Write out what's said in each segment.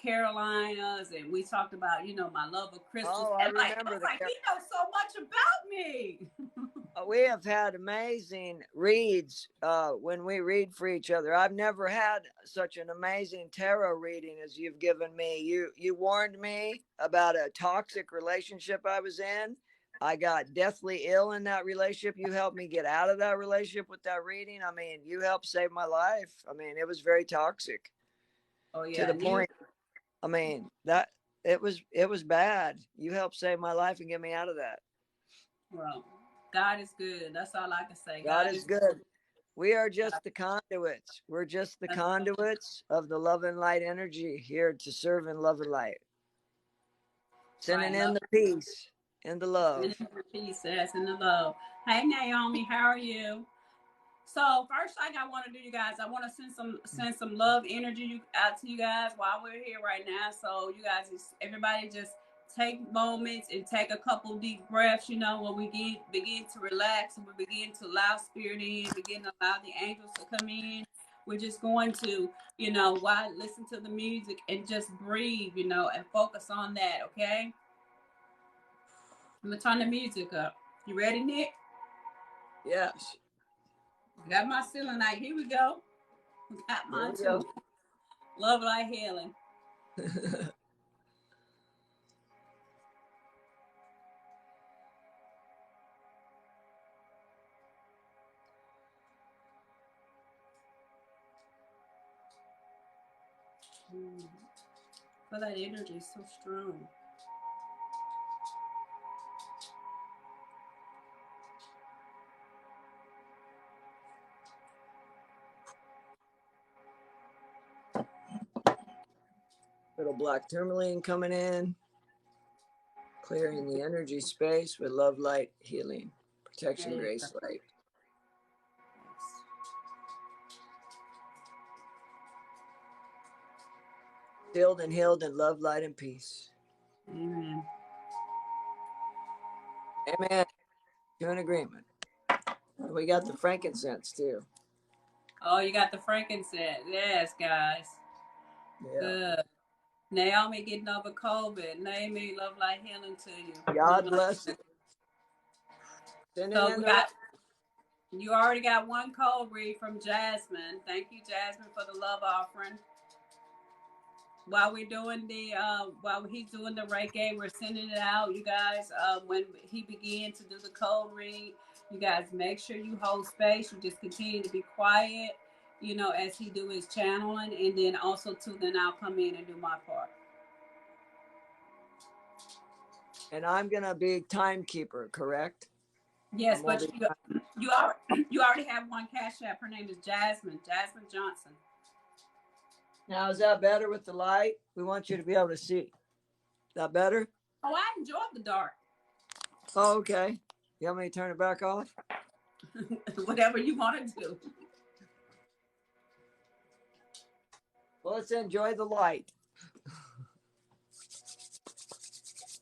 Carolinas, and we talked about, you know, my love of crystals. Oh, And like, I was like, he knows so much about me. We have had amazing reads when we read for each other. I've never had such an amazing tarot reading as you've given me. You warned me about a toxic relationship I was in. I got deathly ill in that relationship. You helped me get out of that relationship with that reading. I mean, you helped save my life. I mean, it was very toxic. Oh yeah. To the point. I mean, that it was bad. You helped save my life and get me out of that. Well, God is good. That's all I can say. God is good. We are just the conduits. We're just the conduits of the love and light energy here to serve in love and light. Sending in the peace and the love. Sending in the peace, yes, and the love. Hey Naomi, how are you? So first thing I want to do, you guys, I want to send some love energy out to you guys while we're here right now. So you guys, everybody just take moments and take a couple deep breaths, you know, when we begin to relax and we begin to allow spirit in, begin to allow the angels to come in. We're just going to, you know, while listen to the music and just breathe, you know, and focus on that, okay? I'm going to turn the music up. You ready, Nick? Yes. Got my selenite. Here we go. Got mine too. Love light healing. But that energy is so strong. Little black tourmaline coming in, clearing the energy space with love, light, healing, protection, grace, light. Sealed and healed in love, light, and peace. Amen. Amen. To an agreement. We got the frankincense too. Oh, you got the frankincense. Yes, guys. Yeah. Good. Naomi getting over COVID. Naomi, love, light, healing to you. God bless you. So you already got one cold read from Jasmine. Thank you, Jasmine, for the love offering. While we're doing while he's doing the Reiki, we're sending it out, you guys. When he began to do the cold read, you guys make sure you hold space. You just continue to be quiet, you know, as he do his channeling, and then also too, then I'll come in and do my part. And I'm gonna be timekeeper, correct? Yes, but you already have one Cash App. Her name is Jasmine Johnson. Now, is that better with the light? We want you to be able to see. Is that better? Oh, I enjoyed the dark. Oh, okay. You want me to turn it back off? Whatever you want to do. Well, let's enjoy the light.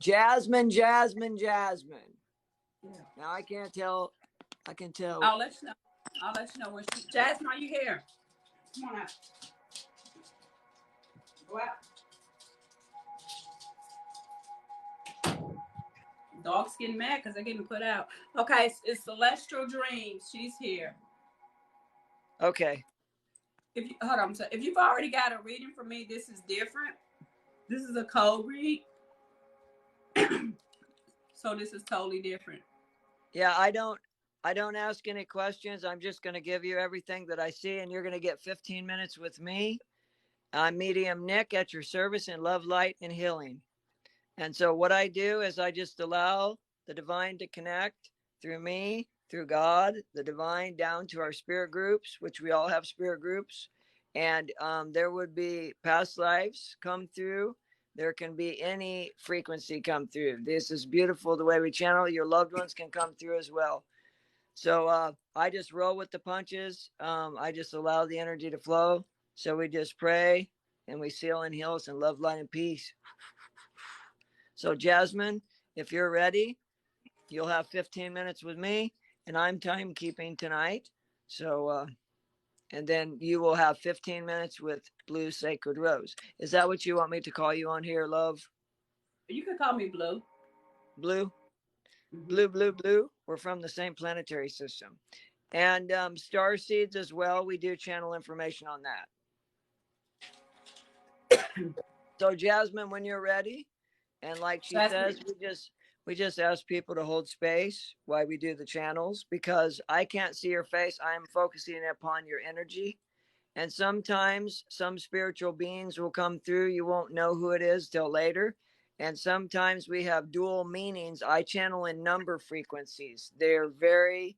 Jasmine. Yeah. Now I can't tell. I can tell. I'll let you know when she. Jasmine, are you here? Come on out. Go out. Dog's getting mad because they're getting put out. Okay, it's Celestial Dreams. She's here. Okay. Hold on. So if you've already got a reading for me, this is different. This is a cold read. So this is totally different. Yeah, I don't ask any questions. I'm just going to give you everything that I see, and you're going to get 15 minutes with me. I'm Medium Nick at your service in love, light, and healing. And so what I do is I just allow the divine to connect through me, through God, the divine, down to our spirit groups, which we all have spirit groups. And there would be past lives come through. There can be any frequency come through. This is beautiful the way we channel. Your loved ones can come through as well. So I just roll with the punches. I just allow the energy to flow. So we just pray and we seal and heal us in love, light, and peace. So Jasmine, if you're ready, you'll have 15 minutes with me, and I'm timekeeping tonight. So And then you will have 15 minutes with Blue Sacred Rose. Is that what you want me to call you on here, love? You can call me Blue. Blue? Mm-hmm. Blue. We're from the same planetary system. And star seeds as well. We do channel information on that. So Jasmine, when you're ready, and like she says, we just ask people to hold space while we do the channels, because I can't see your face. I am focusing upon your energy. And sometimes some spiritual beings will come through. You won't know who it is till later. And sometimes we have dual meanings. I channel in number frequencies. They're very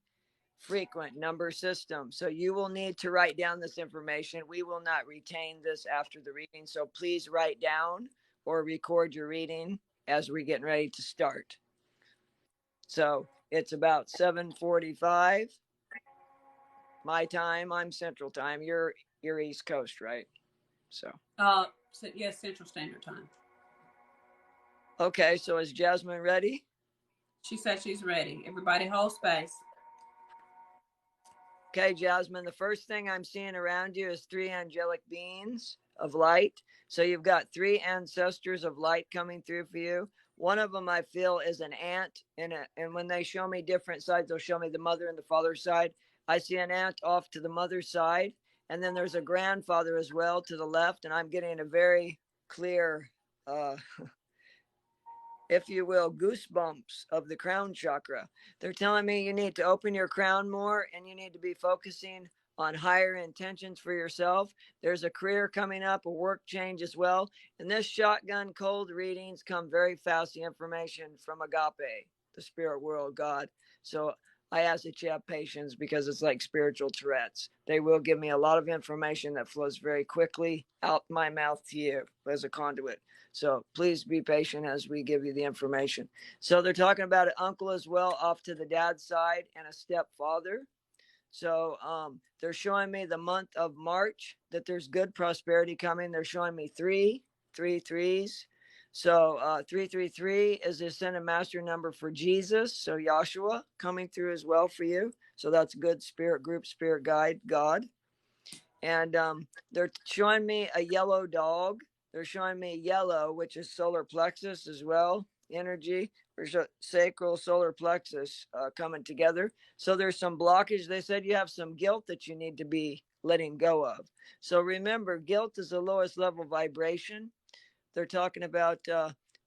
frequent number system. So you will need to write down this information. We will not retain this after the reading. So please write down or record your reading as we're getting ready to start. So it's about 7:45 my time. I'm Central Time. You're East Coast, right? So yes, Central Standard Time. Okay, so is Jasmine ready? She said she's ready. Everybody hold space. Okay, Jasmine, the first thing I'm seeing around you is 3 angelic beings of light. So you've got 3 ancestors of light coming through for you. One of them I feel is an aunt, and when they show me different sides, they'll show me the mother and the father side. I see an aunt off to the mother's side, and then there's a grandfather as well to the left, and I'm getting a very clear if you will, goosebumps of the crown chakra. They're telling me you need to open your crown more, and you need to be focusing on higher intentions for yourself. There's a career coming up, a work change as well. And this shotgun cold readings come very fast, the information from Agape, the spirit world, God. So I ask that you have patience, because it's like spiritual Tourette's. They will give me a lot of information that flows very quickly out my mouth to you as a conduit. So please be patient as we give you the information. So they're talking about an uncle as well off to the dad's side, and a stepfather. So they're showing me the month of March that there's good prosperity coming. They're showing me 3 threes. So 333 is the ascended master number for Jesus. So Yahshua coming through as well for you. So that's good spirit group, spirit guide, God. And they're showing me a yellow dog. They're showing me yellow, which is solar plexus as well, energy. There's a sacral solar plexus coming together. So there's some blockage. They said you have some guilt that you need to be letting go of. So remember, guilt is the lowest level vibration. They're talking about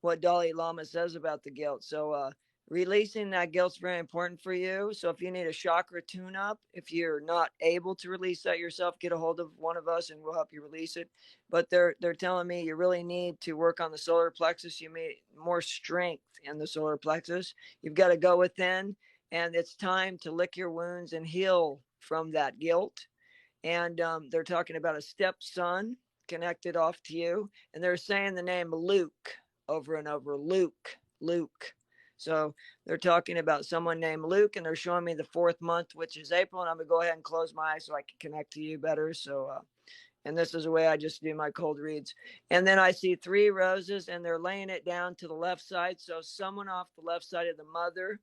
what Dalai Lama says about the guilt. So releasing that guilt's very important for you. So if you need a chakra tune-up, if you're not able to release that yourself, get a hold of one of us and we'll help you release it. But they're telling me you really need to work on the solar plexus. You need more strength in the solar plexus. You've got to go within, and it's time to lick your wounds and heal from that guilt. And they're talking about a stepson connected off to you, and they're saying the name Luke over and over. Luke. So they're talking about someone named Luke, and they're showing me the 4th month, which is April. And I'm gonna go ahead and close my eyes so I can connect to you better. So and this is the way I just do my cold reads. And then I see 3 roses, and they're laying it down to the left side. So someone off the left side of the mother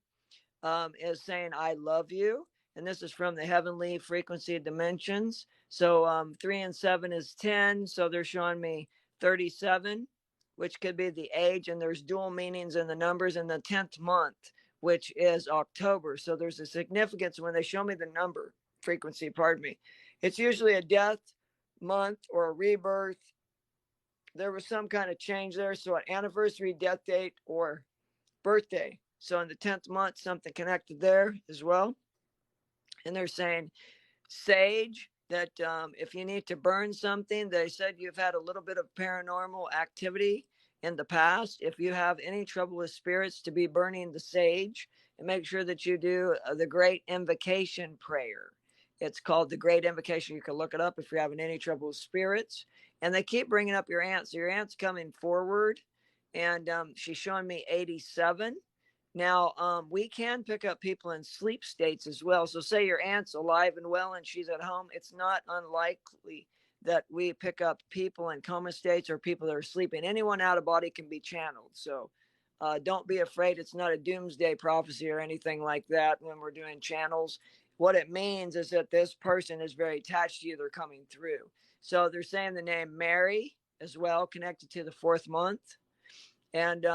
is saying I love you. And this is from the heavenly frequency dimensions. So 3 and 7 is 10. So they're showing me 37, which could be the age. And there's dual meanings in the numbers in the 10th month, which is October. So there's a significance when they show me the number frequency, pardon me. It's usually a death month or a rebirth. There was some kind of change there. So an anniversary, death date, or birthday. So in the 10th month, something connected there as well. And they're saying sage, that if you need to burn something, they said you've had a little bit of paranormal activity in the past. If you have any trouble with spirits, to be burning the sage, and make sure that you do the Great Invocation prayer. It's called the Great Invocation. You can look it up if you're having any trouble with spirits. And they keep bringing up your aunt. So your aunt's coming forward, and she's showing me 87. Now, we can pick up people in sleep states as well. So say your aunt's alive and well and she's at home. It's not unlikely that we pick up people in coma states or people that are sleeping. Anyone out of body can be channeled. So don't be afraid. It's not a doomsday prophecy or anything like that when we're doing channels. what it means is that this person is very attached to you. They're coming through. So they're saying the name Mary as well, connected to the 4th month. And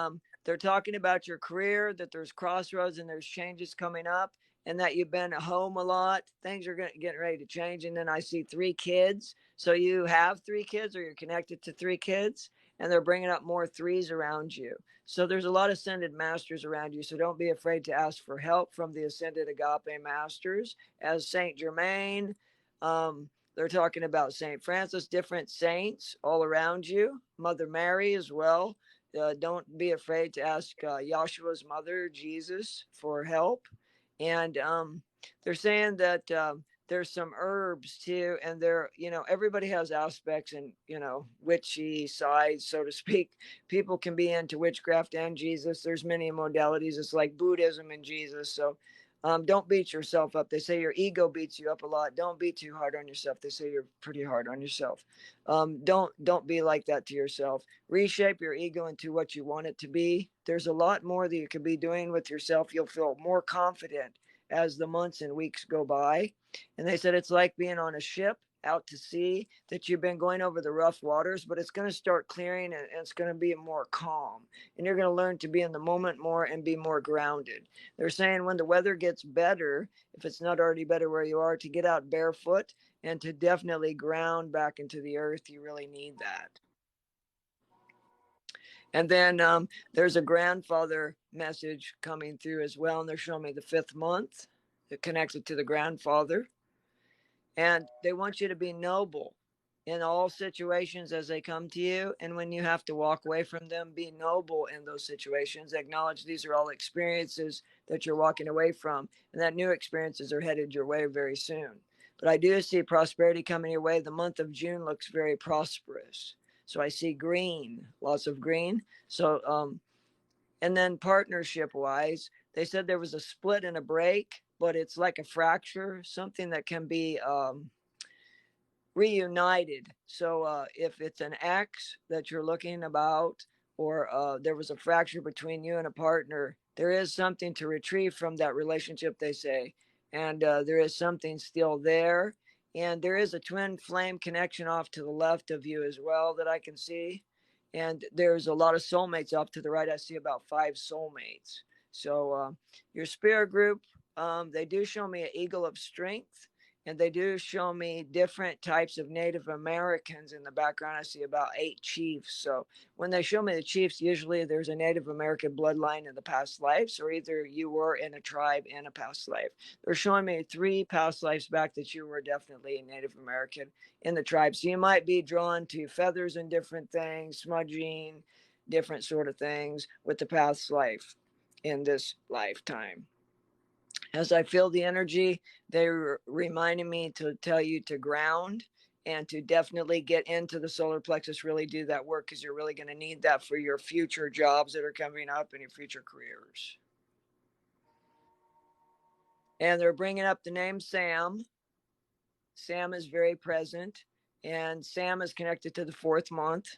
they're talking about your career, that there's crossroads and there's changes coming up, and that you've been at home a lot. Things are getting ready to change. And then I see 3 kids. So you have 3 kids, or you're connected to 3 kids, and they're bringing up more 3s around you. So there's a lot of ascended masters around you. So don't be afraid to ask for help from the ascended agape masters, as Saint Germain. They're talking about Saint Francis, different saints all around you. Mother Mary as well. Don't be afraid to ask Yahshua's mother, Jesus, for help. And they're saying that there's some herbs too, and everybody has aspects and witchy sides, so to speak. People can be into witchcraft and Jesus. There's many modalities. It's like Buddhism and Jesus. So don't beat yourself up. They say your ego beats you up a lot. Don't be too hard on yourself. They say you're pretty hard on yourself. Don't be like that to yourself. Reshape your ego into what you want it to be. There's a lot more that you could be doing with yourself. You'll feel more confident as the months and weeks go by. And they said it's like being on a ship out to sea, that you've been going over the rough waters, but it's going to start clearing, and it's going to be more calm. And you're going to learn to be in the moment more and be more grounded. They're saying when the weather gets better, if it's not already better where you are, to get out barefoot and to definitely ground back into the earth. You really need that. And then there's a grandfather message coming through as well. And they're showing me the 5th month that connects it to the grandfather. And they want you to be noble in all situations as they come to you. And when you have to walk away from them, be noble in those situations. Acknowledge these are all experiences that you're walking away from, and that new experiences are headed your way very soon. But I do see prosperity coming your way. The month of June looks very prosperous. So I see green, lots of green. So, and then partnership wise, they said there was a split and a break, but it's like a fracture, something that can be reunited. So if it's an ex that you're looking about, or there was a fracture between you and a partner, there is something to retrieve from that relationship, they say. And there is something still there. And there is a twin flame connection off to the left of you as well that I can see. And there's a lot of soulmates off to the right. I see about 5 soulmates. So your spirit group, they do show me an eagle of strength. And they do show me different types of Native Americans in the background. I see about 8 chiefs. So when they show me the chiefs, usually there's a Native American bloodline in the past lives, or either you were in a tribe in a past life. They're showing me 3 past lives back that you were definitely a Native American in the tribe. So you might be drawn to feathers and different things, smudging, different sort of things with the past life in this lifetime. As I feel the energy, they're reminding me to tell you to ground and to definitely get into the solar plexus, really do that work, because you're really going to need that for your future jobs that are coming up and your future careers. And they're bringing up the name Sam. Sam is very present, and Sam is connected to the 4th month.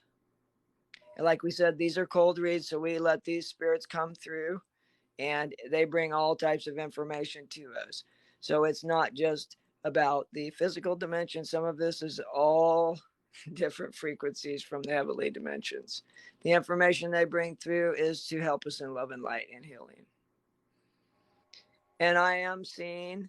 And like we said, these are cold reads, so we let these spirits come through, and they bring all types of information to us. So it's not just about the physical dimension. Some of this is all different frequencies from the heavenly dimensions. The information they bring through is to help us in love and light and healing. And I am seeing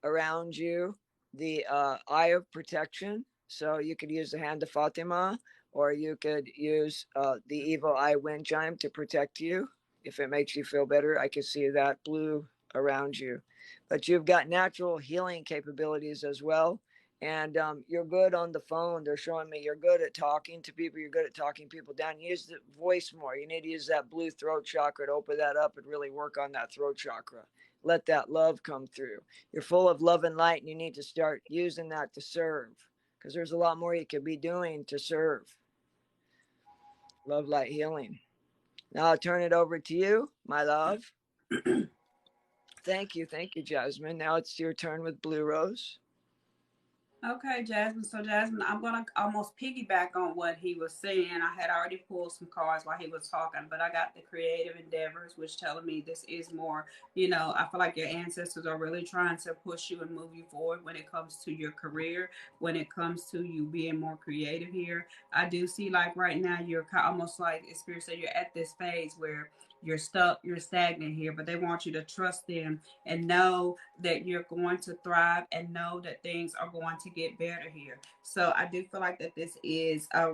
around you the eye of protection. So you could use the hand of Fatima, or you could use the evil eye wind chime to protect you. If it makes you feel better, I can see that blue around you. But you've got natural healing capabilities as well. And you're good on the phone. They're showing me you're good at talking to people. You're good at talking people down. Use the voice more. You need to use that blue throat chakra to open that up and really work on that throat chakra. Let that love come through. You're full of love and light, and you need to start using that to serve, because there's a lot more you could be doing to serve. Love, light, healing. Now I'll turn it over to you, my love. Thank you, Jasmine. Now it's your turn with Blue Rose. Okay, Jasmine. So, Jasmine, I'm going to almost piggyback on what he was saying. I had already pulled some cards while he was talking, but I got the creative endeavors, which telling me this is more, I feel like your ancestors are really trying to push you and move you forward when it comes to your career, when it comes to you being more creative here. I do see like right now, you're almost like, Spirit said, you're at this phase where you're stuck, you're stagnant here, but they want you to trust them and know that you're going to thrive and know that things are going to get better here. So I do feel like that this is a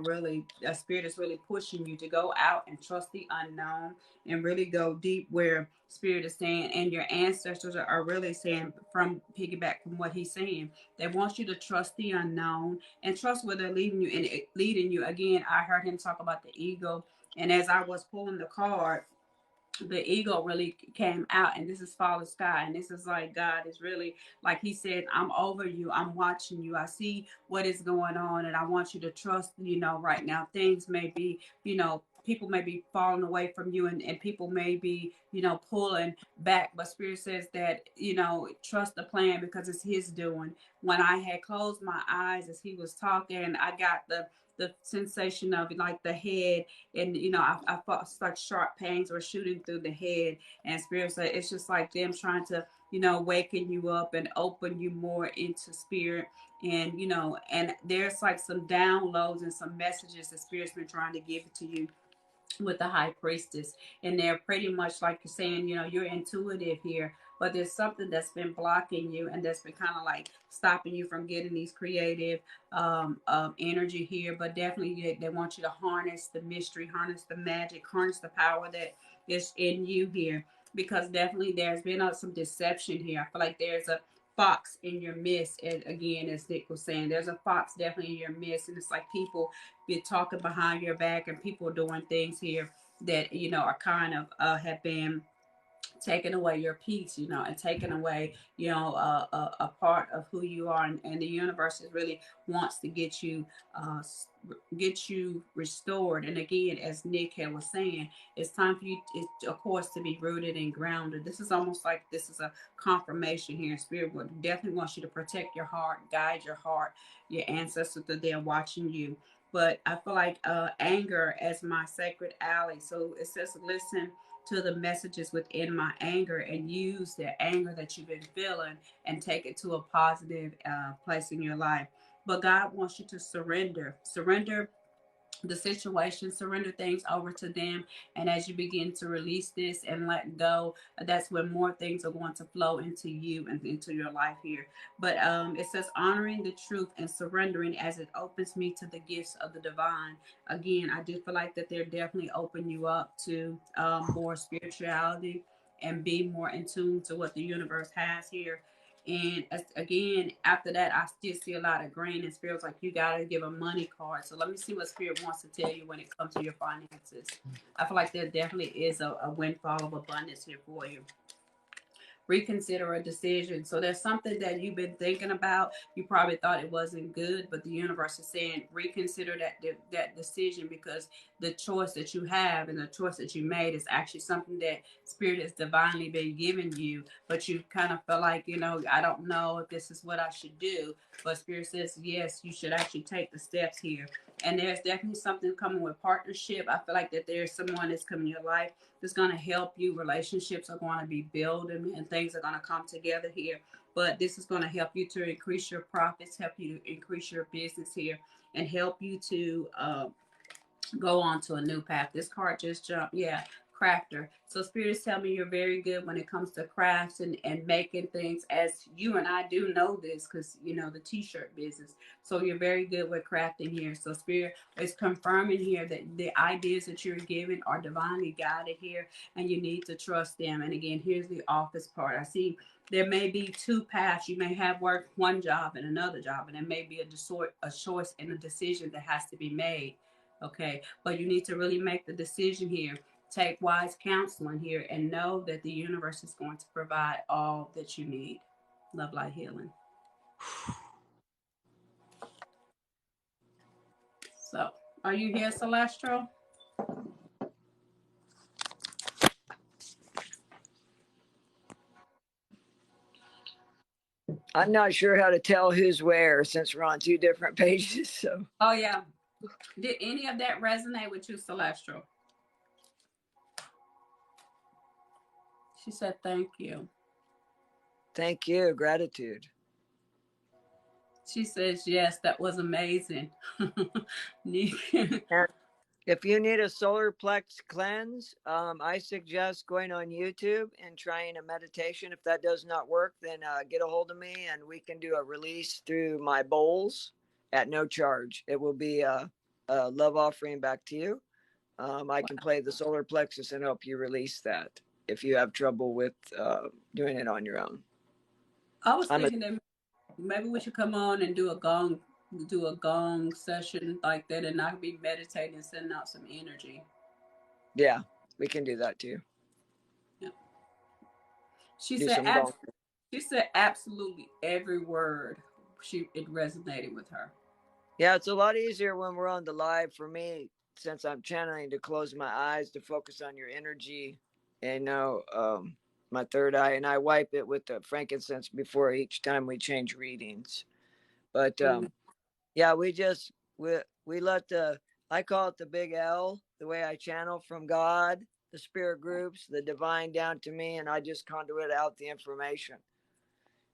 spirit is really pushing you to go out and trust the unknown and really go deep where spirit is saying, and your ancestors are really saying, from piggyback from what he's saying, they want you to trust the unknown and trust where they're leading you. And leading you again, I heard him talk about the ego, and as I was pulling the card, the ego really came out, and this is Father Sky, and this is like God is really, like he said, I'm over you, I'm watching you, I see what is going on, and I want you to trust. Right now things may be, people may be falling away from you, and people may be, pulling back, but spirit says that, trust the plan because it's his doing. When I had closed my eyes as he was talking, I got the sensation of like the head, and I felt like sharp pains were shooting through the head, and spirit said it's just like them trying to waken you up and open you more into spirit. And and there's like some downloads and some messages the spirit's been trying to give to you with the high priestess, and they're pretty much like you're saying, you're intuitive here, but there's something that's been blocking you, and that's been kind of like stopping you from getting these creative energy here. But definitely they want you to harness the mystery, harness the magic, harness the power that is in you here, because definitely there's been some deception here. I feel like there's a fox in your midst, and again, as Nick was saying, there's a fox definitely in your midst, and it's like people be talking behind your back, and people doing things here that are kind of have been taking away your peace, and taking away, a part of who you are, and the universe is really wants to uh, get you restored. And again, as Nick was saying, it's time for you, of course, to be rooted and grounded. This is almost like this is a confirmation here. Spirit would definitely wants you to protect your heart, guide your heart. Your ancestors are there watching you. But I feel like anger as my sacred ally. So it says, listen to the messages within my anger and use the anger that you've been feeling and take it to a positive place in your life. But God wants you to surrender the situation, surrender things over to them. And as you begin to release this and let go, that's when more things are going to flow into you and into your life here. But it says honoring the truth and surrendering as it opens me to the gifts of the divine. Again, I do feel like that they're definitely open you up to more spirituality and be more in tune to what the universe has here. And again, after that, I still see a lot of green, and Spirit's like, you got to give a money card. So let me see what Spirit wants to tell you when it comes to your finances. I feel like there definitely is a windfall of abundance here for you. Reconsider a decision. So there's something that you've been thinking about. You probably thought it wasn't good, but the universe is saying reconsider that decision, because the choice that you have and the choice that you made is actually something that spirit has divinely been giving you. But you kind of feel like, I don't know if this is what I should do. But spirit says, yes, you should actually take the steps here. And there's definitely something coming with partnership. I feel like that there's someone that's coming in your life that's going to help you. Relationships are going to be building, and things are going to come together here. But this is going to help you to increase your profits, help you to increase your business here, and help you to go on to a new path. This card just jumped. Yeah, crafter. So spirits tell me you're very good when it comes to crafts and making things, as you and I do know this, because the t-shirt business. So you're very good with crafting here. So spirit is confirming here that the ideas that you're giving are divinely guided here, and you need to trust them. And again, here's the office part. I see there may be two paths. You may have worked one job and another job, and there may be a choice and a decision that has to be made. Okay, but you need to really make the decision here. Take wise counseling here and know that the universe is going to provide all that you need. Love, light, healing. So, are you here, Celestial? I'm not sure how to tell who's where since we're on two different pages. So. Oh yeah. Did any of that resonate with you, Celestial? She said, "Thank you." Thank you. Gratitude. She says, "Yes, that was amazing." And if you need a solar plex cleanse, I suggest going on YouTube and trying a meditation. If that does not work, then get a hold of me and we can do a release through my bowls at no charge. It will be a love offering back to you. I can play the solar plexus and help you release that if you have trouble with doing it on your own. I was thinking that maybe we should come on and do a gong session like that, and I could be meditating and sending out some energy. Yeah, we can do that too. Yeah. She said absolutely every word. It resonated with her. Yeah, it's a lot easier when we're on the live for me, since I'm channeling, to close my eyes to focus on your energy and my third eye, and I wipe it with the frankincense before each time we change readings. But yeah, we let I call it the big L, the way I channel from God, the spirit groups, the divine down to me, and I just conduit out the information.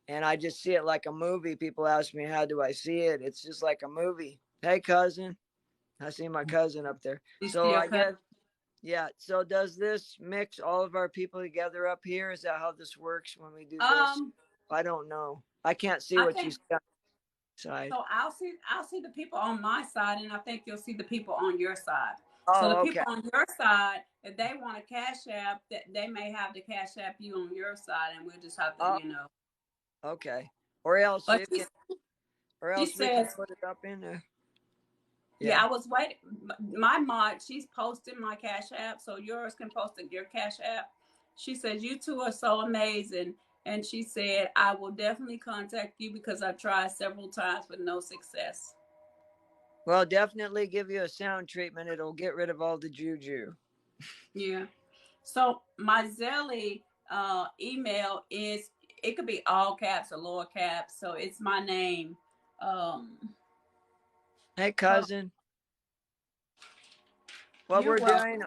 And I just see it like a movie. People ask me, how do I see it? It's just like a movie. Hey, cousin. I see my cousin up there. So I guess, yeah. So does this mix all of our people together up here? Is that how this works when we do this? I don't know. I can't see what you see on the side. So I'll see the people on my side, and I think you'll see the people on your side. Oh, so the people on your side, if they want a cash app, that they may have to cash app you on your side, and we'll just have to, Okay. Or else but we can put it up in there. Yeah, I was waiting. My mod, she's posting my cash app, so yours can post your cash app. She says, "You two are so amazing." And she said, "I will definitely contact you because I've tried several times with no success." Well, definitely give you a sound treatment. It'll get rid of all the juju. Yeah. So my Zelly email is, it could be all caps or lower caps. So it's my name. Hey, cousin. What we're doing,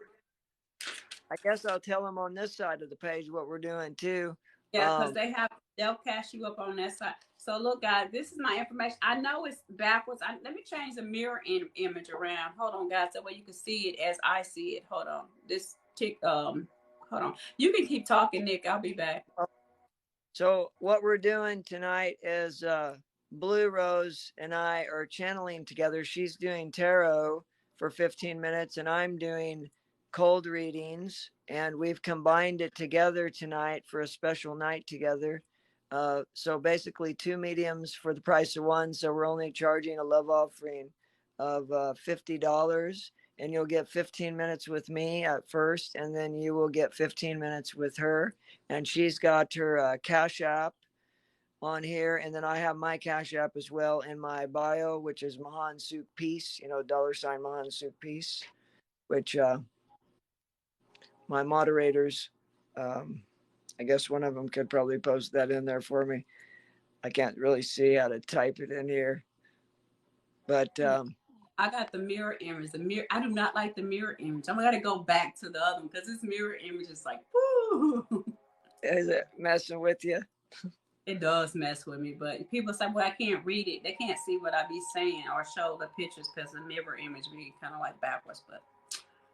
I guess I'll tell them on this side of the page what we're doing too. Yeah, because they'll cash you up on that side. So look, guys, this is my information. I know it's backwards. Let me change the mirror image around. Hold on, guys, that way you can see it as I see it. Hold on. Hold on. You can keep talking, Nick. I'll be back. So what we're doing tonight is Blue Rose and I are channeling together. She's doing tarot for 15 minutes and I'm doing cold readings, and we've combined it together tonight for a special night together. So basically 2 mediums for the price of 1. So we're only charging a love offering of $50, and you'll get 15 minutes with me at first, and then you will get 15 minutes with her. And she's got her Cash App on here, and then I have my Cash App as well in my bio, which is Mahan Suk Peace, $ Mahan Suk Peace, which my moderators, I guess one of them could probably post that in there for me. I can't really see how to type it in here, but I got the mirror image. I do not like the mirror image. I'm gonna go back to the other one because this mirror image is like, woo. Is it messing with you? It does mess with me, but people say, well, I can't read it. They can't see what I be saying or show the pictures because the mirror image be kind of like backwards, but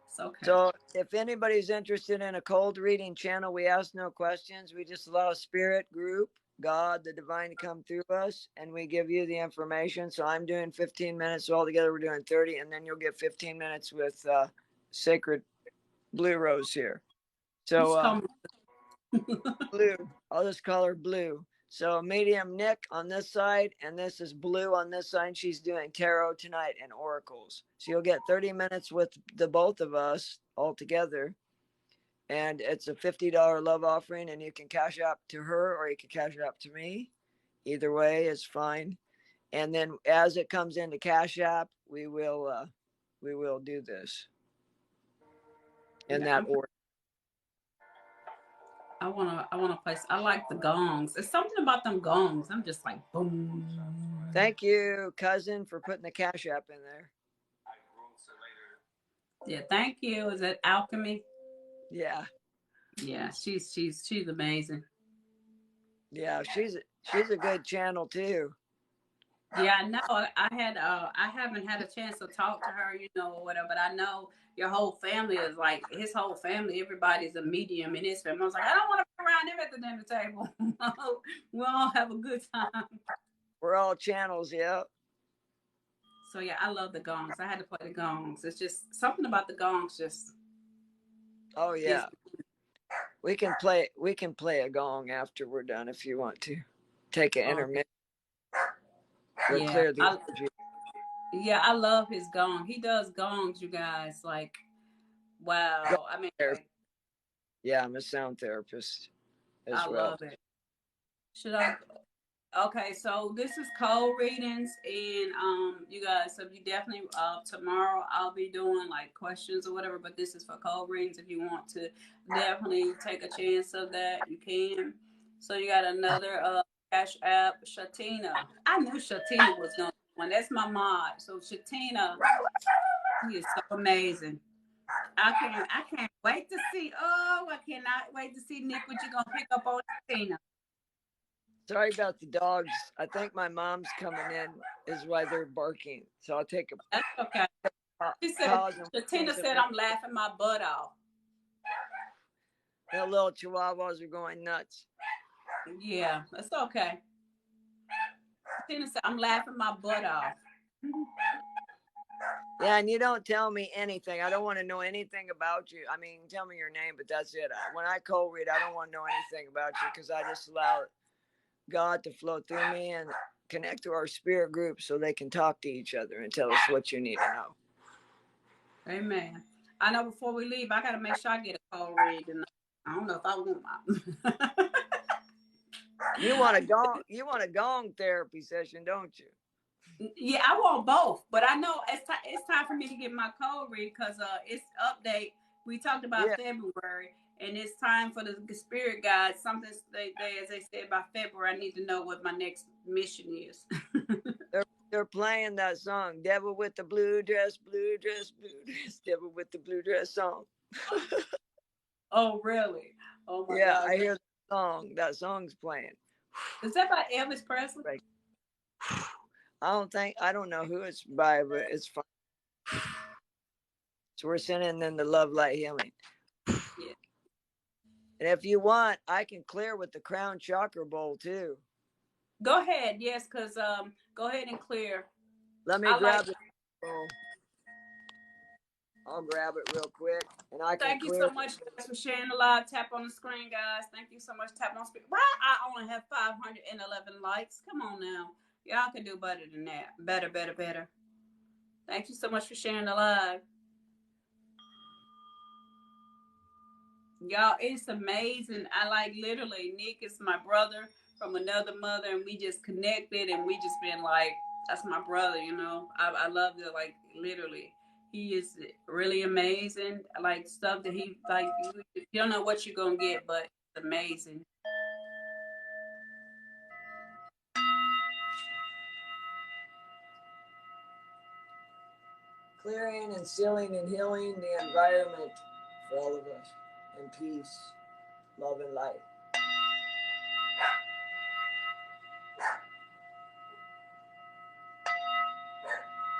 it's okay. So if anybody's interested in a cold reading channel, we ask no questions. We just allow spirit, group, God, the divine to come through us, and we give you the information. So I'm doing 15 minutes. So altogether, we're doing 30, and then you'll get 15 minutes with Sacred Blue Rose here. So Blue, I'll just call her Blue. So medium Nick on this side, and this is Blue on this side. She's doing tarot tonight and oracles. So you'll get 30 minutes with the both of us all together. And it's a $50 love offering, and you can cash out to her or you can cash out to me. Either way is fine. And then as it comes into Cash App, we will do this in that order. I wanna play. I like the gongs. It's something about them gongs. I'm just like boom. Thank you, cousin, for putting the Cash App in there. Yeah, thank you. Is it Alchemy? Yeah. Yeah, she's amazing. Yeah, she's a good channel too. Yeah, I know. I haven't had a chance to talk to her, or whatever. But I know your whole family is like his whole family. Everybody's a medium in his family. I was like, I don't want to be around them at the dinner table. We'll all have a good time. We're all channels, yeah. So yeah, I love the gongs. I had to play the gongs. It's just something about the gongs. Just Oh yeah. We can play a gong after we're done if you want to. Take an intermission. We'll clear the energy. Yeah, I love his gong. He does gongs, you guys. Like, wow. I mean, yeah, I'm a sound therapist as well. I love it. Should I? Okay, so this is cold readings, and you guys, so you definitely tomorrow I'll be doing like questions or whatever, but this is for cold readings. If you want to definitely take a chance of that, you can. So you got another Cash App, Shatina. I knew Shatina was gonna one. That's my mod. So Shatina, he is so amazing. I can't wait to see. Oh, I cannot wait to see Nick. What you gonna pick up on Shatina? Sorry about the dogs. I think my mom's coming in is why they're barking. So I'll take a. That's okay. She said, Shatina said I'm laughing my butt off. The little chihuahuas are going nuts. Yeah, that's okay. Shatina said I'm laughing my butt off. Yeah, and you don't tell me anything. I don't want to know anything about you. I mean, tell me your name, but that's it. When I cold read, I don't want to know anything about you because I just allow God to flow through me and connect to our spirit group so they can talk to each other and tell us what you need to know. Amen. I know before we leave, I got to make sure I get a cold read. And I don't know if I want my. You want a gong therapy session, don't you? Yeah, I want both, but I know it's time for me to get my code read because it's update. We talked about February, and it's time for the spirit guide. Something they as they said by February, I need to know what my next mission is. They're playing that song, "Devil with the blue dress, blue dress, blue dress, devil with the blue dress" song. Oh really? Oh my God! God! I hear the song. That song's playing. Is that by Elvis Presley? Right. I don't know who it's by, but it's fun. So we're sending them the love, light, healing. Yeah. And if you want, I can clear with the crown chakra bowl too. Go ahead, yes, because go ahead and clear. Let me grab it. I'll grab it real quick, and I can. Thank you so much guys for sharing the live. Tap on the screen, guys. Thank you so much. Tap on screen. Why I only have 511 likes? Come on now, y'all can do better than that. Better. Thank you so much for sharing the live. Y'all, it's amazing. I like literally Nick is my brother from another mother, and we just connected, and we just been like, that's my brother, I love it, like literally. He is really amazing. Like stuff that he like. You don't know what you're gonna get, but it's amazing. Clearing and sealing and healing the environment for all of us in peace, love, and light.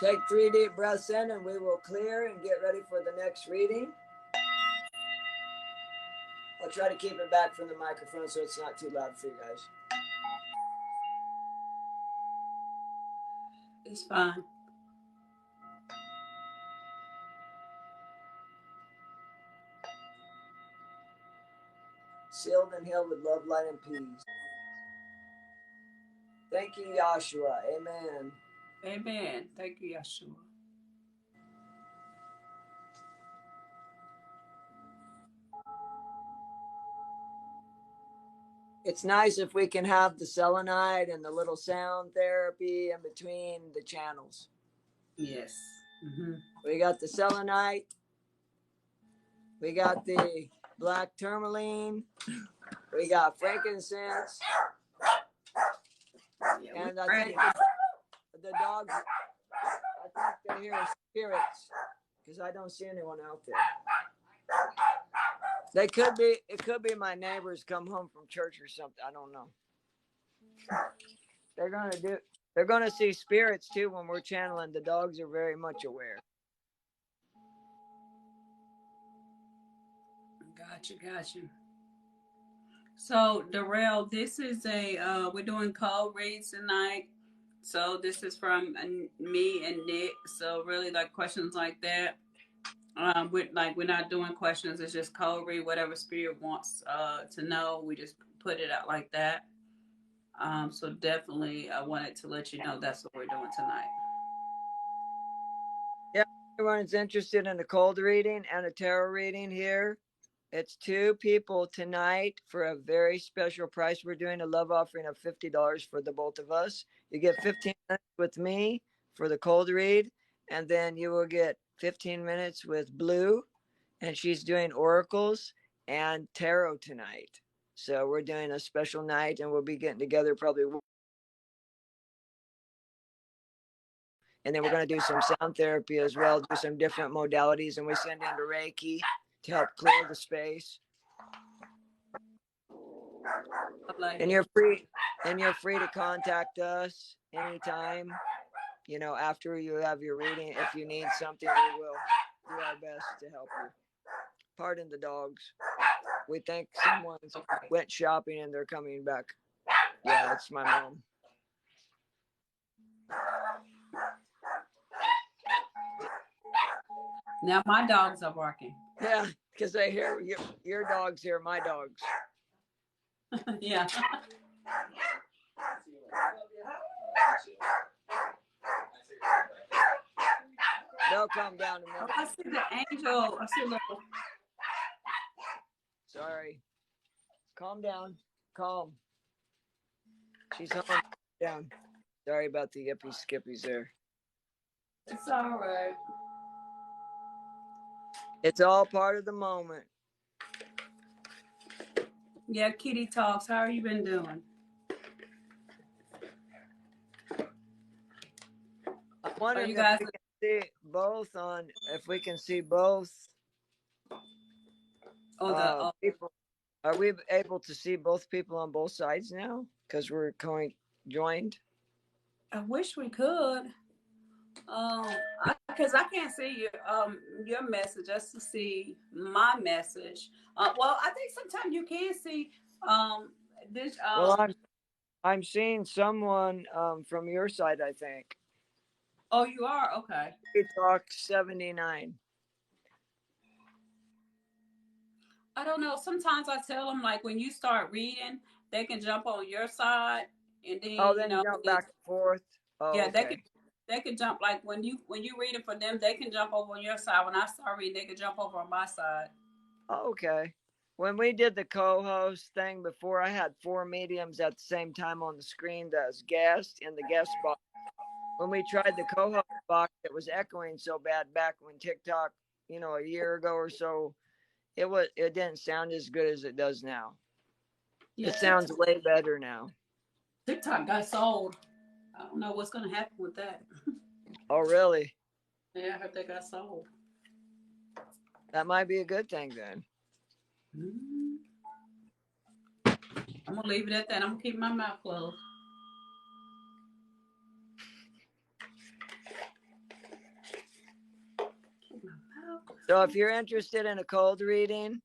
Take 3 deep breaths in and we will clear and get ready for the next reading. I'll try to keep it back from the microphone so it's not too loud for you guys. It's fine. Sealed and healed with love, light, and peace. Thank you, Yahshua. Amen. Amen. Thank you, Yahshua. It's nice if we can have the selenite and the little sound therapy in between the channels. Yes. Mm-hmm. We got the selenite. We got the black tourmaline. We got frankincense. Yeah, And I ready. think the dogs, I think they hear spirits because I don't see anyone out there. It could be my neighbors come home from church or something. I don't know. They're gonna see spirits too when we're channeling. The dogs are very much aware. Got you. So Darrell, this is we're doing cold reads tonight. So this is from me and Nick. So really like questions like that. We're not doing questions. It's just cold read, whatever spirit wants to know. We just put it out like that. So definitely I wanted to let you know that's what we're doing tonight. Yeah, everyone's interested in a cold reading and a tarot reading here. It's 2 people tonight for a very special price. We're doing a love offering of $50 for the both of us. You get 15 minutes with me for the cold read, and then you will get 15 minutes with Blue, and she's doing oracles and tarot tonight. So we're doing a special night, and we'll be getting together probably. And then we're going to do some sound therapy as well, do some different modalities, and we send into Reiki to help clear the space. And you're free to contact us anytime, after you have your reading. If you need something, we will do our best to help you. Pardon the dogs. We think someone went shopping and they're coming back. Yeah, it's my mom. Now my dogs are barking. Yeah, because they hear your dogs hear my dogs. Yeah. They'll come down in a minute. I see the angel. I see a little. Sorry. Calm down. Calm. She's home. Down. Sorry about the yippee skippies there. It's all right. It's all part of the moment. Yeah, Kitty Talks. How have you been doing? I wonder you guys if we can see both on. If we can see both. People. Are we able to see both people on both sides now? Because we're joined. I wish we could. Because I can't see your message just to see my message. Well, I think sometimes you can see this. Well, I'm seeing someone from your side, I think. Oh, you are? Okay. Talk 79. I don't know. Sometimes I tell them like when you start reading, they can jump on your side, and then jump back and forth. Oh, yeah, okay. they can jump like when you read it for them, they can jump over on your side. When I start reading, they can jump over on my side. Okay. When we did the co-host thing before, I had 4 mediums at the same time on the screen that was guest in the guest box. When we tried the co-host box, it was echoing so bad back when TikTok, a year ago or so. It didn't sound as good as it does now. Yeah, it sounds way better now. TikTok got sold. I don't know what's going to happen with that. Oh, really? Yeah, I heard they got sold. That might be a good thing then. I'm going to leave it at that. I'm going to keep my mouth closed. So if you're interested in a cold reading,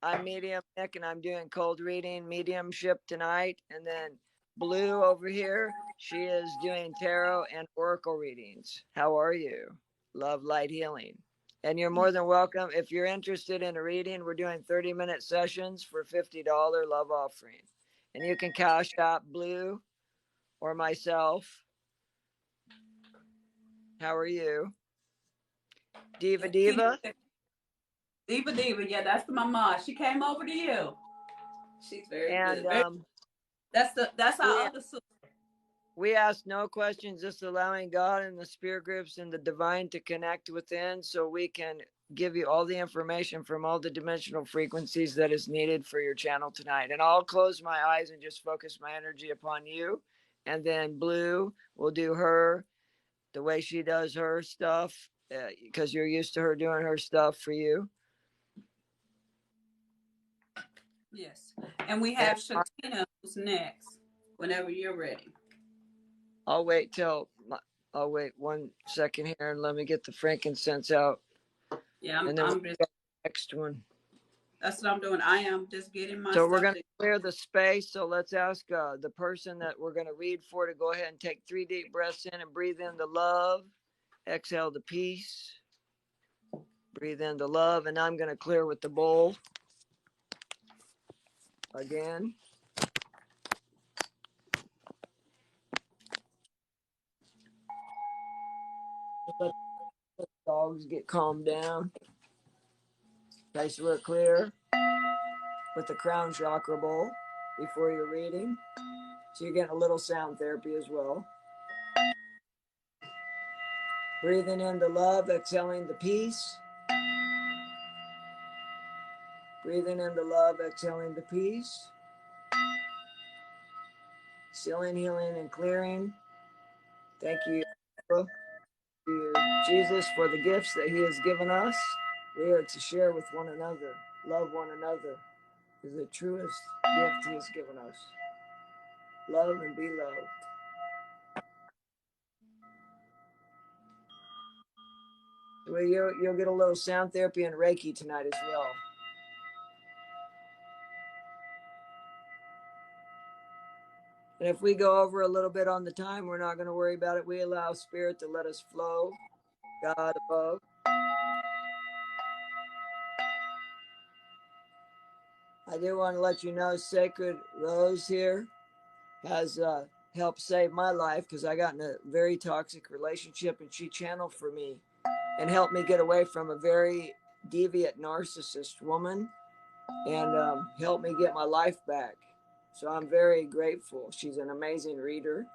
I'm Medium Nick, and I'm doing cold reading mediumship tonight. And then Blue over here, she is doing tarot and oracle readings. How are you? Love, light, healing. And you're more than welcome. If you're interested in a reading, we're doing 30-minute sessions for $50 love offering. And you can cash out Blue or myself. How are you? Diva. Diva, yeah, that's the mama. She came over to you. She's very good. That's our other sister. We ask no questions, just allowing God and the spirit groups and the divine to connect within so we can give you all the information from all the dimensional frequencies that is needed for your channel tonight. And I'll close my eyes and just focus my energy upon you. And then Blue will do her the way she does her stuff, because you're used to her doing her stuff for you. Yes. And we have Shatina who's next, whenever you're ready. I'll wait 1 second here and let me get the frankincense out. Yeah, and then we'll get the next one. That's what I'm doing. I am just getting my So we're going to clear the space. So let's ask the person that we're going to read for to go ahead and take 3 deep breaths in and breathe in the love. Exhale the peace. Breathe in the love. And I'm going to clear with the bowl again. Let the dogs get calmed down. Nice, we're clear with the crown chakra bowl before you're reading. So you're getting a little sound therapy as well. Breathing in the love, exhaling the peace. Breathing in the love, exhaling the peace. Sealing, healing, and clearing. Thank you, Jesus, for the gifts that he has given us. We are to share with one another. Love one another is the truest gift he has given us. Love and be loved. Well, you'll get a little sound therapy and Reiki tonight as well. And if we go over a little bit on the time, we're not going to worry about it. We allow spirit to let us flow. God above. I do want to let you know Sacred Rose here has helped save my life, because I got in a very toxic relationship, and she channeled for me and helped me get away from a very deviant narcissist woman, and helped me get my life back. So I'm very grateful. She's an amazing reader.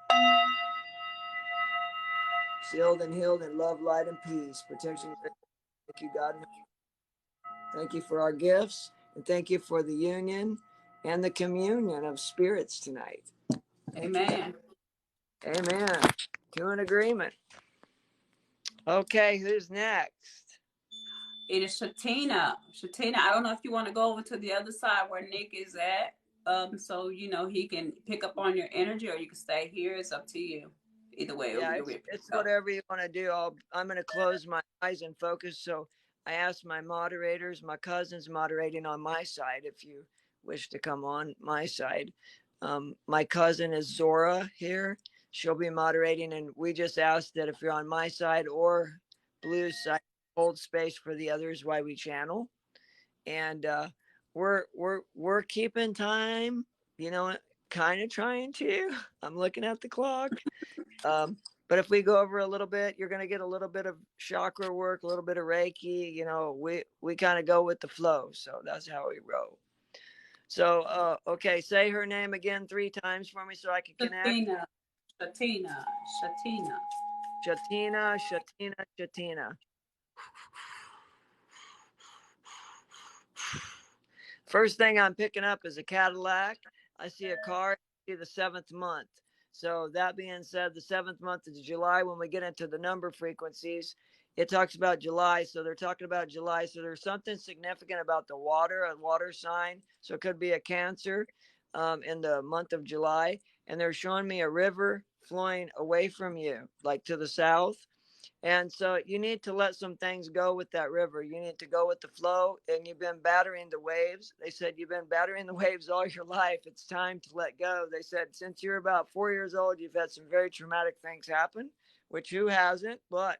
Sealed and healed in love, light, and peace. Protection. Thank you, God. Thank you for our gifts, and thank you for the union and the communion of spirits tonight. Amen. Amen. To an agreement. Okay, who's next? It is Shatina. Shatina, I don't know if you want to go over to the other side where Nick is at, so he can pick up on your energy, or you can stay here. It's up to you. Either way, yeah, it's whatever you want to do. I'm going to close my eyes and focus. So I asked my moderators, my cousin's moderating on my side, if you wish to come on my side. My cousin is Zora here. She'll be moderating, and we just asked that if you're on my side or Blue's side, hold space for the others while we channel. And we're keeping time, kind of trying to. I'm looking at the clock. But if we go over a little bit, you're going to get a little bit of chakra work, a little bit of Reiki. We kind of go with the flow. So that's how we roll. So, okay, say her name again 3 times for me so I can connect. Shatina. First thing I'm picking up is a Cadillac. I see a car. I see the 7th month. So that being said, the 7th month is July. When we get into the number frequencies, it talks about July. So they're talking about July. So there's something significant about the water, a water sign. So it could be a Cancer in the month of July. And they're showing me a river flowing away from you, like to the south. And so you need to let some things go with that river. You need to go with the flow, and you've been battering the waves. They said you've been battering the waves all your life. It's time to let go. They said since you're about 4 years old, you've had some very traumatic things happen, which who hasn't? But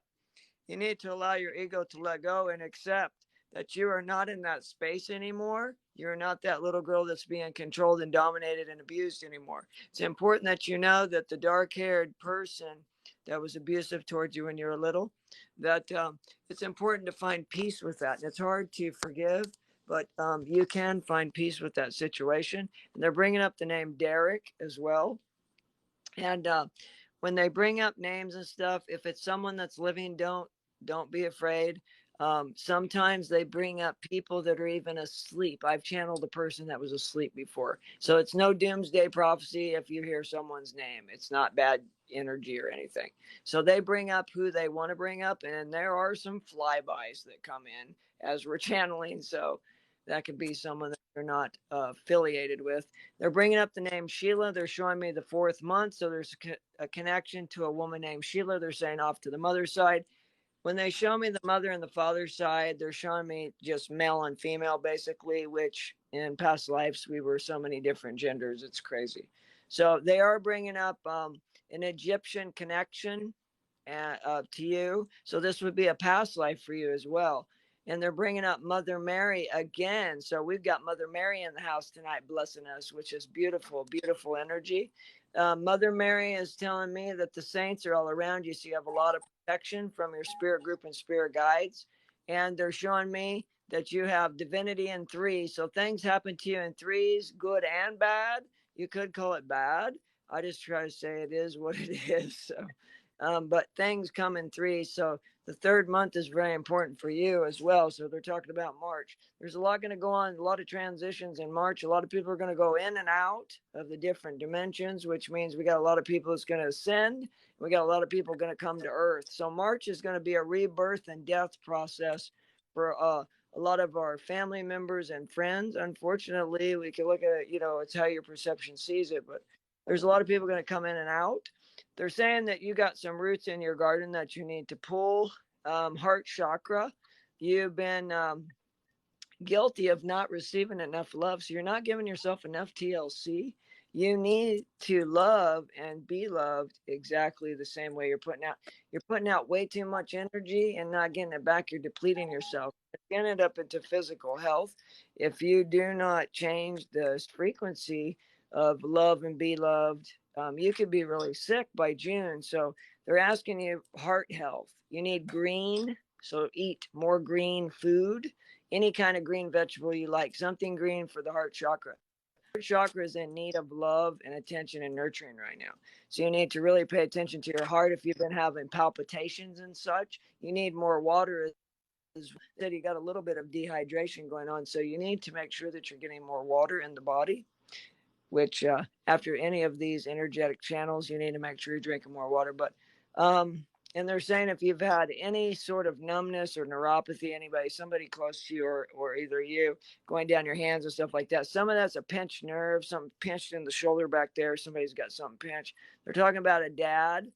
you need to allow your ego to let go and accept that you are not in that space anymore. You're not that little girl that's being controlled and dominated and abused anymore. It's important that you know that the dark-haired person that was abusive towards you when you were little, that it's important to find peace with that. And it's hard to forgive, but you can find peace with that situation. And they're bringing up the name Derek as well. And when they bring up names and stuff, if it's someone that's living, don't be afraid. Sometimes they bring up people that are even asleep. I've channeled a person that was asleep before. So it's no doomsday prophecy if you hear someone's name. It's not bad energy or anything. So they bring up who they want to bring up, and there are some flybys that come in as we're channeling. So that could be someone that they're not affiliated with. They're bringing up the name Sheila. They're showing me the 4th month. So there's a connection to a woman named Sheila. They're saying off to the mother's side. When they show me the mother and the father's side, they're showing me just male and female, basically, which in past lives, we were so many different genders. It's crazy. So they are bringing up an Egyptian connection to you. So this would be a past life for you as well. And they're bringing up Mother Mary again. So we've got Mother Mary in the house tonight blessing us, which is beautiful, beautiful energy. Mother Mary is telling me that the saints are all around you. So you have a lot of protection from your spirit group and spirit guides. And they're showing me that you have divinity in 3. So things happen to you in 3s, good and bad. You could call it bad. I just try to say it is what it is. So but things come in 3s. So the 3rd month is very important for you as well. So they're talking about March. There's a lot going to go on, a lot of transitions in March. A lot of people are going to go in and out of the different dimensions, which means we got a lot of people that's going to ascend. We got a lot of people going to come to Earth. So March is going to be a rebirth and death process for a lot of our family members and friends. Unfortunately, we can look at it, it's how your perception sees it, but there's a lot of people going to come in and out. They're saying that you got some roots in your garden that you need to pull. Heart chakra. You've been guilty of not receiving enough love. So you're not giving yourself enough TLC. You need to love and be loved exactly the same way you're putting out. You're putting out way too much energy and not getting it back. You're depleting yourself. You're getting it up into physical health. If you do not change the frequency of love and be loved, you could be really sick by June. So they're asking you heart health. You need green. So eat more green food, any kind of green vegetable you like, something green for the heart chakra. Heart chakra is in need of love and attention and nurturing right now. So you need to really pay attention to your heart. If you've been having palpitations and such, you need more water. As you got a little bit of dehydration going on. So you need to make sure that you're getting more water in the body, which after any of these energetic channels, you need to make sure you're drinking more water. But and they're saying if you've had any sort of numbness or neuropathy, somebody close to you, or either you going down your hands and stuff like that, some of that's a pinched nerve, something pinched in the shoulder back there. Somebody's got something pinched. They're talking about a dad.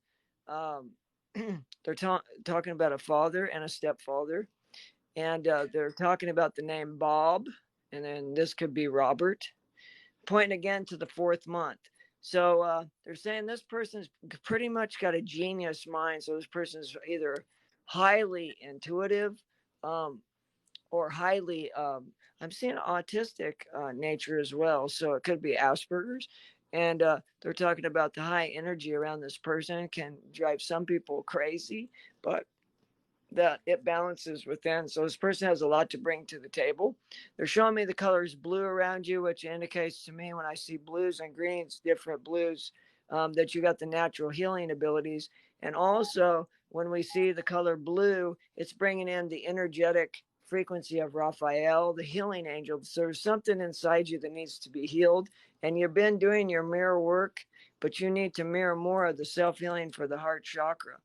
They're talking about a father and a stepfather. And they're talking about the name Bob. And then this could be Robert. Pointing again to the 4th month. So they're saying this person's pretty much got a genius mind. So this person's either highly intuitive or highly, I'm seeing autistic nature as well. So it could be Asperger's. And they're talking about the high energy around this person can drive some people crazy, but that it balances within. So this person has a lot to bring to the table. They're showing me the colors blue around you, which indicates to me when I see blues and greens, different blues, that you got the natural healing abilities. And also when we see the color blue, it's bringing in the energetic frequency of Raphael, the healing angel. So there's something inside you that needs to be healed. And you've been doing your mirror work, but you need to mirror more of the self-healing for the heart chakra.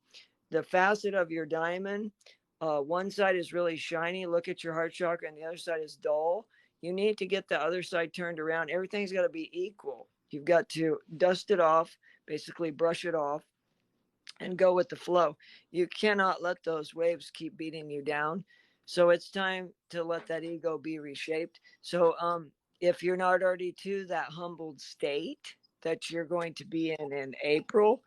The facet of your diamond, one side is really shiny. Look at your heart chakra, and the other side is dull. You need to get the other side turned around. Everything's got to be equal. You've got to dust it off, basically brush it off, and go with the flow. You cannot let those waves keep beating you down. So it's time to let that ego be reshaped. So if you're not already to that humbled state that you're going to be in April,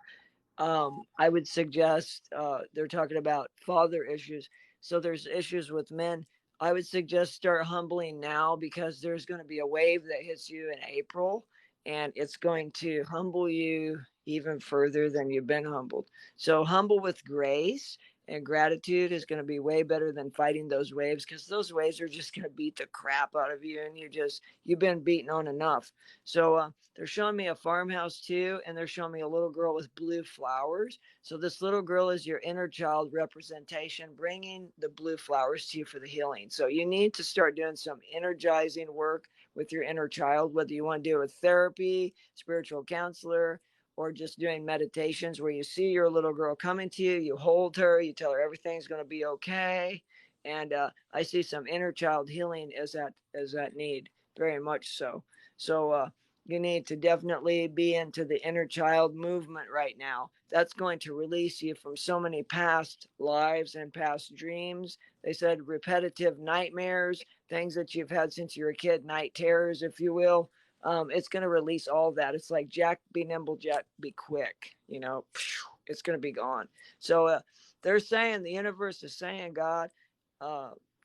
I would suggest they're talking about father issues. So there's issues with men. I would suggest start humbling now, because there's going to be a wave that hits you in April, and it's going to humble you even further than you've been humbled. So humble with grace and gratitude is going to be way better than fighting those waves, because those waves are just going to beat the crap out of you, and you've been beaten on enough. So they're showing me a farmhouse too, and they're showing me a little girl with blue flowers. So this little girl is your inner child representation, bringing the blue flowers to you for the healing. So you need to start doing some energizing work with your inner child, whether you want to do it with therapy, spiritual counselor, or just doing meditations where you see your little girl coming to you, you hold her, you tell her everything's going to be okay. And I see some inner child healing as that need, very much so. So you need to definitely be into the inner child movement right now. That's going to release you from so many past lives and past dreams. They said repetitive nightmares, things that you've had since you were a kid, night terrors, if you will. It's going to release all that. It's like Jack, be nimble, Jack, be quick. It's going to be gone. So they're saying, the universe is saying, God,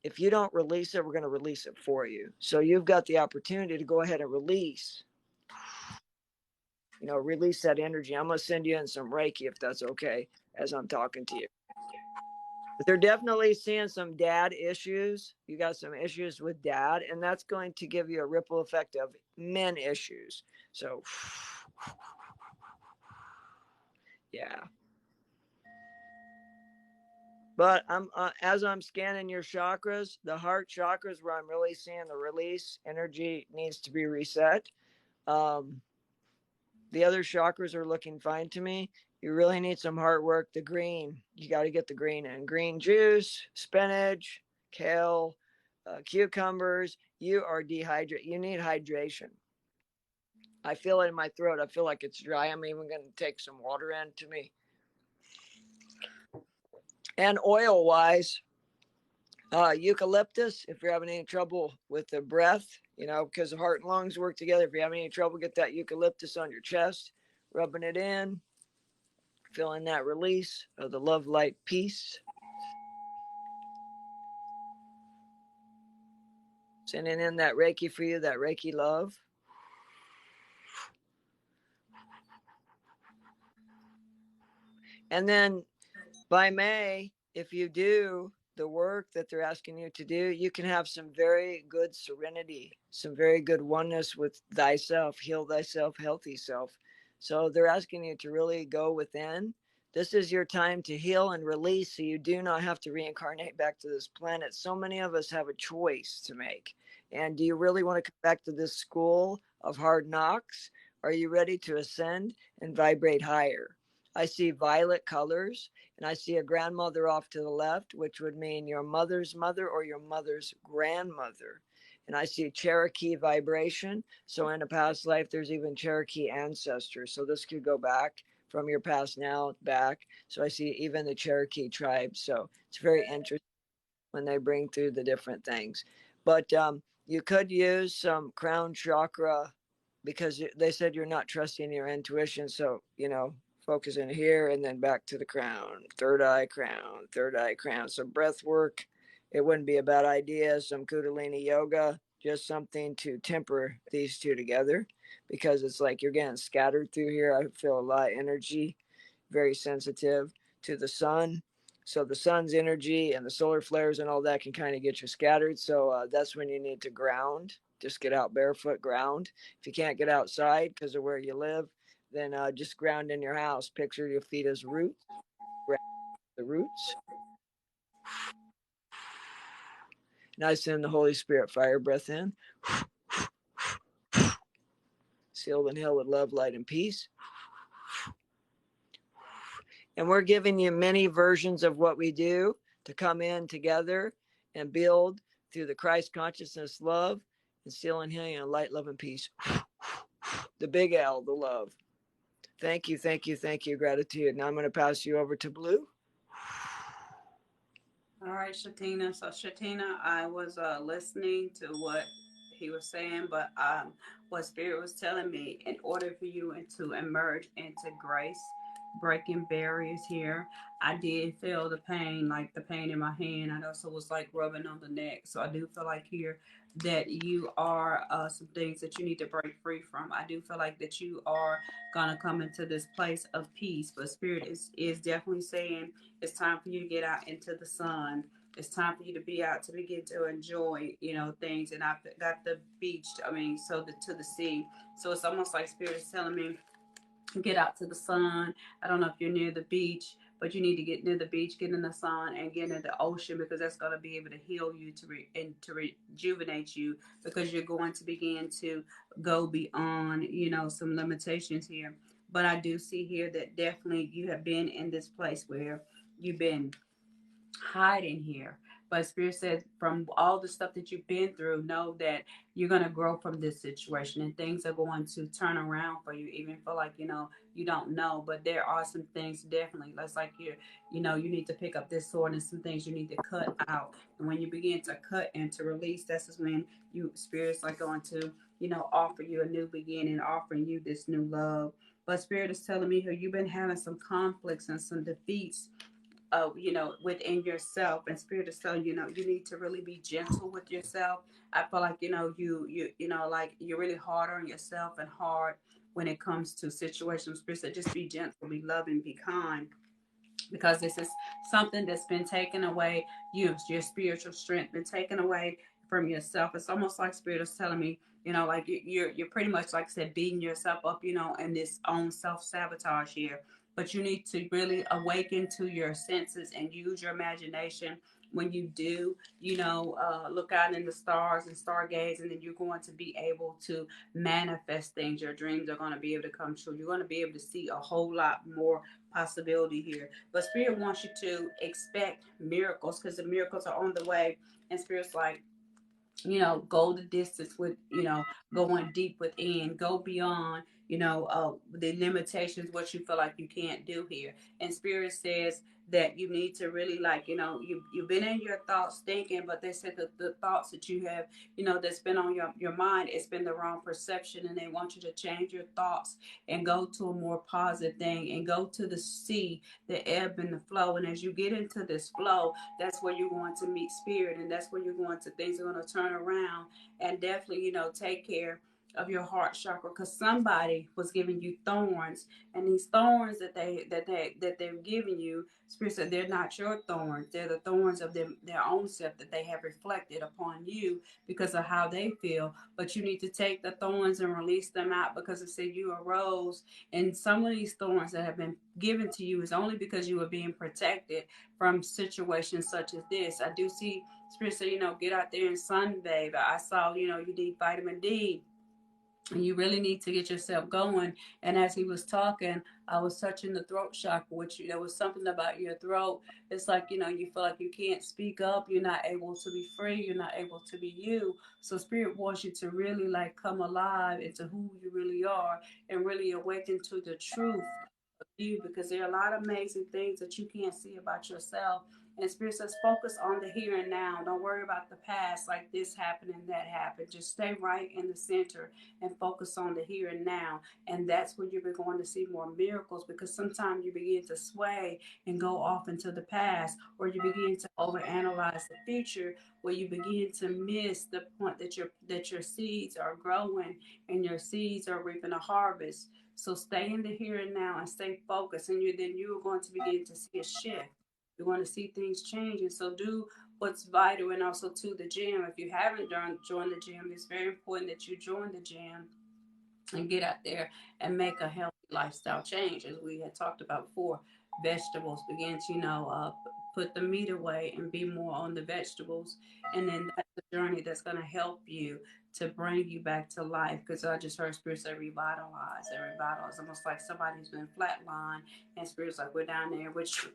if you don't release it, we're going to release it for you. So you've got the opportunity to go ahead and release that energy. I'm going to send you in some Reiki if that's okay as I'm talking to you. But they're definitely seeing some dad issues. You got some issues with dad, and that's going to give you a ripple effect of men issues. So, yeah. But as I'm scanning your chakras, the heart chakras, where I'm really seeing the release energy needs to be reset. The other chakras are looking fine to me. You really need some heart work. The green, you got to get the green in. Green juice, spinach, kale, cucumbers. You are dehydrated. You need hydration. I feel it in my throat. I feel like it's dry. I'm even going to take some water into me. And oil-wise, eucalyptus, if you're having any trouble with the breath, because the heart and lungs work together. If you're having any trouble, get that eucalyptus on your chest, rubbing it in, feeling that release of the love, light, peace. Sending in that Reiki for you, that Reiki love. And then by May, if you do the work that they're asking you to do, you can have some very good serenity, some very good oneness with thyself, heal thyself, healthy self. So they're asking you to really go within. This is your time to heal and release, so you do not have to reincarnate back to this planet. So many of us have a choice to make. And do you really want to come back to this school of hard knocks? Are you ready to ascend and vibrate higher? I see violet colors, and I see a grandmother off to the left, which would mean your mother's mother or your mother's grandmother. And I see Cherokee vibration. So in a past life, there's even Cherokee ancestors. So this could go back from your past now back. So I see even the Cherokee tribe. So it's very interesting when they bring through the different things. But you could use some crown chakra, because they said you're not trusting your intuition. So, focus in here and then back to the crown, third eye crown, third eye crown. So breath work, it wouldn't be a bad idea. Some Kundalini yoga, just something to temper these two together, because it's like you're getting scattered through here. I feel a lot of energy, very sensitive to the sun. So the sun's energy and the solar flares and all that can kind of get you scattered. So that's when you need to ground. Just get out barefoot, ground. If you can't get outside because of where you live, then just ground in your house. Picture your feet as roots. Ground the roots. Now send the Holy Spirit fire breath in. Sealed in hell with love, light, and peace. And we're giving you many versions of what we do to come in together and build through the Christ consciousness love and seal in healing and light, love, and peace. The big L, the love. Thank you, thank you, thank you, gratitude. Now I'm going to pass you over to Blue. All right, Shatina. So Shatina, I was listening to what he was saying, but what Spirit was telling me, in order for you to emerge into grace, breaking barriers here. I did feel the pain, like the pain in my hand. I also was like rubbing on the neck. So I do feel like here that you are some things that you need to break free from. I do feel like that you are gonna come into this place of peace. But Spirit is definitely saying it's time for you to get out into the sun. It's time for you to be out to begin to enjoy, things. And I've got the beach. I mean, so to the sea. So it's almost like Spirit is telling me get out to the sun. I don't know if you're near the beach, but you need to get near the beach, get in the sun, and get in the ocean because that's going to be able to heal you and to rejuvenate you because you're going to begin to go beyond, some limitations here. But I do see here that definitely you have been in this place where you've been hiding here. But Spirit said, from all the stuff that you've been through, know that you're going to grow from this situation and things are going to turn around for you, even feel like, you don't know. But there are some things definitely, that's like you need to pick up this sword and some things you need to cut out. And when you begin to cut and to release, that's when Spirit's like going to, offer you a new beginning, offering you this new love. But Spirit is telling me here, you've been having some conflicts and some defeats within yourself. And Spirit is telling you need to really be gentle with yourself. I feel like like you're really hard on yourself and hard when it comes to situations. Spirit said just be gentle, be loving, be kind, because this is something that's been taken away. Your spiritual strength been taken away from yourself. It's almost like Spirit is telling me, like you're pretty much, like I said, beating yourself up, in this own self-sabotage here. But you need to really awaken to your senses and use your imagination. When you do, look out in the stars and stargaze, and then you're going to be able to manifest things. Your dreams are going to be able to come true. You're going to be able to see a whole lot more possibility here. But Spirit wants you to expect miracles because the miracles are on the way. And Spirit's like, go the distance with, going deep within, go beyond, the limitations, what you feel like you can't do here. And Spirit says that you need to really, like, you've been in your thoughts thinking, but they said that the thoughts that you have, that's been on your mind, it's been the wrong perception. And they want you to change your thoughts and go to a more positive thing and go to the sea, the ebb and the flow. And as you get into this flow, that's where you're going to meet Spirit, and that's where you're going to, things are going to turn around. And definitely, take care of your heart chakra, because somebody was giving you thorns, and these thorns that they're giving you, Spirit said they're not your thorns, they're the thorns of their own self that they have reflected upon you because of how they feel. But you need to take the thorns and release them out, because it said you arose, and some of these thorns that have been given to you is only because you were being protected from situations such as this. I do see Spirit say, get out there and sunbathe. I saw, you need vitamin D, and you really need to get yourself going. And as he was talking, I was touching the throat chakra, which there was something about your throat. It's like, you feel like you can't speak up. You're not able to be free. You're not able to be you. So Spirit wants you to really like come alive into who you really are and really awaken to the truth you, because there are a lot of amazing things that you can't see about yourself. And Spirit says, focus on the here and now. Don't worry about the past, like this happened and that happened. Just stay right in the center and focus on the here and now. And that's where you're going to see more miracles, because sometimes you begin to sway and go off into the past, or you begin to overanalyze the future, where you begin to miss the point that your seeds are growing and your seeds are reaping a harvest. So stay in the here and now and stay focused, and you are going to begin to see a shift. You're going to see things change, and so do what's vital. And also to the gym. If you haven't joined the gym, it's very important that you join the gym and get out there and make a healthy lifestyle change, as we had talked about before. Vegetables, begin to put the meat away and be more on the vegetables, and then that's the journey that's going to help you to bring you back to life. Because I just heard Spirit say revitalize and revitalize, almost like somebody's been flatlined, and Spirit's like, we're down there, which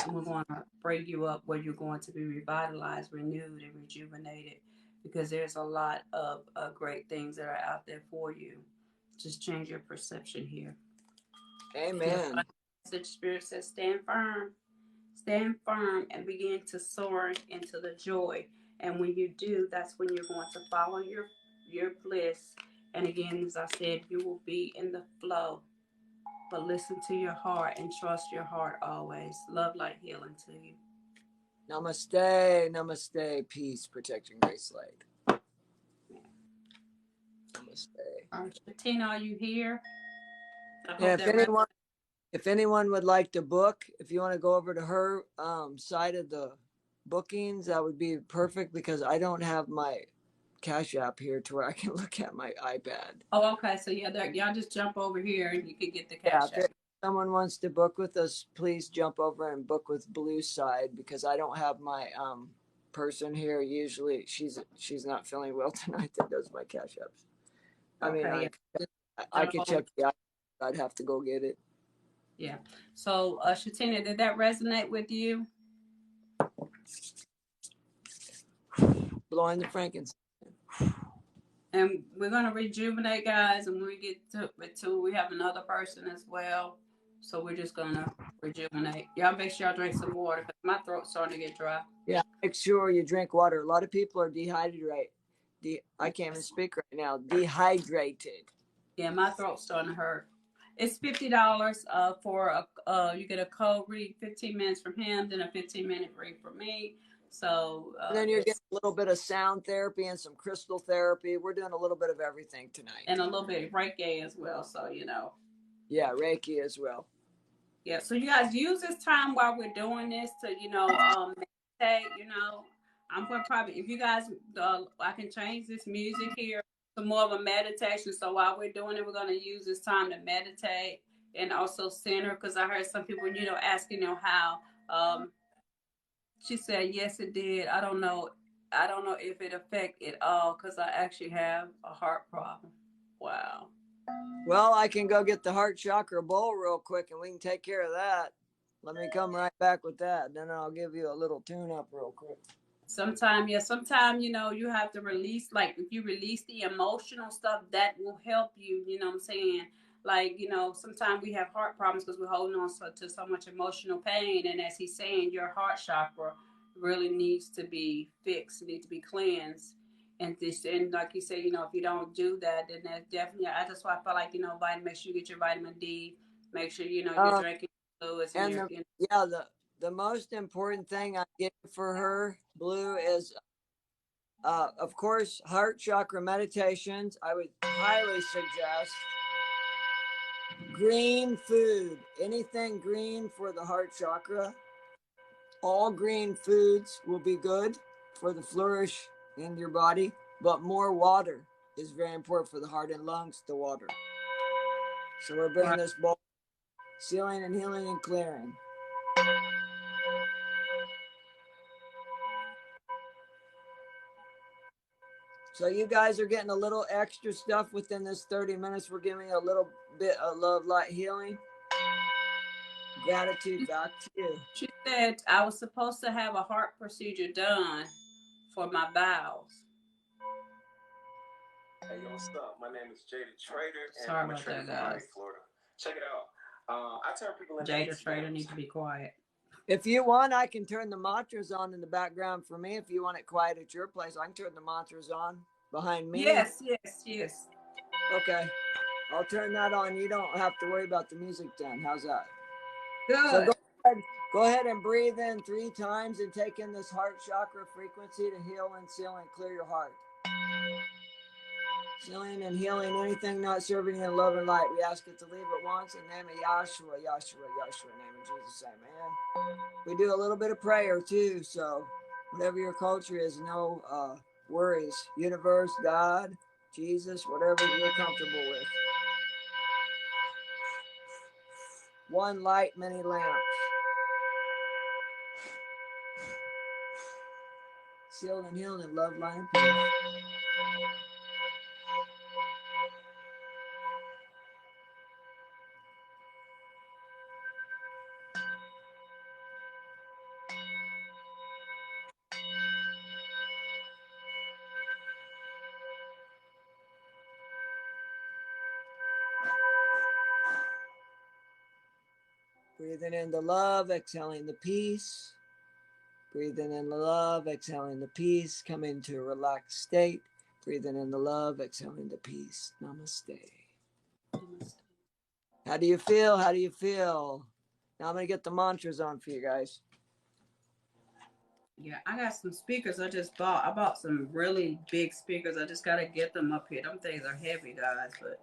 and we're going to bring you up where you're going to be revitalized, renewed, and rejuvenated, because there's a lot of great things that are out there for you. Just change your perception here. Amen. The Spirit says, stand firm, and begin to soar into the joy. And when you do, that's when you're going to follow your bliss. And again, as I said, you will be in the flow. but listen to your heart and trust your heart always. Love, light, healing to you. Namaste, namaste, peace, protection, grace, light. Namaste. Tina, are you here? And if anyone would like to book, if you want to go over to her side of the bookings, that would be perfect because I don't have my Cash App here to where I can look at my iPad. Oh, okay. So yeah, y'all just jump over here and you can get the Cash App. If someone wants to book with us, please jump over and book with Blue Side because I don't have my person here. Usually she's not feeling well tonight that does my Cash Apps. I mean, I could check the iPad. I'd have to go get it. Yeah. So, Shatina, did that resonate with you? Blowing the frankincense. And we're going to rejuvenate, guys. And when we get to it, too, we have another person as well. So we're just going to rejuvenate. Y'all make sure y'all drink some water because my throat's starting to get dry. Yeah, make sure you drink water. A lot of people are dehydrated. I can't even speak right now. Dehydrated. Yeah, my throat's starting to hurt. It's $50 for you get a cold read, 15 minutes from him, then a 15-minute read from me. So and then you're getting a little bit of sound therapy and some crystal therapy. We're doing a little bit of everything tonight. And a little bit of Reiki as well. So, Yeah, Reiki as well. Yeah, so you guys use this time while we're doing this to, meditate, I'm going to probably, if you guys, I can change this music here to more of a meditation. So while we're doing it, we're going to use this time to meditate and also center because I heard some people, asking how. She said, yes, it did. I don't know if it affect it all because I actually have a heart problem. Wow. Well, I can go get the heart chakra bowl real quick and we can take care of that. Let me come right back with that. Then I'll give you a little tune up real quick. Sometime, you have to release, like if you release the emotional stuff, that will help you, you know what I'm saying? Like, sometimes we have heart problems because we're holding on to so much emotional pain. And as he's saying, your heart chakra really needs to be fixed, needs to be cleansed. And like you said, if you don't do that, then that's definitely, that's why I feel like, make sure you get your vitamin D, make sure, you're drinking fluids. The most important thing I get for her, Blue, is, of course, heart chakra meditations. I would highly suggest green food, anything green for the heart chakra. All green foods will be good for the flourish in your body, but more water is very important for the heart and lungs, the water. So we're bringing this bowl, sealing and healing and clearing. So you guys are getting a little extra stuff within this 30 minutes. We're giving a little bit of love, light, healing. Gratitude back to you. She said I was supposed to have a heart procedure done for my bowels. Hey, yo, what's up? My name is Jada Trader, and Sorry I'm a about trader that, guys. from Florida. Check it out. I turn people into Jada Trader needs to be quiet. If you want, I can turn the mantras on in the background for me. If you want it quiet at your place, I can turn the mantras on behind me. Yes. Okay. I'll turn that on. You don't have to worry about the music then. How's that? Good. So go ahead and breathe in 3 times and take in this heart chakra frequency to heal and seal and clear your heart. Sealing and healing anything not serving you in love and light. We ask it to leave at once in the name of Yahshua, in the name of Jesus, amen. We do a little bit of prayer too, so whatever your culture is, no worries. Universe, God, Jesus, whatever you're comfortable with. One light, many lamps. Sealed and healed in love, light, and peace. Breathing in the love, exhaling the peace. Breathing in the love, exhaling the peace. Come into a relaxed state. Breathing in the love, exhaling the peace. Namaste. How do you feel? How do you feel? Now I'm going to get the mantras on for you guys. Yeah, I got some speakers I just bought. I bought some really big speakers. I just got to get them up here. Them things are heavy, guys, but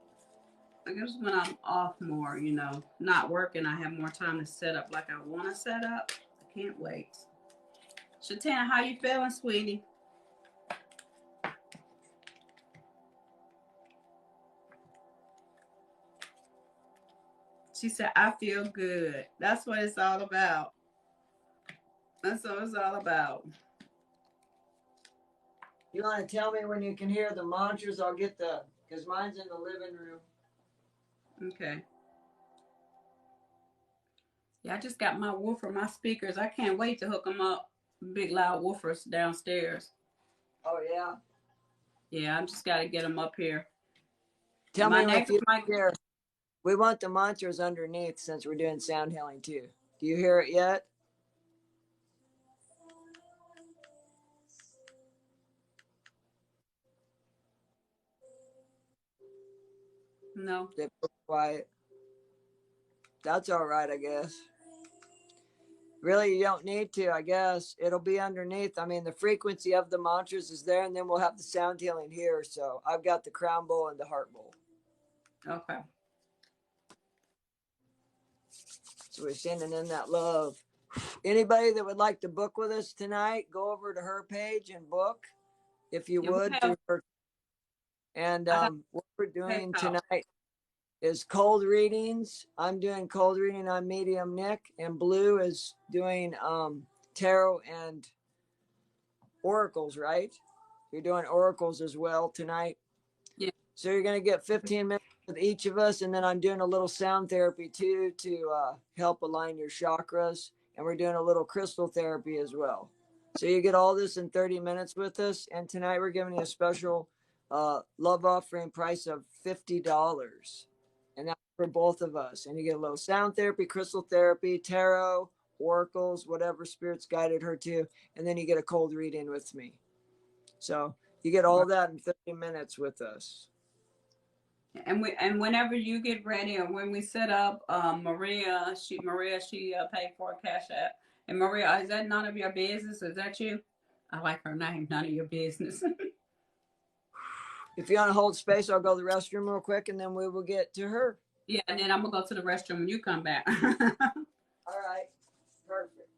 I guess when I'm off more, you know, not working, I have more time to set up like I want to set up. I can't wait. Shatana, how you feeling, sweetie? She said, I feel good. That's what it's all about. That's what it's all about. You want to tell me when you can hear the mantras? I'll get because mine's in the living room. Okay. Yeah, I just got my woofer, my speakers. I can't wait to hook them up. Big loud woofers downstairs. Oh, yeah? Yeah, I just got to get them up here. Tell me if you hear. We want the mantras underneath since we're doing sound healing too. Do you hear it yet? No. They're quiet. That's all right, I guess. Really, you don't need to, I guess. It'll be underneath. I mean, the frequency of the mantras is there, and then we'll have the sound healing here. So I've got the crown bowl and the heart bowl. Okay. So we're sending in that love. Anybody that would like to book with us tonight, go over to her page and book, if you would. Through her. And what we're doing tonight is cold readings. I'm doing cold reading on medium Nick, and Blue is doing tarot and oracles, right? You're doing oracles as well tonight. Yeah. So you're going to get 15 minutes with each of us, and then I'm doing a little sound therapy too to help align your chakras, and we're doing a little crystal therapy as well. So you get all this in 30 minutes with us, and tonight we're giving you a special love offering price of $50. And that's for both of us. And you get a little sound therapy, crystal therapy, tarot, oracles, whatever spirits guided her to. And then you get a cold reading with me. So you get all that in 30 minutes with us. And whenever you get ready, or when we set up, Maria, she paid for a cash app. And Maria, is that none of your business? Is that you? I like her name. None of your business. If you want to hold space, I'll go to the restroom real quick, and then we will get to her. Yeah, and then I'm going to go to the restroom when you come back. All right. Perfect.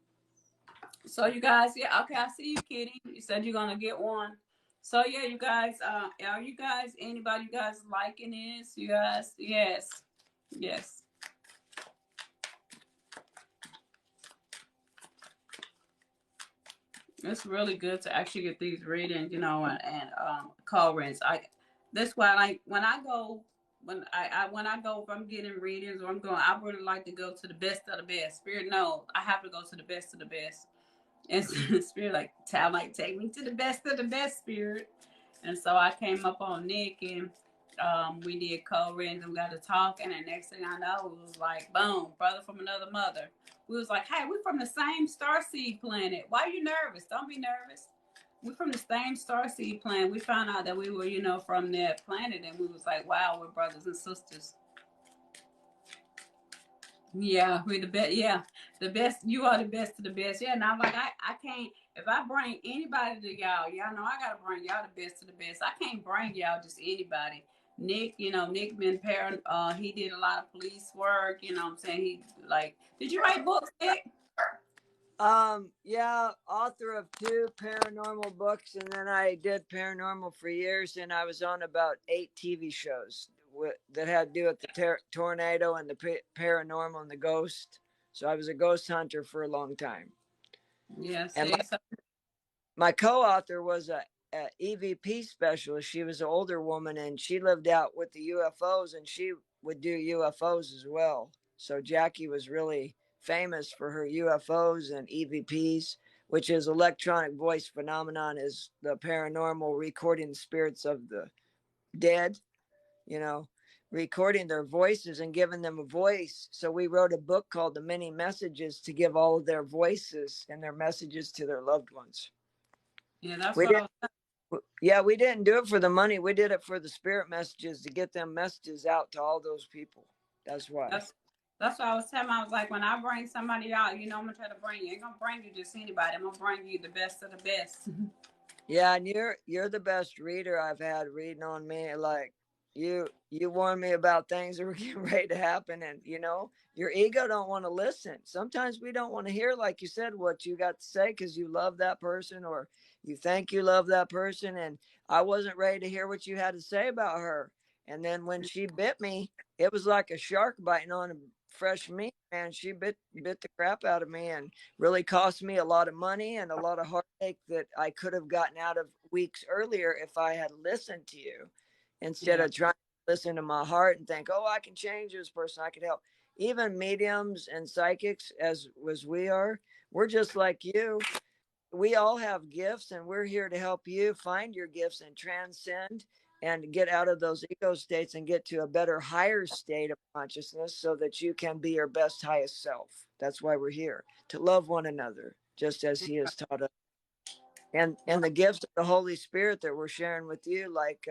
So, you guys, yeah, okay, I see you, Kitty. You said you're going to get one. So, yeah, you guys, are you guys, anybody, you guys liking this? You guys, yes. Yes. It's really good to actually get these readings, you know, and call readings. That's why when I go, if I'm getting readings or I'm going, I really like to go to the best of the best. Spirit, no, I have to go to the best of the best. And Spirit, take me to the best of the best, Spirit. And so I came up on Nick, and we did call readings, and we got to talk, and the next thing I know, it was like, boom, brother from another mother. We was like, hey, we're from the same starseed planet. Why are you nervous? Don't be nervous. We're from the same starseed planet. We found out that we were, you know, from that planet, and we was like, wow, we're brothers and sisters. Yeah, we're the best. Yeah, the best. You are the best of the best. Yeah, and I'm like, I can't. If I bring anybody to y'all know I gotta bring y'all the best of the best. I can't bring y'all just anybody. Nick, you know, Nick been parent. He did a lot of police work. You know what I'm saying? He did you write books, Nick? Yeah, author of 2 paranormal books, and then I did paranormal for years, and I was on about 8 TV shows that had to do with the tornado and the paranormal and the ghost. So I was a ghost hunter for a long time. Yes. And my co-author was a EVP specialist. She was an older woman, and she lived out with the UFOs, and she would do UFOs as well. So Jackie was really famous for her UFOs and EVPs, which is electronic voice phenomenon, is the paranormal recording the spirits of the dead, you know, recording their voices and giving them a voice. So we wrote a book called The Many Messages to give all of their voices and their messages to their loved ones. Yeah, that's we didn't do it for the money. We did it for the spirit messages, to get them messages out to all those people. That's why. That's what I was telling. I was like, when I bring somebody out, you know, I'm gonna try to bring you. I ain't gonna bring you just anybody. I'm gonna bring you the best of the best. Yeah, and you're the best reader I've had reading on me. Like you warn me about things that were getting ready to happen, and you know your ego don't want to listen. Sometimes we don't want to hear, like you said, what you got to say because you love that person or you think you love that person. And I wasn't ready to hear what you had to say about her. And then when she bit me, it was like a shark biting on a fresh meat. Man, she bit the crap out of me and really cost me a lot of money and a lot of heartache that I could have gotten out of weeks earlier if I had listened to you instead Yeah. of trying to listen to my heart and think, oh, I can change this person. I can help. Even mediums and psychics, as we are, we're just like you. We all have gifts and we're here to help you find your gifts and transcend and get out of those ego states and get to a better, higher state of consciousness so that you can be your best, highest self. That's why we're here, to love one another, just as he has taught us. And the gifts of the Holy Spirit that we're sharing with you, like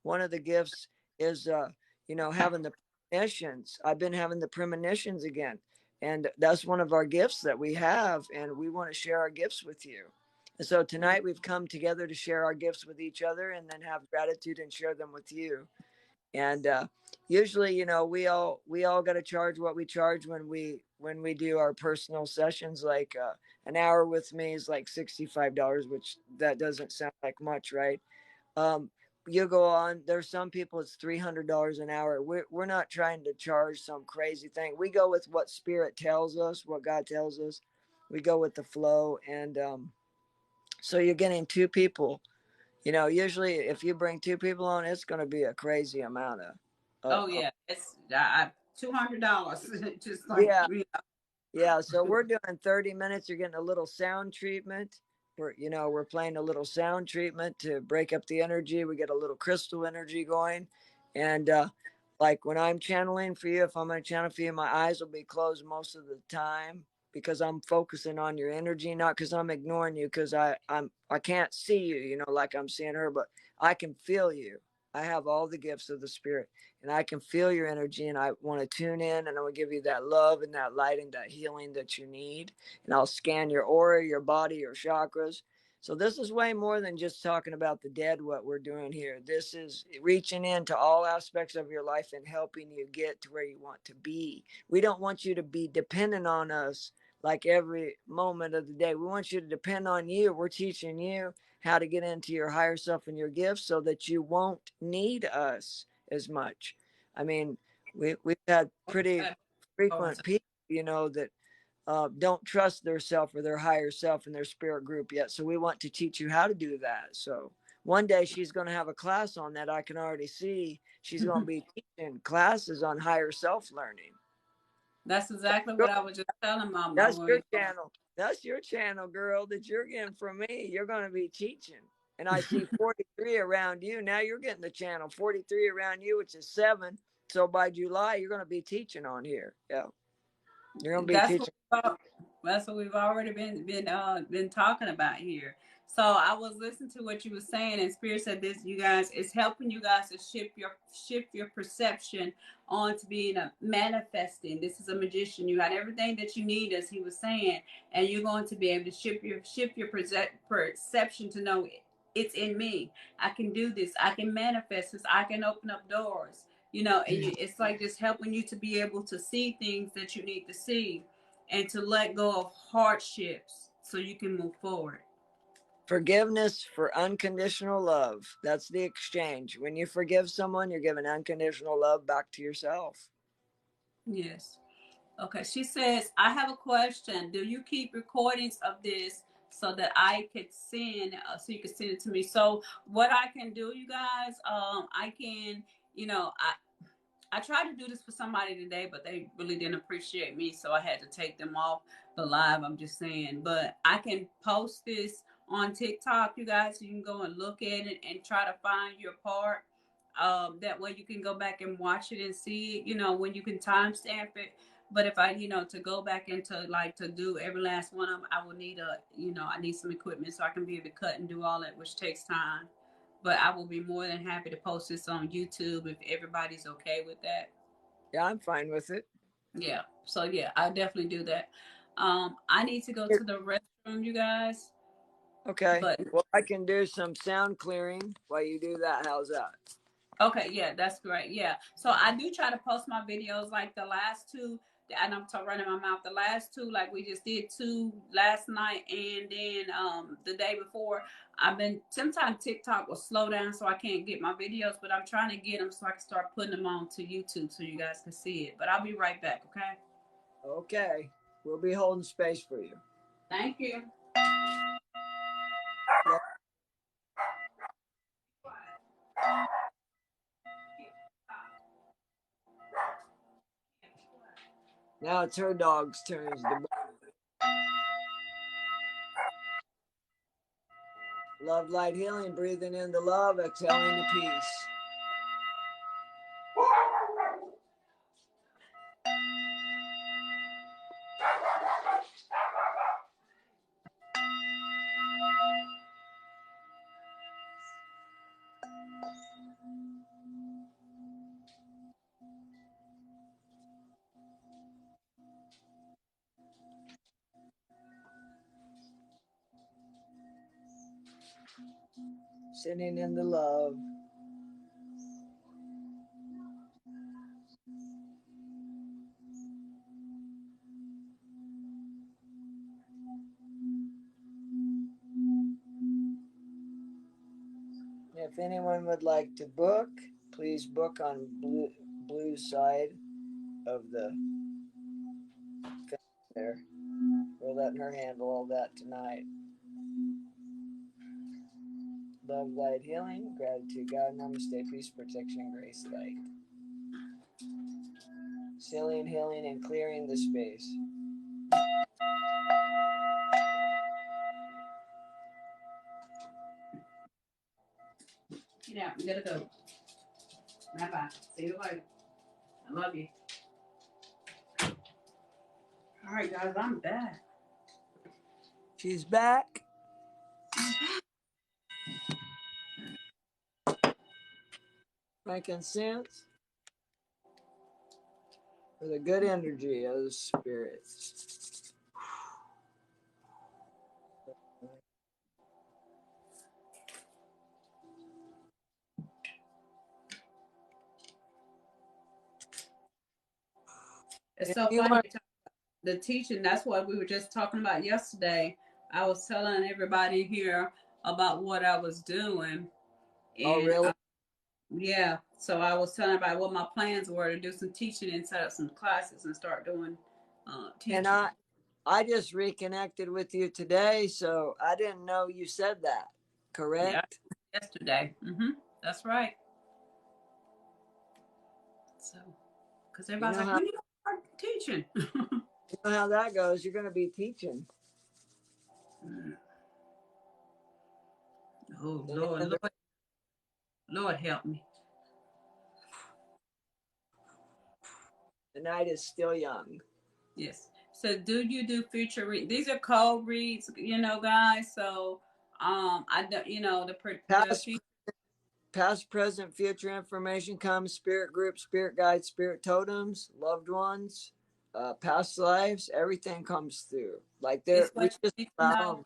one of the gifts is, having the premonitions. I've been having the premonitions again. And that's one of our gifts that we have. And we want to share our gifts with you. And so tonight we've come together to share our gifts with each other and then have gratitude and share them with you. And usually, we all got to charge what we charge when we do our personal sessions. Like an hour with me is like $65, which that doesn't sound like much, right? Um, you go on. There's some people it's $300 an hour. We're not trying to charge some crazy thing. We go with what Spirit tells us, what God tells us. We go with the flow, and so you're getting two people. Usually if you bring two people on, it's going to be a crazy amount Oh of yeah, it's $200. Just like yeah. Yeah, so we're doing 30 minutes. You're getting a little sound treatment. We're playing a little sound treatment to break up the energy. We get a little crystal energy going. And like when I'm channeling for you, if I'm going to channel for you, my eyes will be closed most of the time because I'm focusing on your energy, not because I'm ignoring you, because I can't see you, like I'm seeing her, but I can feel you. I have all the gifts of the Spirit and I can feel your energy and I want to tune in and I will give you that love and that light and that healing that you need. And I'll scan your aura, your body, your chakras. So this is way more than just talking about the dead, what we're doing here. This is reaching into all aspects of your life and helping you get to where you want to be. We don't want you to be dependent on us like every moment of the day. We want you to depend on you. We're teaching you how to get into your higher self and your gifts so that you won't need us as much. I mean, we've had pretty frequent people, that don't trust their self or their higher self and their spirit group yet. So we want to teach you how to do that. So one day she's going to have a class on that. I can already see she's going to be teaching classes on higher self learning. That's exactly what I was just telling my That's mom. your channel. That's your channel, girl, that you're getting from me. You're going to be teaching. And I see 43 around you. Now you're getting the channel 43 around you, which is 7. So by July, you're going to be teaching on here. Yeah. You're going to be teaching. That's what we've already been talking about here. So I was listening to what you were saying, and Spirit said this, you guys, it's helping you guys to shift your perception on to being a manifesting. This is a magician. You got everything that you need, as he was saying, and you're going to be able to shift your perception to know it's in me. I can do this. I can manifest this. I can open up doors. It's like just helping you to be able to see things that you need to see and to let go of hardships so you can move forward. Forgiveness for unconditional love. That's the exchange. When you forgive someone, you're giving unconditional love back to yourself. Yes. Okay. She says, I have a question. Do you keep recordings of this so that I could send, so you can send it to me? So what I can do, you guys, I can, I tried to do this for somebody today, but they really didn't appreciate me, so I had to take them off the live. I'm just saying, but I can post this on TikTok, you guys. So you can go and look at it and try to find your part. That way you can go back and watch it and see, when you can timestamp it. But if I, to go back into to do every last one of them, I will need I need some equipment so I can be able to cut and do all that, which takes time. But I will be more than happy to post this on YouTube if everybody's okay with that. Yeah, I'm fine with it. Yeah. So yeah, I definitely do that. I need to go to the restroom, you guys. Okay. But Well, I can do some sound clearing while you do that. How's that? okay, yeah, that's great. Yeah. So I do try to post my videos like the last two, and I'm running my mouth. The last two, like we just did two last night, and then the day before. I've been sometimes TikTok will slow down, so I can't get my videos, but I'm trying to get them so I can start putting them on to YouTube so you guys can see it. But I'll be right back. Okay. Okay. We'll be holding space for you. Thank you. Now it's her dog's turns to love, light, healing, breathing in the love, exhaling the peace. Sitting in the love. If anyone would like to book, please book on blue side of the fence there. We're letting her handle all that tonight. Love, light, healing, gratitude, God, namaste, peace, protection, grace, light. Sealing, healing, and clearing the space. Get out. We gotta go. Bye bye. See you later. I love you. All right, guys, I'm back. She's back. Frankincense for the good energy of the spirits. It's so You funny want? the teaching. That's what we were just talking about yesterday. I was telling everybody here about what I was doing, Oh, and really? yeah. So I was telling about what my plans were to do some teaching and set up some classes and start doing teaching. And I just reconnected with you today, so I didn't know you said that. Yeah, Correct? yesterday. That's right. So, because everybody's like, when you start teaching? You know how that goes. You're going to be teaching. Oh Lord, Lord help me. The night is still young. Yes. So do you do future read? These are cold reads, guys. So I don't, the future. Past, present, future information comes. Spirit groups, spirit guides, spirit totems, loved ones, past lives. Everything comes through. Like It's we what just you need to know. found.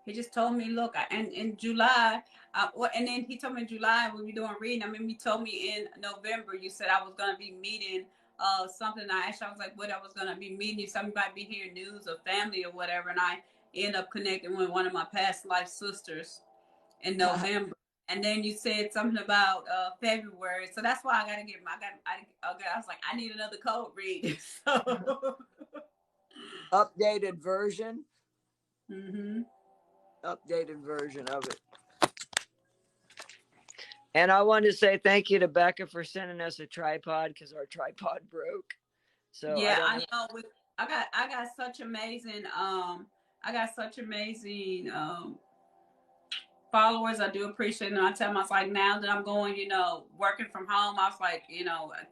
He just told me, look, and in July, and then he told me in July when we doing reading. I mean, he told me in November. You said I was gonna be meeting something. I asked, I was like, what I was gonna be meeting. Somebody might be hearing news of family or whatever, and I end up connecting with one of my past life sisters in November. And then you said something about February, so that's why I gotta get I was like, I need another code read. So Updated version. mm-hmm. Updated version of it. And I wanted to say thank you to Becca for sending us a tripod because our tripod broke. So Yeah, I know. I got such amazing followers. I do appreciate them. I tell them, I was like, now that I'm going, working from home, I was like,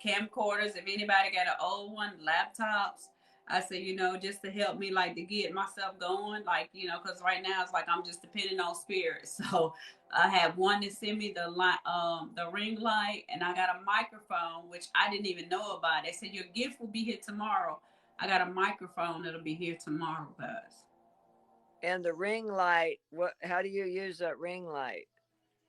camcorders. If anybody got an old one, laptops, I said, you know, just to help me like to get myself going, like, you know, because right now it's like I'm just depending on spirit. So I have one to send me the ring light, and I got a microphone, which I didn't even know about. They said your gift will be here tomorrow. I got a microphone that'll be here tomorrow, guys. And the ring light, how do you use that ring light?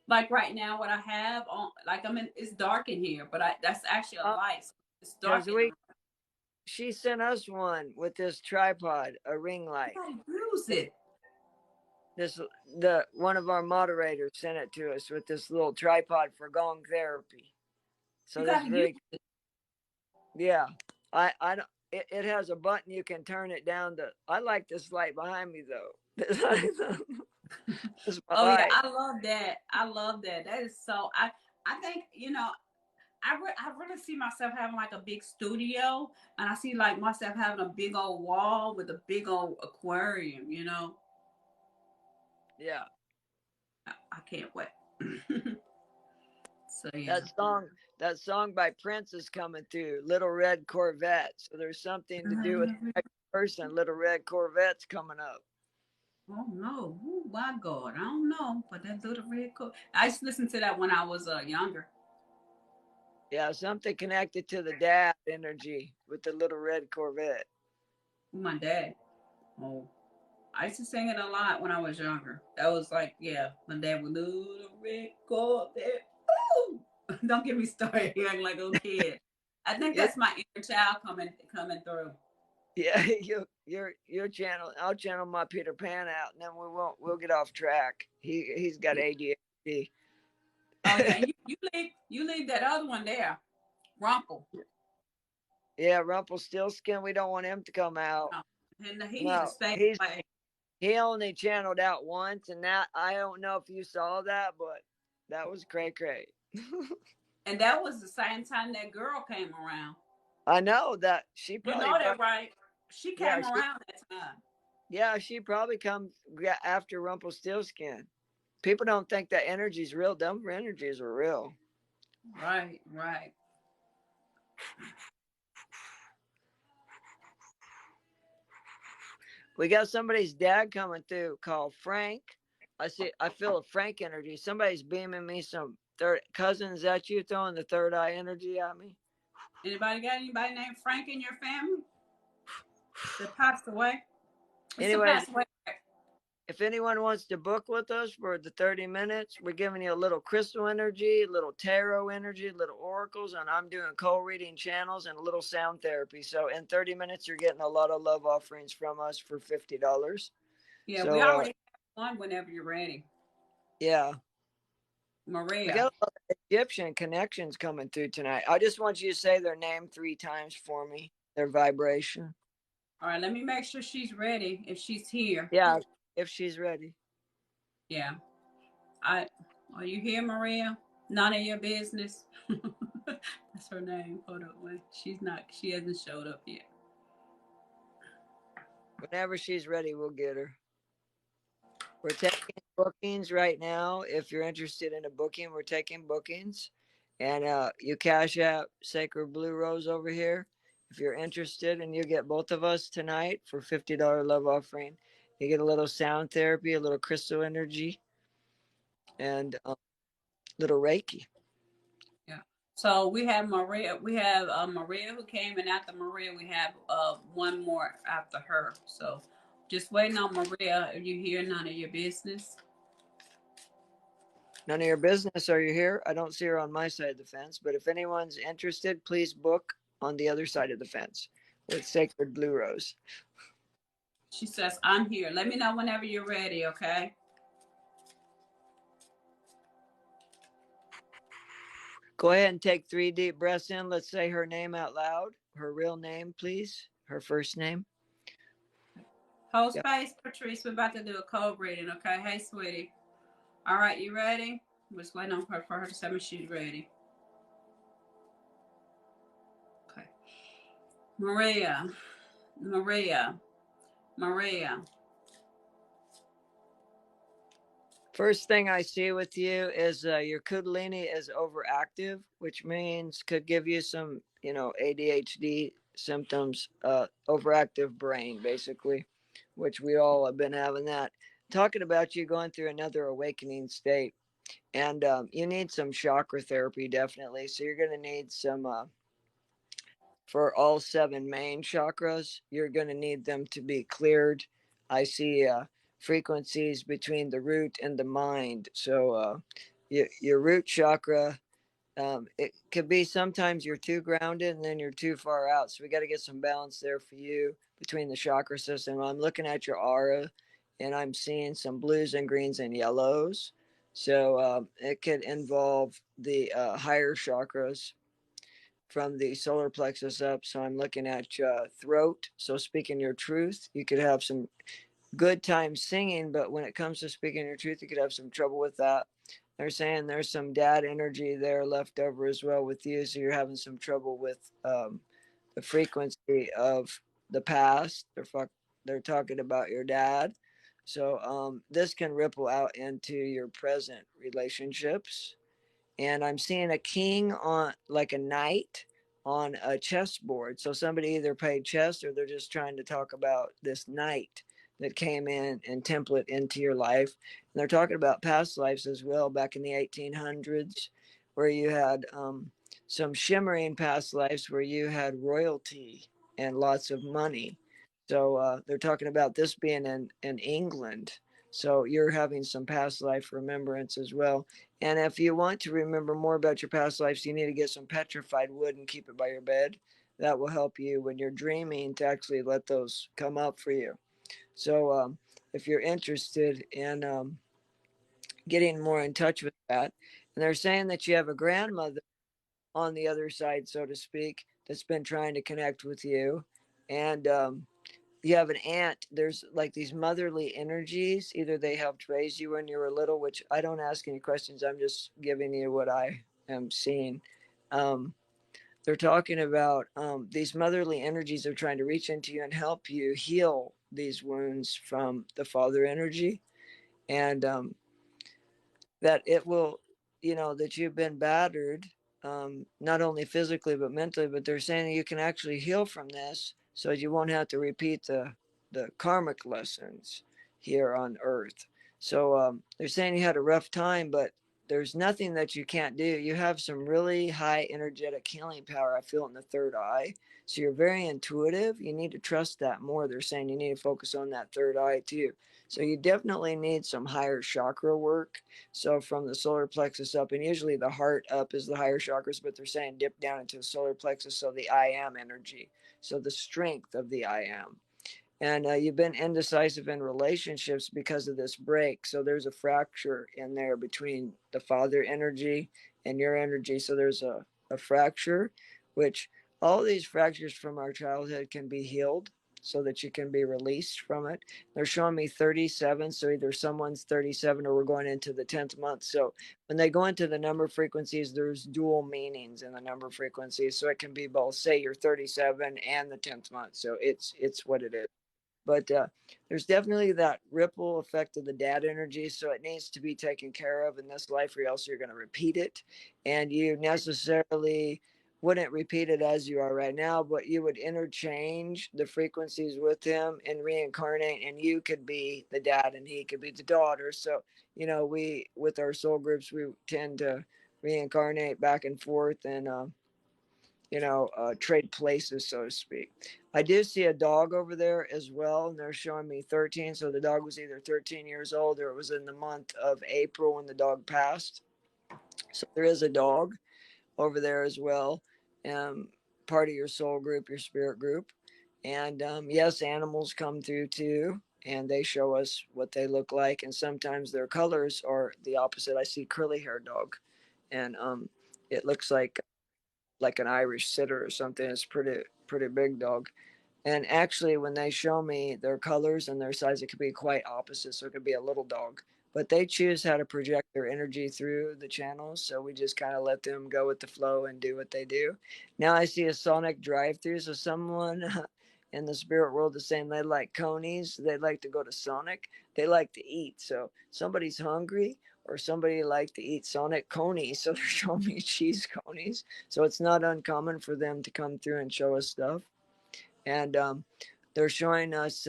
Like right now, what I have on, like it's dark in here, but that's actually a light. So it's dark in the room. She sent us one with this tripod, a ring light. Use it. One of our moderators sent it to us with this little tripod for gong therapy. So that's very, yeah. I don't. It has a button you can turn it down to. I like this light behind me though. Oh light. Yeah, I love that. I love that. That is so. I think, you know, I really see myself having like a big studio, and I see like myself having a big old wall with a big old aquarium, you know. Yeah. I can't wait. So yeah. That song by Prince is coming through, Little Red Corvette. So there's something to do with the person. Little Red Corvette's coming up. Oh no! Oh my God! I don't know, but that Little Red Corvette. I used to listen to that when I was younger. Yeah, something connected to the dad energy with the Little Red Corvette. My dad. Oh, I used to sing it a lot when I was younger. That was like, yeah, my dad would Little Red Corvette. Ooh! Don't get me started hearing like a kid. I think that's my inner child coming through. Yeah, your channel. I'll channel my Peter Pan out, and then we'll get off track. He's got ADHD. Oh yeah, you leave that other one there, Rumple. Yeah, Rumpelstiltskin. We don't want him to come out. No. And he needs to stay away. He only channeled out once, and that I don't know if you saw that, but that was cray. And that was the same time that girl came around. I know that she probably. You know that, right? She came around that time. Yeah, she probably comes after Rumpelstiltskin. People don't think that energy's real. Dumb energies are real. Right. We got somebody's dad coming through called Frank. I feel a Frank energy. Somebody's beaming me some third cousin. Is that you throwing the third eye energy at me? Anybody named Frank in your family that passed away? Anyway, if anyone wants to book with us for the 30 minutes, we're giving you a little crystal energy, a little tarot energy, little oracles, and I'm doing co-reading channels and a little sound therapy. So in 30 minutes, you're getting a lot of love offerings from us for $50. Yeah, so, we already have one whenever you're ready. Yeah. Maria. We got a lot of Egyptian connections coming through tonight. I just want you to say their name 3 times for me, their vibration. All right, let me make sure she's ready if she's here. Yeah, if she's ready. Yeah. Are you here, Maria? None of your business. That's her name. Hold up, wait. She hasn't showed up yet. Whenever she's ready, we'll get her. We're taking bookings right now. If you're interested in a booking, we're taking bookings. And you cash out Sacred Blue Rose over here. If you're interested, and you get both of us tonight for $50 love offering. You get a little sound therapy, a little crystal energy, and a little Reiki. Yeah. So we have Maria. We have Maria who came, and after Maria, we have one more after her. So just waiting on Maria. Are you here? None of your business. None of your business. Are you here? I don't see her on my side of the fence, but if anyone's interested, please book on the other side of the fence with Sacred Blue Rose. She says, I'm here. Let me know whenever you're ready, okay? Go ahead and take 3 deep breaths in. Let's say her name out loud. Her real name, please. Her first name. Hold space, Patrice. We're about to do a code reading, okay? Hey, sweetie. All right, you ready? We're just waiting on her for her to tell me she's ready. Okay. Maria. First thing I see with you is your Kundalini is overactive, which means could give you some, ADHD symptoms, overactive brain, basically, which we all have been having that. Talking about you going through another awakening state, and you need some chakra therapy, definitely. So you're going to need some, for all 7 main chakras, you're going to need them to be cleared. I see frequencies between the root and the mind. So your root chakra, it could be sometimes you're too grounded and then you're too far out. So we got to get some balance there for you between the chakra system. I'm looking at your aura and I'm seeing some blues and greens and yellows. So it could involve the higher chakras from the solar plexus up. So I'm looking at throat. So speaking your truth, you could have some good time singing, but when it comes to speaking your truth, you could have some trouble with that. They're saying there's some dad energy there left over as well with you, so you're having some trouble with the frequency of the past. They're talking about your dad, so this can ripple out into your present relationships. And I'm seeing a king on, like a knight on a chessboard. So somebody either played chess or they're just trying to talk about this knight that came in and template into your life. And they're talking about past lives as well, back in the 1800s, where you had some shimmering past lives where you had royalty and lots of money. So they're talking about this being in England. So you're having some past life remembrance as well. And if you want to remember more about your past lives, you need to get some petrified wood and keep it by your bed. That will help you when you're dreaming to actually let those come up for you. So if you're interested in getting more in touch with that, and they're saying that you have a grandmother on the other side, so to speak, that's been trying to connect with you. And you have an aunt. There's like these motherly energies. Either they helped raise you when you were little, which I don't ask any questions. I'm just giving you what I am seeing. Um, they're talking about these motherly energies are trying to reach into you and help you heal these wounds from the father energy. And that it will, that you've been battered, not only physically but mentally. But they're saying you can actually heal from this, so you won't have to repeat the karmic lessons here on Earth. So they're saying you had a rough time, but there's nothing that you can't do. You have some really high energetic healing power. I feel it in the third eye. So you're very intuitive. You need to trust that more. They're saying you need to focus on that third eye too. So you definitely need some higher chakra work. So from the solar plexus up, and usually the heart up is the higher chakras, but they're saying dip down into the solar plexus. So the I am energy. So the strength of the I am. And you've been indecisive in relationships because of this break. So there's a fracture in there between the father energy and your energy. So there's a fracture, which all these fractures from our childhood can be healed so that you can be released from it. They're showing me 37. So either someone's 37 or we're going into the 10th month. So when they go into the number frequencies, there's dual meanings in the number frequencies. So it can be both, say you're 37 and the 10th month. So it's what it is. But there's definitely that ripple effect of the dad energy. So it needs to be taken care of in this life, or else you're going to repeat it. And you necessarily wouldn't repeat it as you are right now, but you would interchange the frequencies with him and reincarnate. And you could be the dad and he could be the daughter. So, we, with our soul groups, we tend to reincarnate back and forth and, trade places, so to speak. I do see a dog over there as well, and they're showing me 13. So the dog was either 13 years old or it was in the month of April when the dog passed. So there is a dog over there as well, part of your soul group, your spirit group. And yes, animals come through too, and they show us what they look like. And sometimes their colors are the opposite. I see curly haired dog, and it looks like an Irish setter or something. It's pretty big dog. And actually, when they show me their colors and their size, it could be quite opposite. So it could be a little dog, but they choose how to project their energy through the channels. So we just kind of let them go with the flow and do what they do. Now I see a sonic drive-through. So someone in the spirit world is saying they like conies. They like to go to Sonic. They like to eat. So somebody's hungry or somebody like to eat Sonic conies. So they're showing me cheese conies. So it's not uncommon for them to come through and show us stuff. And they're showing us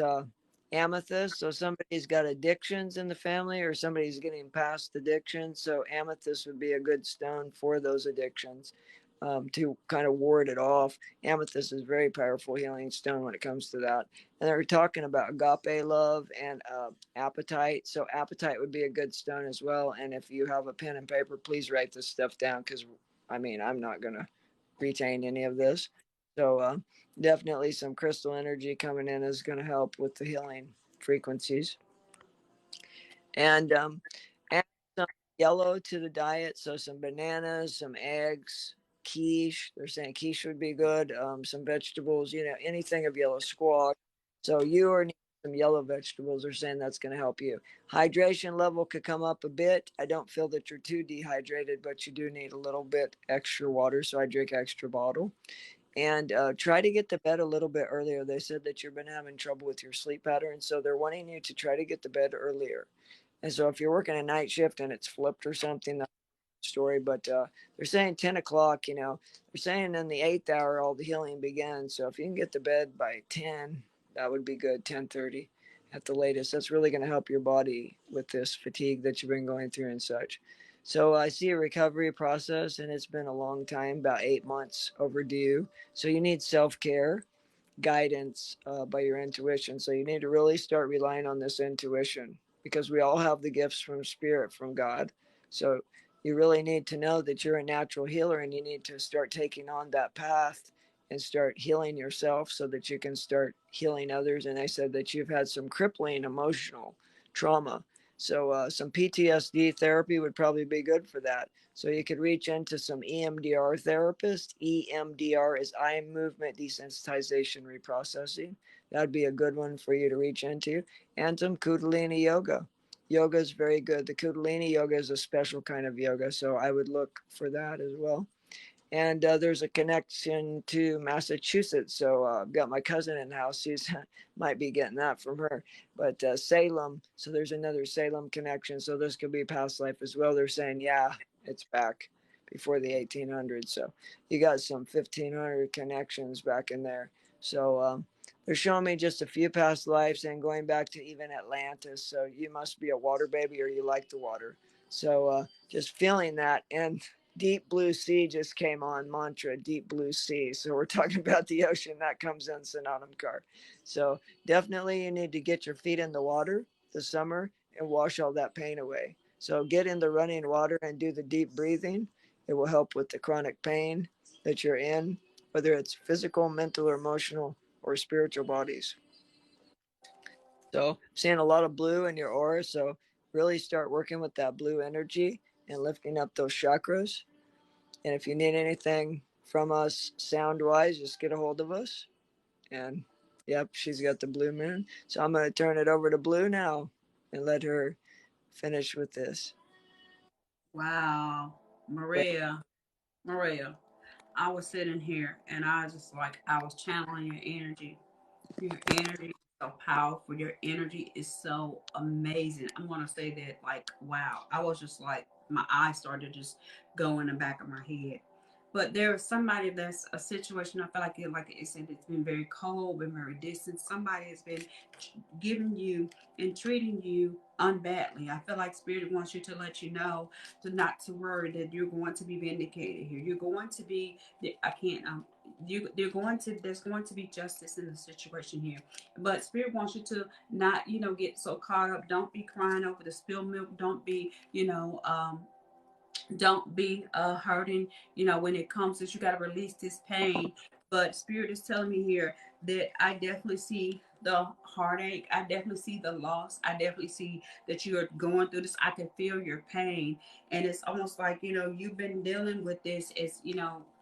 amethyst. So somebody's got addictions in the family, or somebody's getting past addiction. So amethyst would be a good stone for those addictions, to kind of ward it off. Amethyst is a very powerful healing stone when it comes to that. And they were talking about agape love and appetite. So appetite would be a good stone as well. And if you have a pen and paper, please write this stuff down, because I'm not going to retain any of this. So definitely some crystal energy coming in is going to help with the healing frequencies. And add some yellow to the diet. So some bananas, some eggs, quiche. They're saying quiche would be good. Some vegetables, anything of yellow, squash. So you are needing some yellow vegetables. They're saying that's going to help you. Hydration level could come up a bit. I don't feel that you're too dehydrated, but you do need a little bit extra water. So I drink extra bottle. And try to get to bed a little bit earlier. They said that you've been having trouble with your sleep pattern, so they're wanting you to try to get to bed earlier. And so if you're working a night shift and it's flipped or something, that's a story. But they're saying 10 o'clock, they're saying in the 8th hour all the healing begins. So if you can get to bed by 10, that would be good. 10:30 at the latest. That's really going to help your body with this fatigue that you've been going through and such. So I see a recovery process, and it's been a long time, about 8 months overdue. So you need self-care, guidance by your intuition. So you need to really start relying on this intuition, because we all have the gifts from spirit, from God. So you really need to know that you're a natural healer, and you need to start taking on that path and start healing yourself so that you can start healing others. And they said that you've had some crippling emotional trauma. So some PTSD therapy would probably be good for that. So you could reach into some EMDR therapist. EMDR is eye movement desensitization reprocessing. That'd be a good one for you to reach into. And some Kundalini yoga. Yoga is very good. The Kundalini yoga is a special kind of yoga, so I would look for that as well. And there's a connection to Massachusetts. So I've got my cousin in the house. She's might be getting that from her. But Salem, so there's another Salem connection. So this could be past life as well. They're saying, yeah, it's back before the 1800s. So you got some 1500 connections back in there. So they're showing me just a few past lives and going back to even Atlantis. So you must be a water baby, or you like the water. So just feeling that. And Deep Blue Sea just came on, mantra, Deep Blue Sea. So we're talking about the ocean. That comes in Sonatum card. So definitely you need to get your feet in the water this summer and wash all that pain away. So get in the running water and do the deep breathing. It will help with the chronic pain that you're in, whether it's physical, mental, or emotional, or spiritual bodies. So I'm seeing a lot of blue in your aura. So really start working with that blue energy and lifting up those chakras. And if you need anything from us sound wise, just get a hold of us. And yep, she's got the blue moon. So I'm going to turn it over to Blue now and let her finish with this. Wow. Maria, I was sitting here and I was just like, I was channeling your energy. Your energy is so powerful. Your energy is so amazing. I'm gonna say that, like, wow. I was just like, my eyes started to just go in the back of my head. But there is somebody that's a situation. I feel like it said, it's been very cold, been very distant. Somebody has been giving you and treating you unbadly. I feel like Spirit wants you to let you know to not to worry, that you're going to be vindicated here. You're going to be. I can't. There's going to be justice in the situation here. But Spirit wants you to not, get so caught up. Don't be crying over the spilled milk. Don't be hurting, when it comes that you got to release this pain. But Spirit is telling me here that I definitely see the heartache. I definitely see the loss. I definitely see that you are going through this. I can feel your pain. And it's almost like, you've been dealing with this. It's,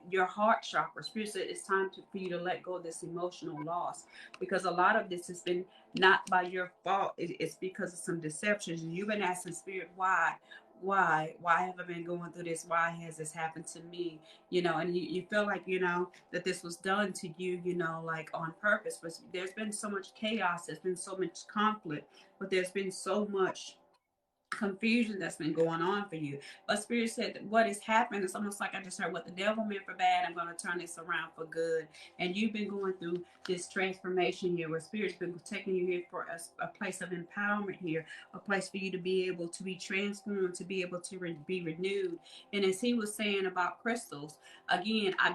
your heart chakra. Spirit said it's time for you to let go of this emotional loss, because a lot of this has been not by your fault. It's because of some deceptions. You've been asking Spirit, why have I been going through this? Why has this happened to me? And you feel like, that this was done to you, like on purpose. But there's been so much chaos, there's been so much conflict, but there's been so much confusion that's been going on for you. But Spirit said that what has happened, it's almost like I just heard what the devil meant for bad, I'm going to turn this around for good. And you've been going through this transformation here where Spirit's been taking you here for a place of empowerment here, a place for you to be able to be transformed, to be able to be renewed. And as he was saying about crystals, again, I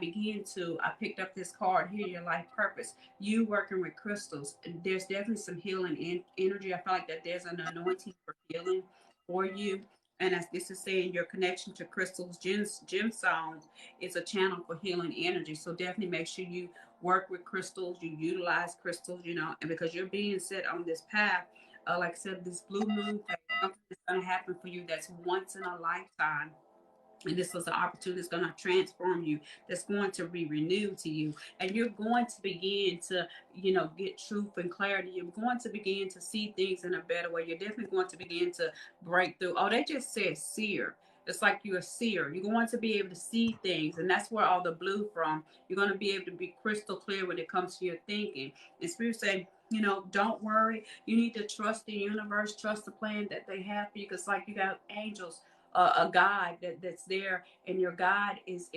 picked up this card here, your life purpose. You working with crystals, there's definitely some healing energy. I feel like that there's an anointing for healing for you. And as this is saying, your connection to crystals, gemstones is a channel for healing energy. So definitely make sure you work with crystals, you utilize crystals, and because you're being set on this path, like I said, this blue moon phase, something is going to happen for you that's once in a lifetime. And this was an opportunity that's going to transform you, that's going to be renewed to you. And you're going to begin to, get truth and clarity. You're going to begin to see things in a better way. You're definitely going to begin to break through. Oh, they just said seer. It's like you're a seer. You're going to be able to see things. And that's where all the blue from. You're going to be able to be crystal clear when it comes to your thinking. And Spirit said, don't worry. You need to trust the universe, trust the plan that they have for you. Because like you got angels, a guide that's there, and your guide is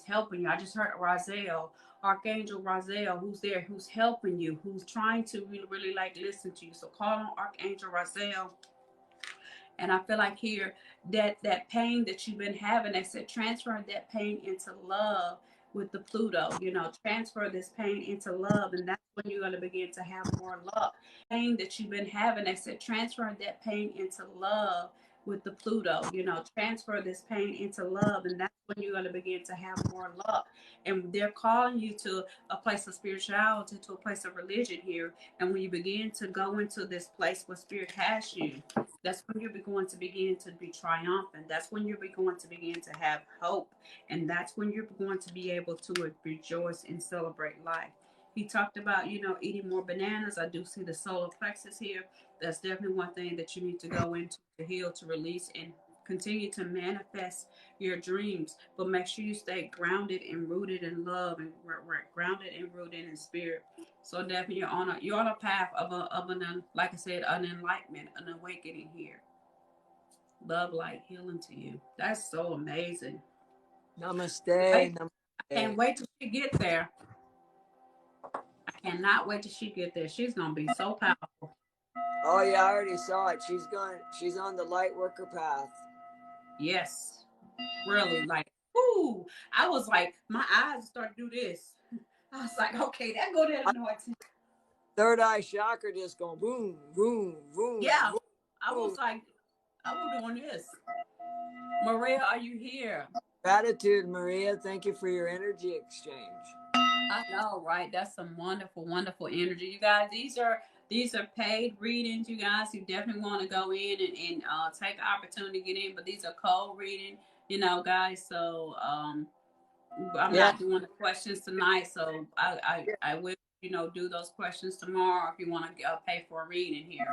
helping you. I just heard Raziel, Archangel Raziel, who's there, who's helping you, who's trying to really, really like listen to you. So call on Archangel Raziel. And I feel like here that pain that you've been having, they said transfer that pain into love with the Pluto. Transfer this pain into love, and that's when you're going to begin to have more love. Pain that you've been having, they said transfer that pain into love with the Pluto. Transfer this pain into love, and that's when you're going to begin to have more love. And they're calling you to a place of spirituality, to a place of religion here. And when you begin to go into this place where Spirit has you, that's when you're going to begin to be triumphant. That's when you're going to begin to have hope. And that's when you're going to be able to rejoice and celebrate life. He talked about, eating more bananas. I do see the solar plexus here. That's definitely one thing that you need to go into to heal, to release, and continue to manifest your dreams. But make sure you stay grounded and rooted in love, and grounded and rooted in spirit. So definitely you're on a path of an like I said, an enlightenment, an awakening here. Love, light, healing to you. That's so amazing. Namaste. Namaste. I can't wait till she gets there. I cannot wait till she get there. She's gonna be so powerful. Oh yeah, I already saw it. She's on the light worker path. Yes. Really, like, ooh. I was like, my eyes started to do this. I was like, okay, that go there anointing. Third eye chakra just going boom, boom, boom. Yeah. Boom, I was like, I was doing this. Maria, are you here? Gratitude, Maria. Thank you for your energy exchange. I know, right? That's some wonderful, wonderful energy. You guys, these are paid readings, you guys. You definitely want to go in and take the opportunity to get in, but these are cold reading, guys. So I'm not doing the questions tonight, so I will, do those questions tomorrow if you want to pay for a reading here.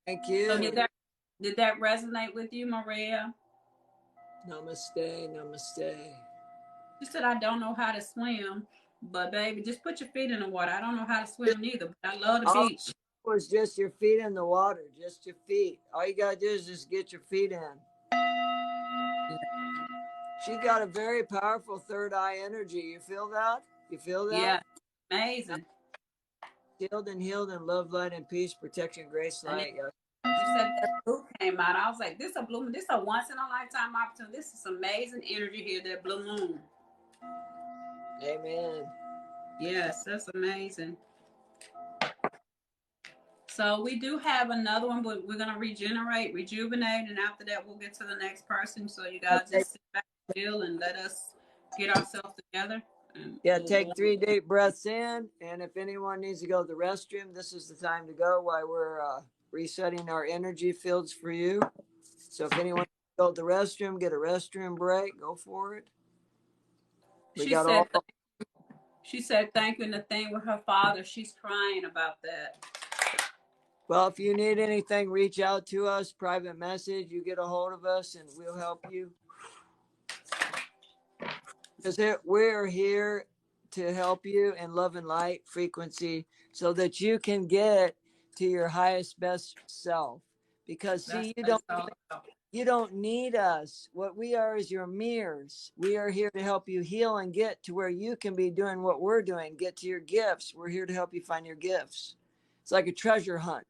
Thank you. So did that resonate with you, Maria? Namaste, namaste. She said, I don't know how to swim, but baby, just put your feet in the water. I don't know how to swim neither, but I love the beach. It was just your feet in the water, just your feet. All you gotta do is just get your feet in. She got a very powerful third eye energy. You feel that? You feel that? Yeah, amazing. Healed and healed in love, light, and peace, protection, grace, light. You said that blue came out. I was like, this a once in a lifetime opportunity. This is amazing energy here, that blue moon. Amen. Yes, that's amazing. So we do have another one, but we're gonna rejuvenate, and after that we'll get to the next person. So you guys just sit back, chill, and let us get ourselves together. Take 3 deep breaths in, and if anyone needs to go to the restroom, this is the time to go while we're resetting our energy fields for you. So if anyone wants to go to the restroom, get a restroom break, go for it. She said thank you, and the thing with her father, she's crying about that. Well, if you need anything, reach out to us, private message, you get a hold of us, and we'll help you. Because we're here to help you in love and light frequency so that you can get to your highest, best self. Because see, That's all. you don't need us. What we are is your mirrors. We are here to help you heal and get to where you can be doing what we're doing. Get to your gifts. We're here to help you find your gifts. It's like a treasure hunt.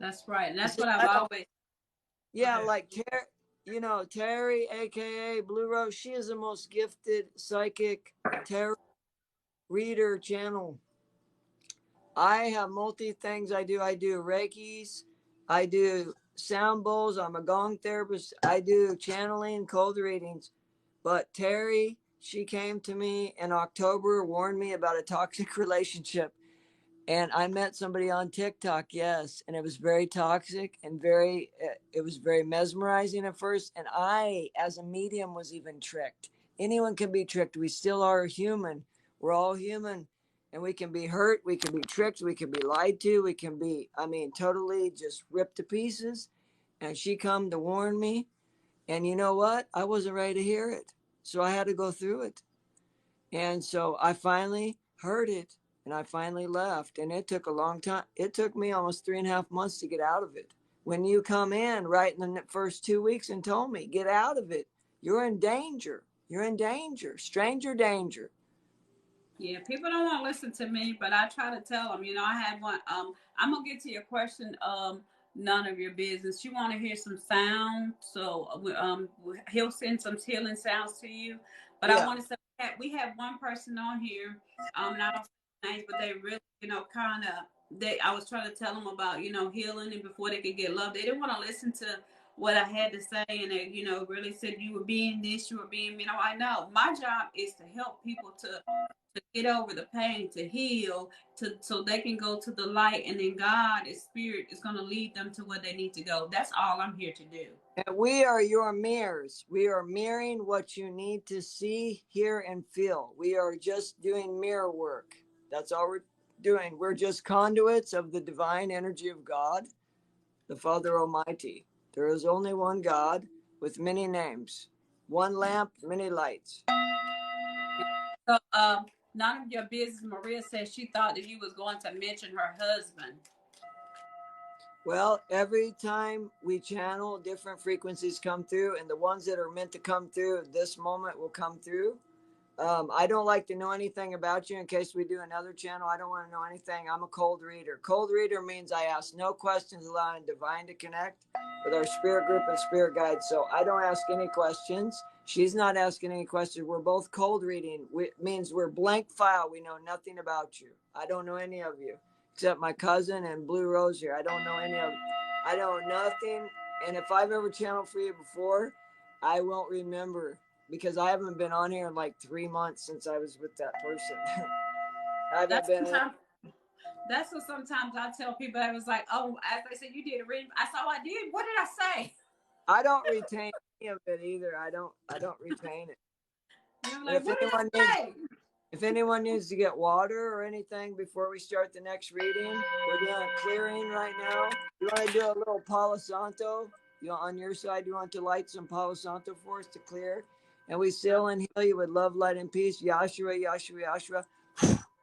That's right. And that's See, what I've always. yeah, like Terry, aka Blue Rose. She is the most gifted psychic tarot reader channel. I have multi things I do. I do Reikis. I do sound bowls. I'm a gong therapist. I do channeling, cold readings. But Terry, she came to me in October, warned me about a toxic relationship. And I met somebody on TikTok, yes, and it was very toxic and it was very mesmerizing at first. And I, as a medium, was even tricked. Anyone can be tricked. We still are human. We're all human, and we can be hurt. We can be tricked. We can be lied to. We can be, totally just ripped to pieces. And she come to warn me. And you know what? I wasn't ready to hear it. So I had to go through it. And so I finally heard it. And I finally left, and it took a long time. It took me almost 3.5 months to get out of it. When you come in right in the first 2 weeks and told me, get out of it. You're in danger. You're in danger. Stranger danger. Yeah, people don't want to listen to me, but I try to tell them. I had one. I'm gonna get to your question. None of your business. You want to hear some sound, so he'll send some healing sounds to you. But yeah. I want to say we have one person on here. Not nice, but they really, kind of. I was trying to tell them about, healing, and before they could get love, they didn't want to listen to what I had to say, and they, really said you were being this, you were being, I know my job is to help people to get over the pain, to heal, so they can go to the light, and then God, His Spirit, is going to lead them to where they need to go. That's all I'm here to do. And we are your mirrors. We are mirroring what you need to see, hear, and feel. We are just doing mirror work. That's all we're doing. We're just conduits of the divine energy of God, the Father Almighty. There is only one God with many names, one lamp, many lights. So, none of your business. Maria said she thought that you was going to mention her husband. Well, every time we channel, different frequencies come through, and the ones that are meant to come through at this moment will come through. I don't like to know anything about you in case we do another channel. I don't want to know anything. I'm a cold reader. Cold reader means I ask no questions, allowing divine to connect with our spirit group and spirit guides. So I don't ask any questions. She's not asking any questions. We're both cold reading. It means we're blank file. We know nothing about you. I don't know any of you except my cousin and Blue Rose here. I don't know any of you. I know nothing. And if I've ever channeled for you before, I won't remember, because I haven't been on here in like 3 months since I was with that person. That's what sometimes I tell people. I was like, oh, as they said, you did a reading. I said, oh, I did. What did I say? I don't retain any of it either. I don't retain it. You're like, what did I say? If anyone needs to get water or anything before we start the next reading, we're doing clearing right now. You want to do a little Palo Santo? On your side, you want to light some Palo Santo for us to clear? And we seal and heal you with love, light, and peace. Yahshua, Yahshua, Yahshua.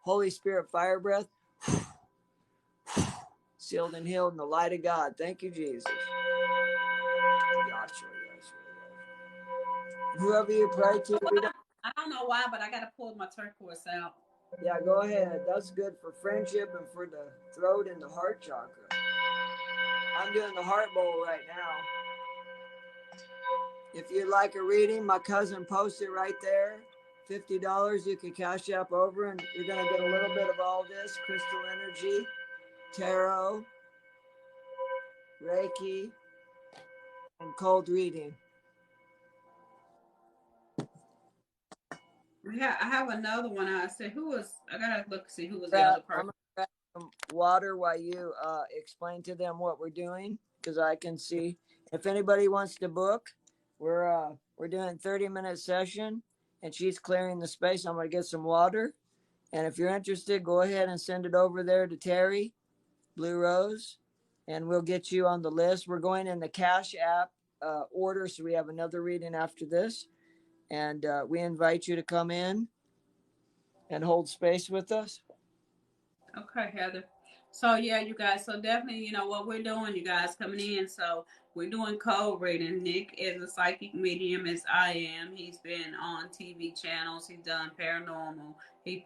Holy Spirit, fire breath. Sealed and healed in the light of God. Thank you, Jesus. Yahshua, Yahshua. Whoever you pray to. I don't know why, but I got to pull my turquoise out. Yeah, go ahead. That's good for friendship and for the throat and the heart chakra. I'm doing the heart bowl right now. If you'd like a reading, my cousin posted right there. $50 you can cash app over, and you're going to get a little bit of all this: crystal energy, tarot, Reiki, and cold reading. Yeah, I have another one. I said, I gotta look see who was the other person. I'm gonna grab some water while you explain to them what we're doing, because I can see. If anybody wants to book, we're doing 30-minute session, and she's clearing the space. I'm gonna get some water, and if you're interested, go ahead and send it over there to Terry, Blue Rose, and we'll get you on the list. We're going in the Cash App order, so we have another reading after this. And we invite you to come in and hold space with us. Okay, Heather. So yeah, you guys. So definitely, what we're doing, you guys coming in. So we're doing code reading. Nick is a psychic medium, as I am. He's been on TV channels. He's done paranormal. He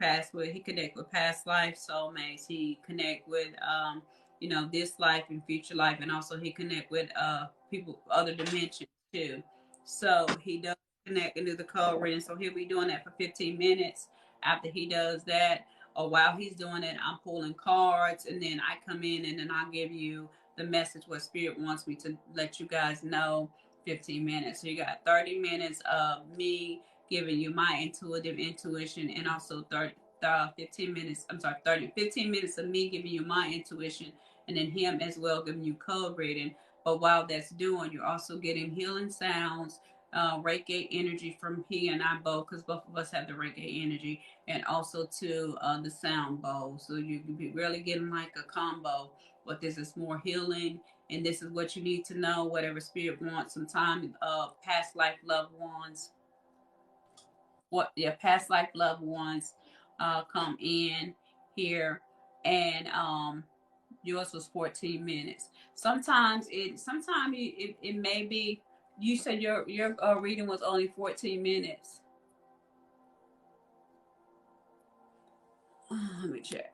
connect with past life soulmates. He connect with this life and future life, and also he connect with people other dimensions too. So he does connect and do the code reading. So he'll be doing that for 15 minutes. After he does that, or while he's doing it, I'm pulling cards, and then I come in and then I'll give you the message what spirit wants me to let you guys know. 15 minutes. So you got 30 minutes of me giving you my intuitive intuition, and also 15 minutes. I'm sorry, 15 minutes of me giving you my intuition, and then him as well giving you code reading. But while that's doing, you're also getting healing sounds, Reiki energy from he and I both, because both of us have the Reiki energy, and also to the sound bowl. So you can be really getting like a combo. But this is more healing, and this is what you need to know. Whatever spirit wants, sometime past life loved ones, past life loved ones come in here, and yours was 14 minutes. Sometimes it may be. You said your reading was only 14 minutes. Let me check.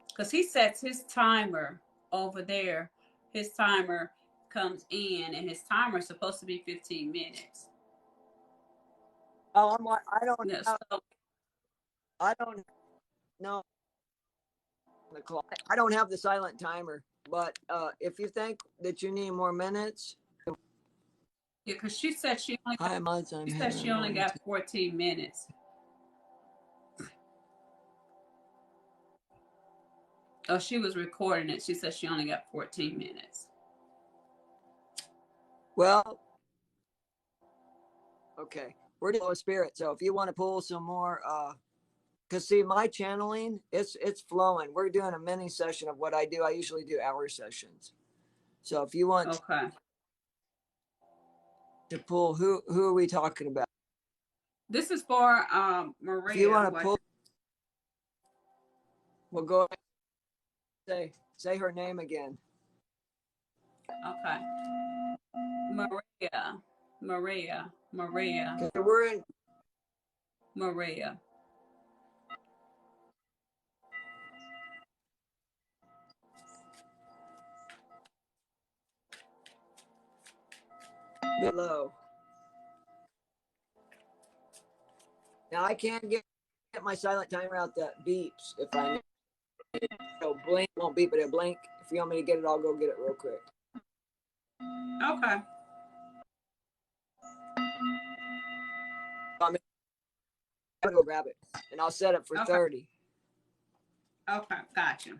Because he sets his timer over there. His timer comes in, and his timer is supposed to be 15 minutes. Oh, I don't Yeah, know. so, I don't know the clock. I don't have the silent timer, but if you think that you need more minutes, yeah, because she said she she only got 14 minutes. Oh, she was recording it. She said she only got 14 minutes. Well, okay. We're dealing with spirit, so if you want to pull some more, because see, my channeling, it's flowing. We're doing a mini session of what I do. I usually do hour sessions. So if you want to pull, who are we talking about? This is for Maria. If you want to pull, we'll go ahead and say her name again. Okay. Maria. We're in Maria. below. Now I can't get my silent timer out that beeps if I need. It'll blink, won't beep, but it'll blink. If you want me to get it, I'll go get it real quick. Okay. I'm gonna go grab it, and I'll set it for 30. Okay, gotcha.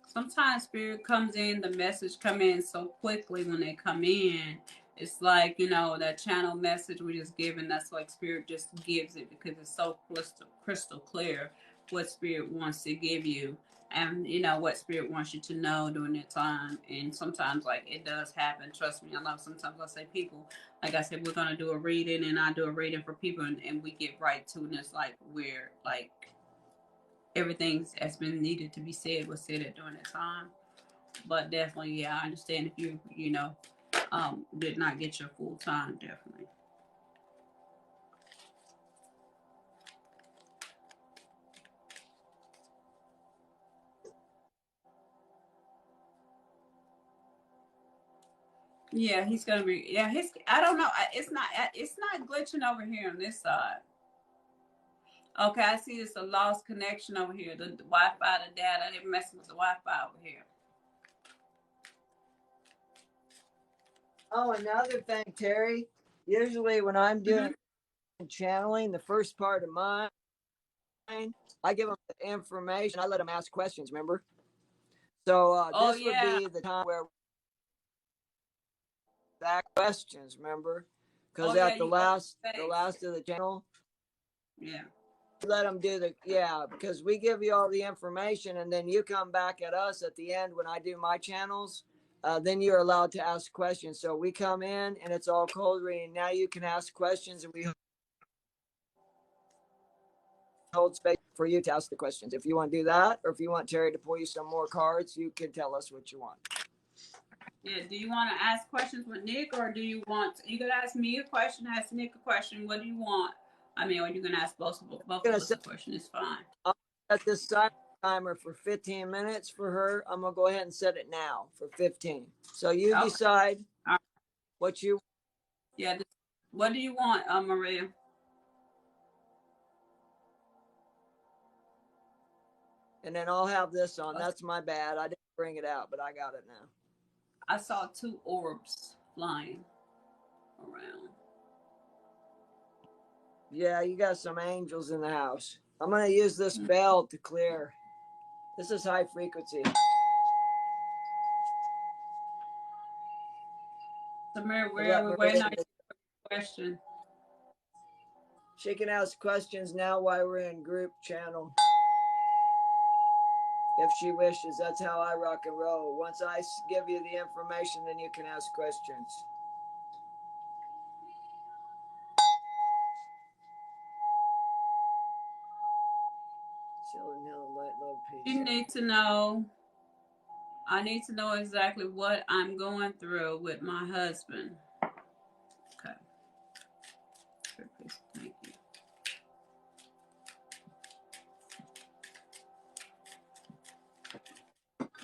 Sometimes spirit comes in, the message come in so quickly when they come in. It's like, that channel message we just given, that's like spirit just gives it because it's so crystal clear what spirit wants to give you, and what spirit wants you to know during that time. And sometimes like it does happen. Trust me, I know sometimes I say people, like I said, we're gonna do a reading, and I do a reading for people, and we get right to it, and it's like we're like everything that's been needed to be said was said at during that time. But definitely, yeah, I understand if you did not get your full time, definitely. Yeah, he's gonna be. Yeah, I don't know. It's not glitching over here on this side. Okay, I see it's a lost connection over here. The Wi-Fi, the data, they're messing with the Wi-Fi over here. Oh, another thing, Terry. Usually when I'm doing channeling, the first part of mine, I give them the information. I let them ask questions, remember? So this would be the time where back questions, remember? Because at the last of the channel, yeah, let them do the, yeah, because we give you all the information and then you come back at us at the end when I do my channels. Then you're allowed to ask questions. So we come in and it's all cold reading. Now you can ask questions and we hold space for you to ask the questions. If you want to do that, or if you want Terry to pull you some more cards, you can tell us what you want. Yeah, do you want to ask questions with Nick, or do you want, you could ask me a question, ask Nick a question. What do you want? I mean, or you can ask both of us a question. It's fine. I'll set this timer for 15 minutes for her. I'm going to go ahead and set it now for 15. So you decide what you. Yeah. What do you want, Maria? And then I'll have this on. That's my bad. I didn't bring it out, but I got it now. I saw 2 orbs flying around. Yeah, you got some angels in the house. I'm going to use this bell to clear. This is high frequency. So Maria, we're waiting on your question. She can ask questions now while we're in group channel. If she wishes, that's how I rock and roll. Once I give you the information, then you can ask questions. Light, love, peace. You need to know, I need to know exactly what I'm going through with my husband. Okay. Thank you.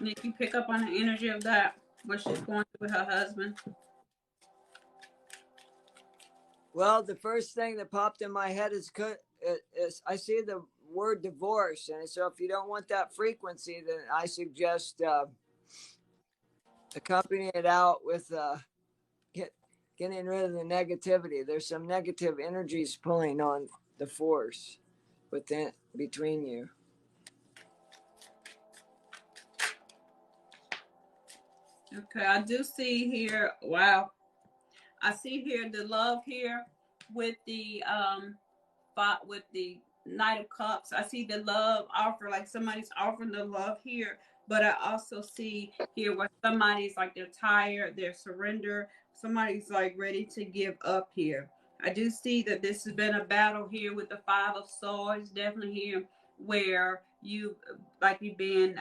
Nick, you pick up on the energy of that, what she's going through with her husband? Well, the first thing that popped in my head is I see the word divorce. And so if you don't want that frequency, then I suggest accompanying it out with getting rid of the negativity. There's some negative energies pulling on the force between you. Okay, I do see here, wow. I see here the love here with the Knight of Cups. I see the love offer, like somebody's offering the love here, but I also see here where somebody's like they're tired, they're surrender, somebody's like ready to give up here. I do see that this has been a battle here with the 5 of Swords, definitely here where you've been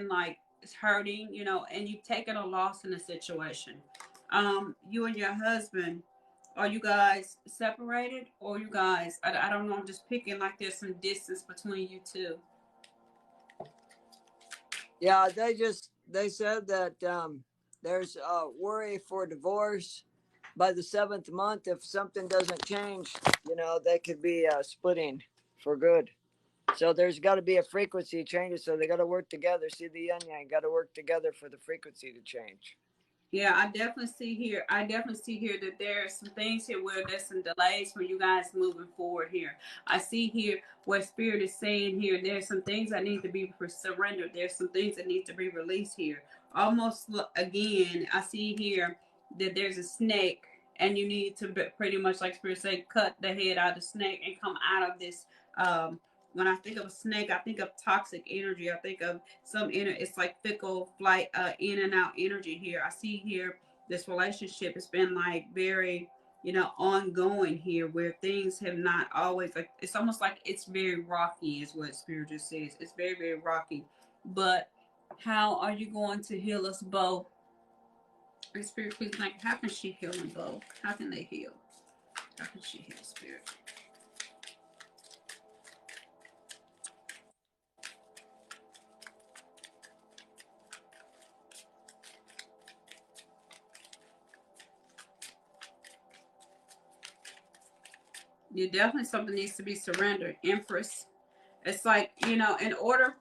like hurting, you know, and you've taken a loss in a situation. You and your husband, are you guys separated, or you guys, I don't know, I'm just picking like there's some distance between you two. Yeah, they said that there's a worry for divorce by the 7th month. If something doesn't change, you know, they could be splitting for good. So there's got to be a frequency change. So they got to work together. See the yin yang, got to work together for the frequency to change. Yeah, I definitely see here that there are some things here where there's some delays for you guys moving forward here. I see here what Spirit is saying here. There's some things that need to be surrendered. There's some things that need to be released here. Almost again, I see here that there's a snake, and you need to pretty much, like Spirit said, cut the head out of the snake and come out of this. When I think of a snake, I think of toxic energy. I think of it's like fickle flight, in and out energy here. I see here this relationship has been like very, you know, ongoing here, where things have not always, like, it's almost like it's very rocky is what Spirit just says. It's very, very rocky. But how are you going to heal us both? Spirit, please, like, how can she heal them both? How can they heal? How can she heal, Spirit? You definitely, something needs to be surrendered. Empress. It's like, you know, in order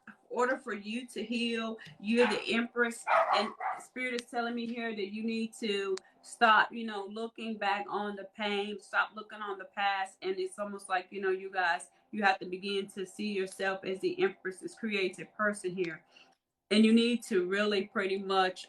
for you to heal, you're the Empress, and Spirit is telling me here that you need to stop, you know, looking back on the pain, stop looking on the past. And it's almost like, you know, you guys, you have to begin to see yourself as the Empress, this creative person here. And you need to really pretty much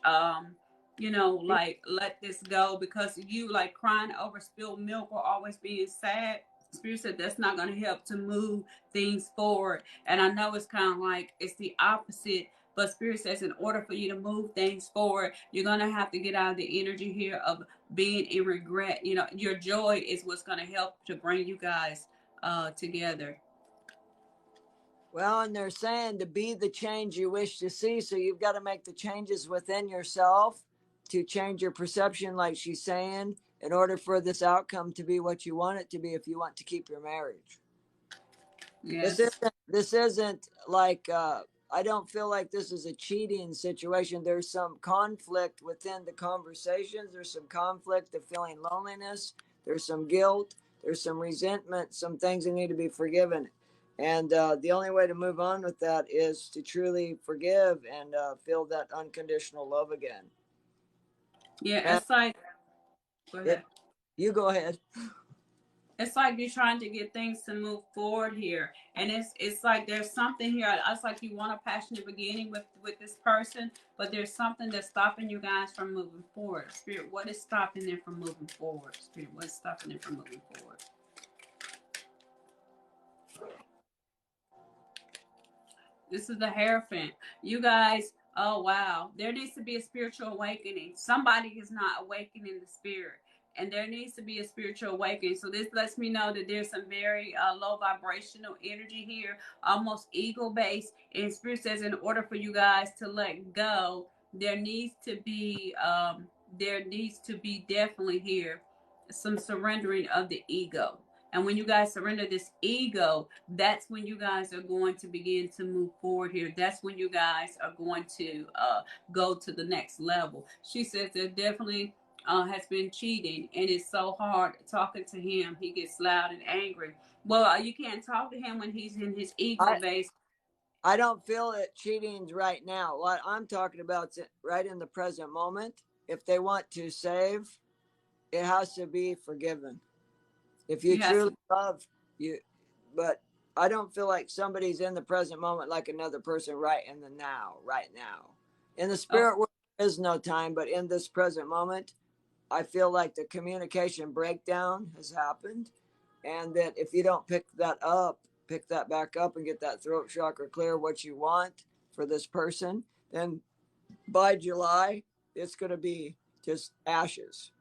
you know, like, let this go, because you like crying over spilled milk or always being sad. Spirit said that's not going to help to move things forward. And I know it's kind of like it's the opposite, but Spirit says in order for you to move things forward, you're going to have to get out of the energy here of being in regret. You know, your joy is what's going to help to bring you guys together. Well, and they're saying to be the change you wish to see. So you've got to make the changes within yourself to change your perception, like she's saying, in order for this outcome to be what you want it to be if you want to keep your marriage. Yes. This isn't like, I don't feel like this is a cheating situation. There's some conflict within the conversations. There's some conflict of feeling loneliness. There's some guilt. There's some resentment, some things that need to be forgiven. And the only way to move on with that is to truly forgive and feel that unconditional love again. Yeah, And it's like, go ahead. You go ahead. It's like you're trying to get things to move forward here, and it's like there's something here. It's like you want a passionate beginning with this person, but there's something that's stopping you guys from moving forward. Spirit, what is stopping them from moving forward? Spirit, what's stopping them from moving forward? This is the Hierophant. You guys, oh wow, there needs to be a spiritual awakening. Somebody is not awakening the spirit. And there needs to be a spiritual awakening. So this lets me know that there's some very low vibrational energy here, almost ego-based. And Spirit says in order for you guys to let go, there needs to be definitely here some surrendering of the ego. And when you guys surrender this ego, that's when you guys are going to begin to move forward here. That's when you guys are going to go to the next level. She says there definitely has been cheating, and it's so hard talking to him. He gets loud and angry. Well, you can't talk to him when he's in his ego base. I don't feel it cheating right now. What I'm talking about is right in the present moment. If they want to save, it has to be forgiven. If you truly love you, but I don't feel like somebody's in the present moment like another person right in the now, right now. In the spirit world, there is no time, but in this present moment, I feel like the communication breakdown has happened, and that if you don't pick that back up and get that throat chakra clear, what you want for this person, then by July, it's going to be just ashes.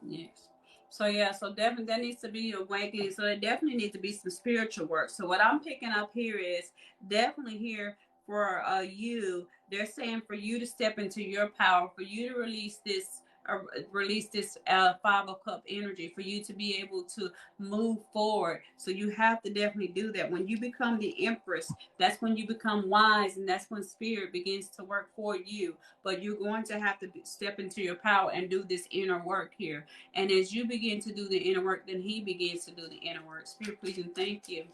Yes. So yeah, so definitely that needs to be awakening. So it definitely needs to be some spiritual work. So what I'm picking up here is definitely here for you. They're saying for you to step into your power, for you to release this Five of Cup energy, for you to be able to move forward. So you have to definitely do that. When you become the Empress, that's when you become wise, and that's when Spirit begins to work for you. But you're going to have to step into your power and do this inner work here. And as you begin to do the inner work, then he begins to do the inner work. Spirit, please and thank you.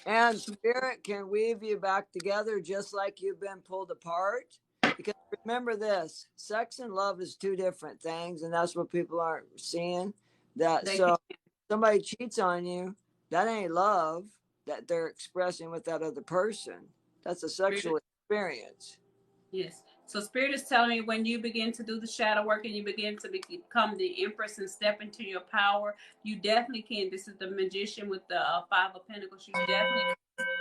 And Spirit can weave you back together just like you've been pulled apart. Because remember this, sex and love is two different things, and that's what people aren't seeing. Somebody cheats on you, that ain't love that they're expressing with that other person. That's a sexual experience. Yes. So Spirit is telling me when you begin to do the shadow work and you begin to become the Empress and step into your power, you definitely can. This is the Magician with the Five of Pentacles. You definitely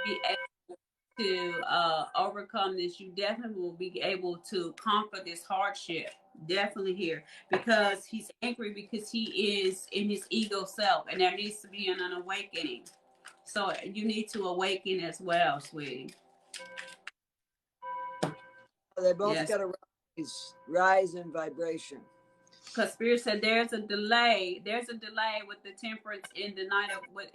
be able to overcome this. You definitely will be able to conquer this hardship. Definitely here, because he's angry because he is in his ego self, and there needs to be an awakening. So you need to awaken as well, sweetie. They both got to rise in vibration. Because Spirit said there's a delay. There's a delay with the Temperance in the night of what's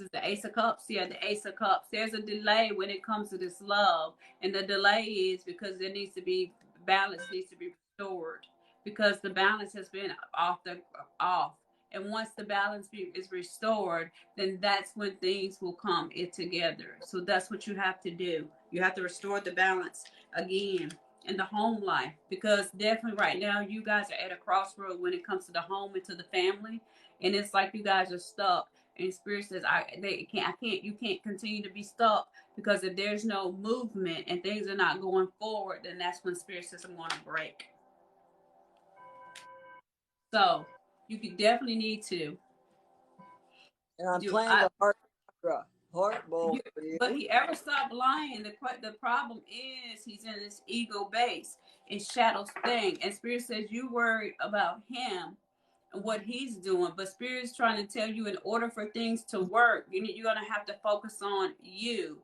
it, the Ace of Cups? Yeah, the Ace of Cups. There's a delay when it comes to this love, and the delay is because there needs to be balance, needs to be restored, because the balance has been off. And once the balance is restored, then that's when things will come together. So that's what you have to do. You have to restore the balance again in the home life, because definitely right now you guys are at a crossroad when it comes to the home and to the family, and it's like you guys are stuck. And Spirit says, you can't continue to be stuck, because if there's no movement and things are not going forward, then that's when Spirit says, I'm going to break. So You could definitely need to. And I'm Do playing I? the heart bowl for you. But he ever stopped lying. The problem is he's in this ego base and shadows thing. And Spirit says you worry about him and what he's doing. But Spirit's trying to tell you in order for things to work, you're going to have to focus on you.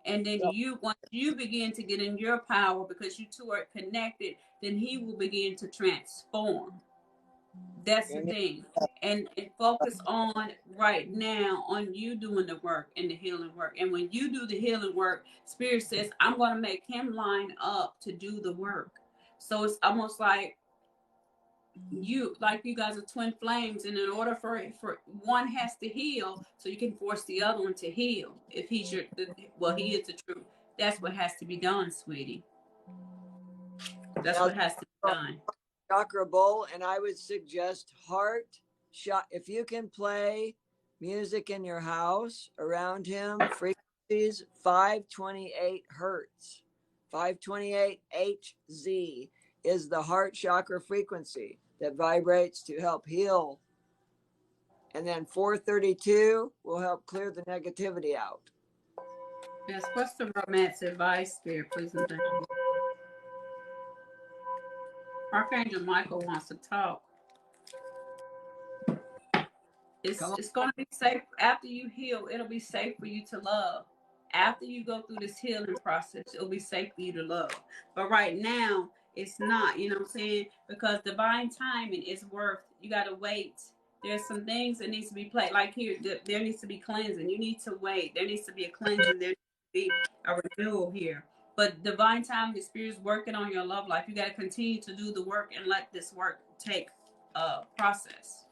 And then once you begin to get in your power because you two are connected, then he will begin to transform. That's the thing. And focus on right now on you doing the work and the healing work. And when you do the healing work, Spirit says, I'm going to make him line up to do the work. So it's almost like you guys are twin flames. And in order for one has to heal, so you can force the other one to heal. If he's he is the truth. That's what has to be done, sweetie. That's what has to be done. Chakra bowl, and I would suggest heart shot. If you can play music in your house around him, frequencies 528 hertz, 528 Hz is the heart chakra frequency that vibrates to help heal. And then 432 will help clear the negativity out. Yes, what's the romance advice, Spirit, please and thank you. Archangel Michael wants to talk. It's going to be safe after you heal. It'll be safe for you to love. After you go through this healing process, it'll be safe for you to love. But right now, it's not. You know what I'm saying? Because divine timing is worth. You got to wait. There's some things that needs to be played. Like here, there needs to be cleansing. You need to wait. There needs to be a cleansing. There needs to be a renewal here. But divine timing, the Spirit's working on your love life. You got to continue to do the work and let this work take process.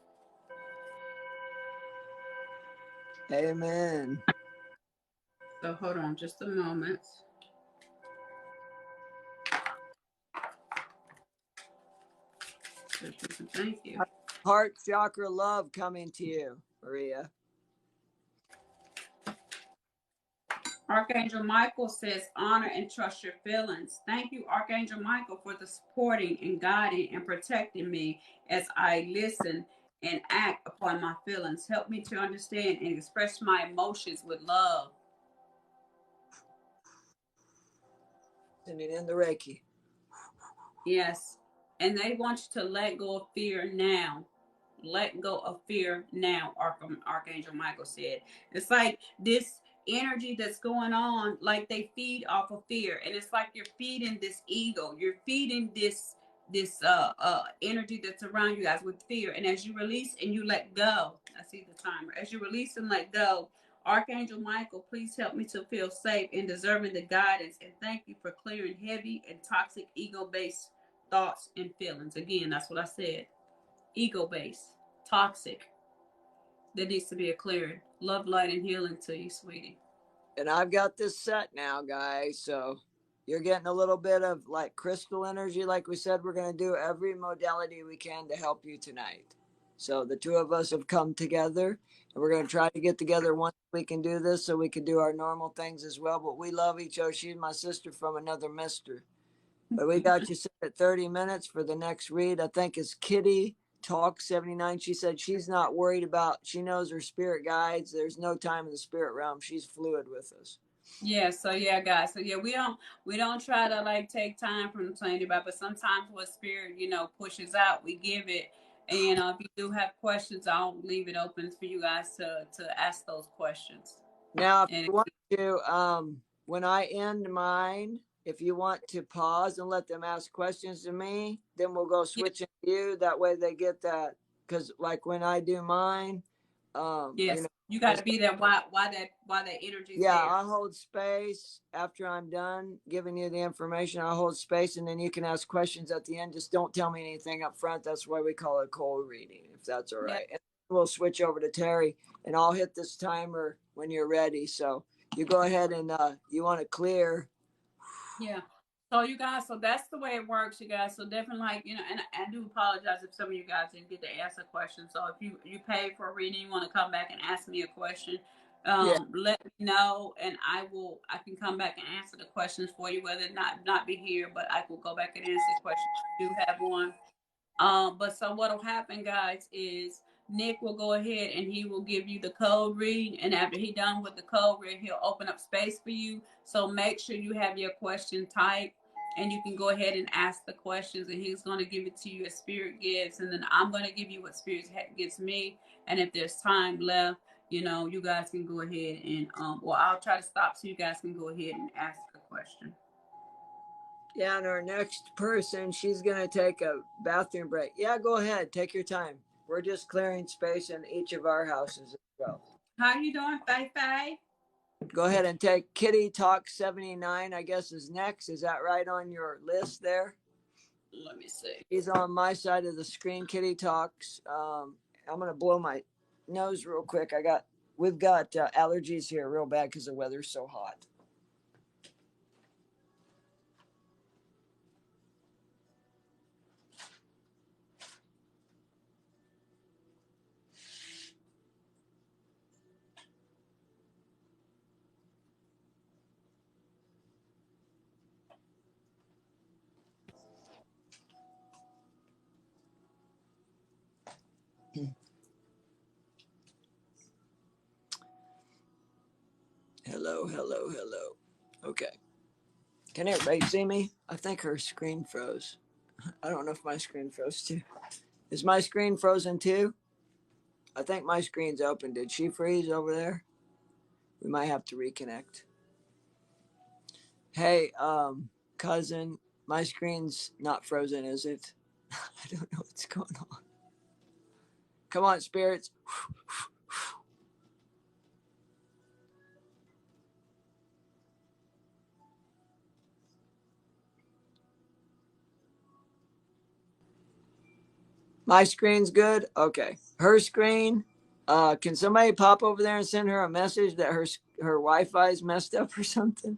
Amen. So hold on just a moment. Thank you. Heart chakra love coming to you, Maria. Archangel Michael says, honor and trust your feelings. Thank you, Archangel Michael, for the supporting and guiding and protecting me as I listen and act upon my feelings. Help me to understand and express my emotions with love. Sending in the Reiki. Yes. And they want you to let go of fear now. Let go of fear now, Archangel Michael said. It's like this energy that's going on, like they feed off of fear. And it's like you're feeding this ego. You're feeding this energy that's around you guys with fear. And as you release and you let go, I see the timer. As you release and let go, Archangel Michael, please help me to feel safe and deserving the guidance. And thank you for clearing heavy and toxic ego-based thoughts and feelings. Again, that's what I said. Ego-based, toxic. There needs to be a clearing. Love, light, and healing to you, sweetie. And I've got this set now, guys. So you're getting a little bit of like crystal energy. Like we said, we're going to do every modality we can to help you tonight. So the two of us have come together, and we're going to try to get together once we can do this so we can do our normal things as well. But we love each other. She's my sister from another mister. But we got you set at 30 minutes for the next read. I think it's Kitty Talk 79. She said she's not worried about, she knows her spirit guides. There's no time in the spirit realm. She's fluid with us. Yeah, so yeah, guys. So yeah, we don't try to like take time from anybody, but sometimes what spirit, pushes out, we give it. And if you do have questions, I'll leave it open for you guys to ask those questions. Now, if you want to, when I end mine, if you want to pause and let them ask questions to me, then we'll go switch into you. That way they get that. Because like when I do mine, yes, you got to be there. Why that energy? Yeah, there. I'll hold space after I'm done giving you the information. I'll hold space, and then you can ask questions at the end. Just don't tell me anything up front. That's why we call it cold reading, if that's all right. Yeah. And we'll switch over to Terry, and I'll hit this timer when you're ready. So you go ahead and you want to clear. Yeah. So you guys, so that's the way it works, you guys. So definitely, and I do apologize if some of you guys didn't get to answer questions. So if you paid for a reading, you want to come back and ask me a question, let me know, and I can come back and answer the questions for you, whether not be here, but I will go back and answer the questions if you have one. But so what'll happen, guys, is Nick will go ahead and he will give you the code read, and after he done with the code read, he'll open up space for you. So make sure you have your question typed, and you can go ahead and ask the questions, and he's going to give it to you as Spirit gives, and then I'm going to give you what Spirit gives me. And if there's time left, you know, you guys can go ahead and well, I'll try to stop so you guys can go ahead and ask the question. Yeah, and our next person, she's going to take a bathroom break. Yeah, go ahead. Take your time. We're just clearing space in each of our houses as well. How you doing, Faye Faye? Go ahead and take Kitty Talk 79, I guess, is next. Is that right on your list there? Let me see. He's on my side of the screen, Kitty Talks. I'm going to blow my nose real quick. We've got allergies here real bad because the weather's so hot. Hello, hello, hello. Okay. Can everybody see me? I think her screen froze. I don't know if my screen froze too. Is my screen frozen too? I think my screen's open. Did she freeze over there? We might have to reconnect. Hey, cousin, my screen's not frozen, is it? I don't know what's going on. Come on, spirits. My screen's good? Okay. Her screen, can somebody pop over there and send her a message that her Wi-Fi's messed up or something?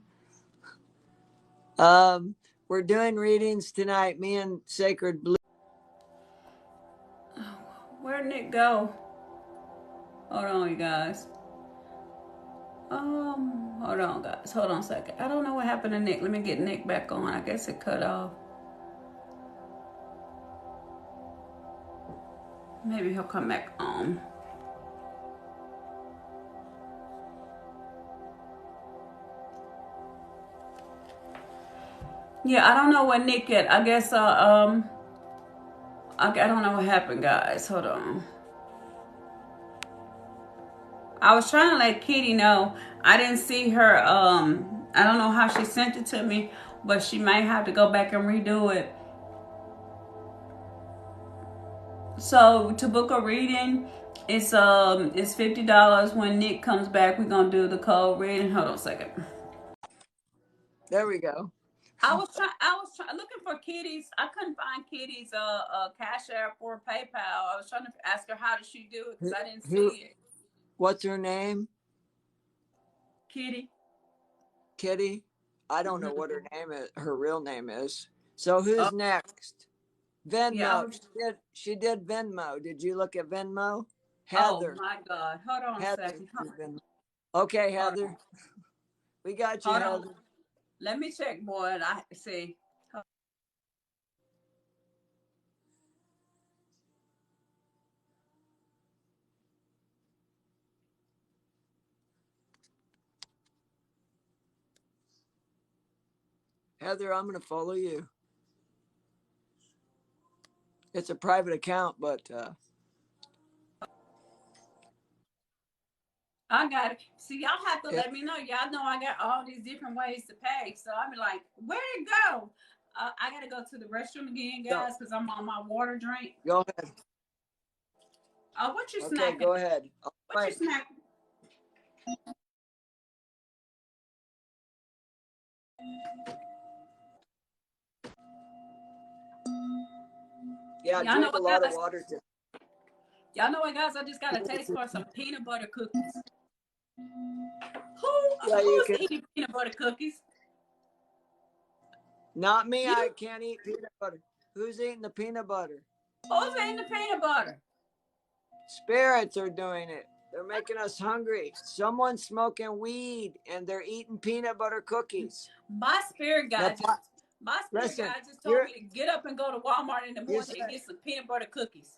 We're doing readings tonight, me and Sacred Blue. Where'd Nick go? Hold on, you guys. Hold on, guys. Hold on a second. I don't know what happened to Nick. Let me get Nick back on. I guess it cut off. Maybe he'll come back on. Yeah, I don't know what Nick did. I guess I don't know what happened, guys. Hold on. I was trying to let Kitty know. I didn't see her. I don't know how she sent it to me, but she might have to go back and redo it. So to book a reading, it's $50. When Nick comes back, we're gonna do the cold reading. Hold on a second. There we go. I was trying looking for Kitty's. I couldn't find Kitty's Cash App or PayPal. I was trying to ask her how did she do it because I didn't see it. What's her name? Kitty. Kitty. I don't know what her name is. Her real name is. So who's next? Venmo. Yeah, she did Venmo. Did you look at Venmo? Heather. Oh my God! Hold on a second. Okay, Heather. We got you, Hold Heather. on. Let me check, boy. I see. Heather, I'm going to follow you. It's a private account, but I got it. See, y'all have to let me know. Y'all know I got all these different ways to pay. So I'm like, where'd it go? I got to go to the restroom again, guys, because I'm on my water drink. Go ahead. What you snacking? Okay, go ahead. What you snacking? Yeah, y'all drink a lot of water. Y'all know what, guys? I just got a taste for some peanut butter cookies. Who's eating peanut butter cookies? Not me. I can't eat peanut butter. Who's eating the peanut butter? Who's eating the peanut butter? Spirits are doing it. They're making us hungry. Someone's smoking weed and they're eating peanut butter cookies. My spirit guide My spirit Listen, guide just told me to get up and go to Walmart in the morning and get some peanut butter cookies.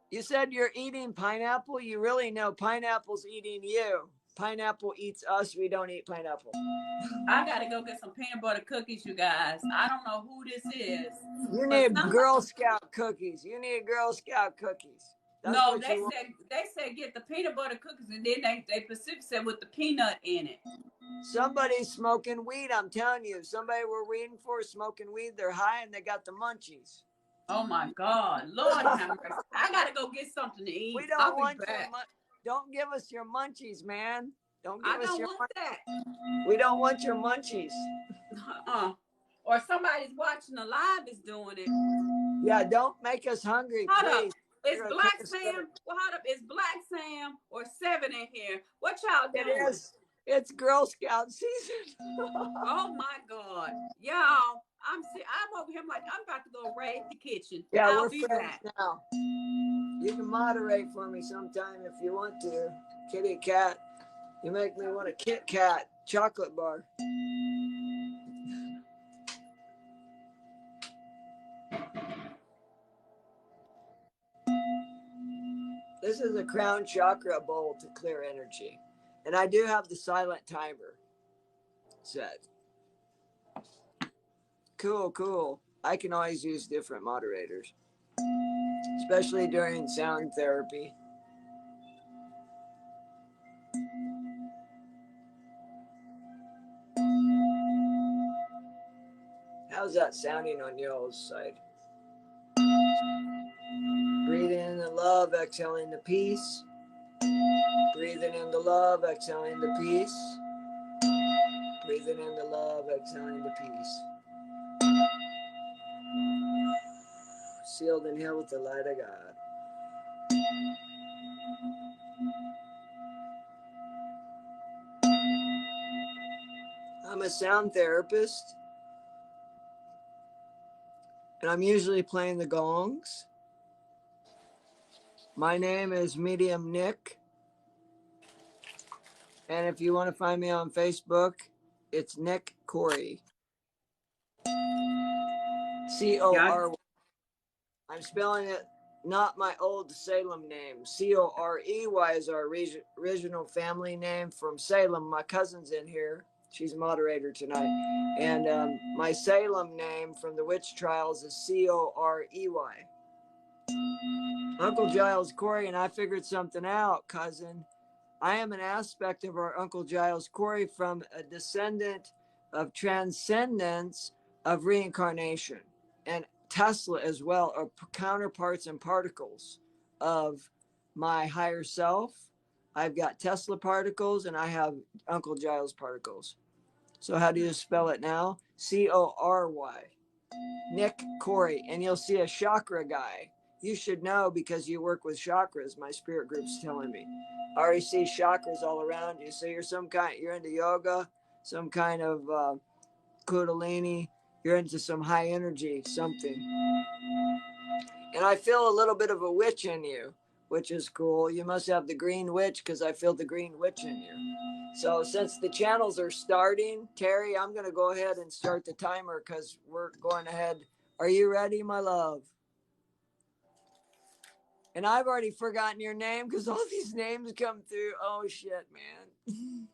You said you're eating pineapple. You really know pineapple's eating you. Pineapple eats us. We don't eat pineapple. I got to go get some peanut butter cookies, you guys. I don't know who this is. You need Girl Scout cookies. You need Girl Scout cookies. That's no, they said get the peanut butter cookies, and then they specifically said with the peanut in it. Somebody's smoking weed. I'm telling you, somebody we're waiting for smoking weed. They're high and they got the munchies. Oh my God, Lord have mercy! I gotta go get something to eat. We don't want your don't give us your munchies, man. Don't give us your. I don't want that. We don't want your munchies. Or somebody's watching the live is doing it. Yeah, don't make us hungry, please. Is Black Sam? Well, hold up. Is Black Sam or Seven in here? What y'all doing? It is. It's Girl Scout season. Oh my God, y'all! I'm over here like I'm about to go raid the kitchen. Yeah, we're friends now. You can moderate for me sometime if you want to. Kitty cat. You make me want a Kit Kat chocolate bar. This is a crown chakra bowl to clear energy. And I do have the silent timer set. Cool, cool. I can always use different moderators, especially during sound therapy. How's that sounding on y'all's side? Breathing in the love, exhaling the peace. Breathing in the love, exhaling the peace. Breathing in the love, exhaling the peace. Sealed and healed with the light of God. I'm a sound therapist, and I'm usually playing the gongs. My name is Medium Nick, and if you want to find me on Facebook, it's Nick Corey. C-O-R-Y. I'm spelling it not my old Salem name. C-O-R-E-Y is our original family name from Salem. My cousin's in here. She's a moderator tonight. And my Salem name from the witch trials is C-O-R-E-Y. Uncle Giles Corey and I figured something out, cousin. I am an aspect of our Uncle Giles Corey from a descendant of transcendence of reincarnation. And Tesla as well are counterparts and particles of my higher self. I've got Tesla particles and I have Uncle Giles particles. So how do you spell it now? C-O-R-Y. Nick Corey. And you'll see a chakra guy. You should know because you work with chakras, my spirit group's telling me. I already see chakras all around you. So you're into yoga, some kind of kundalini. You're into some high energy, something. And I feel a little bit of a witch in you, which is cool. You must have the green witch because I feel the green witch in you. So since the channels are starting, Terry, I'm going to go ahead and start the timer because we're going ahead. Are you ready, my love? And I've already forgotten your name because all these names come through. Oh, shit, man.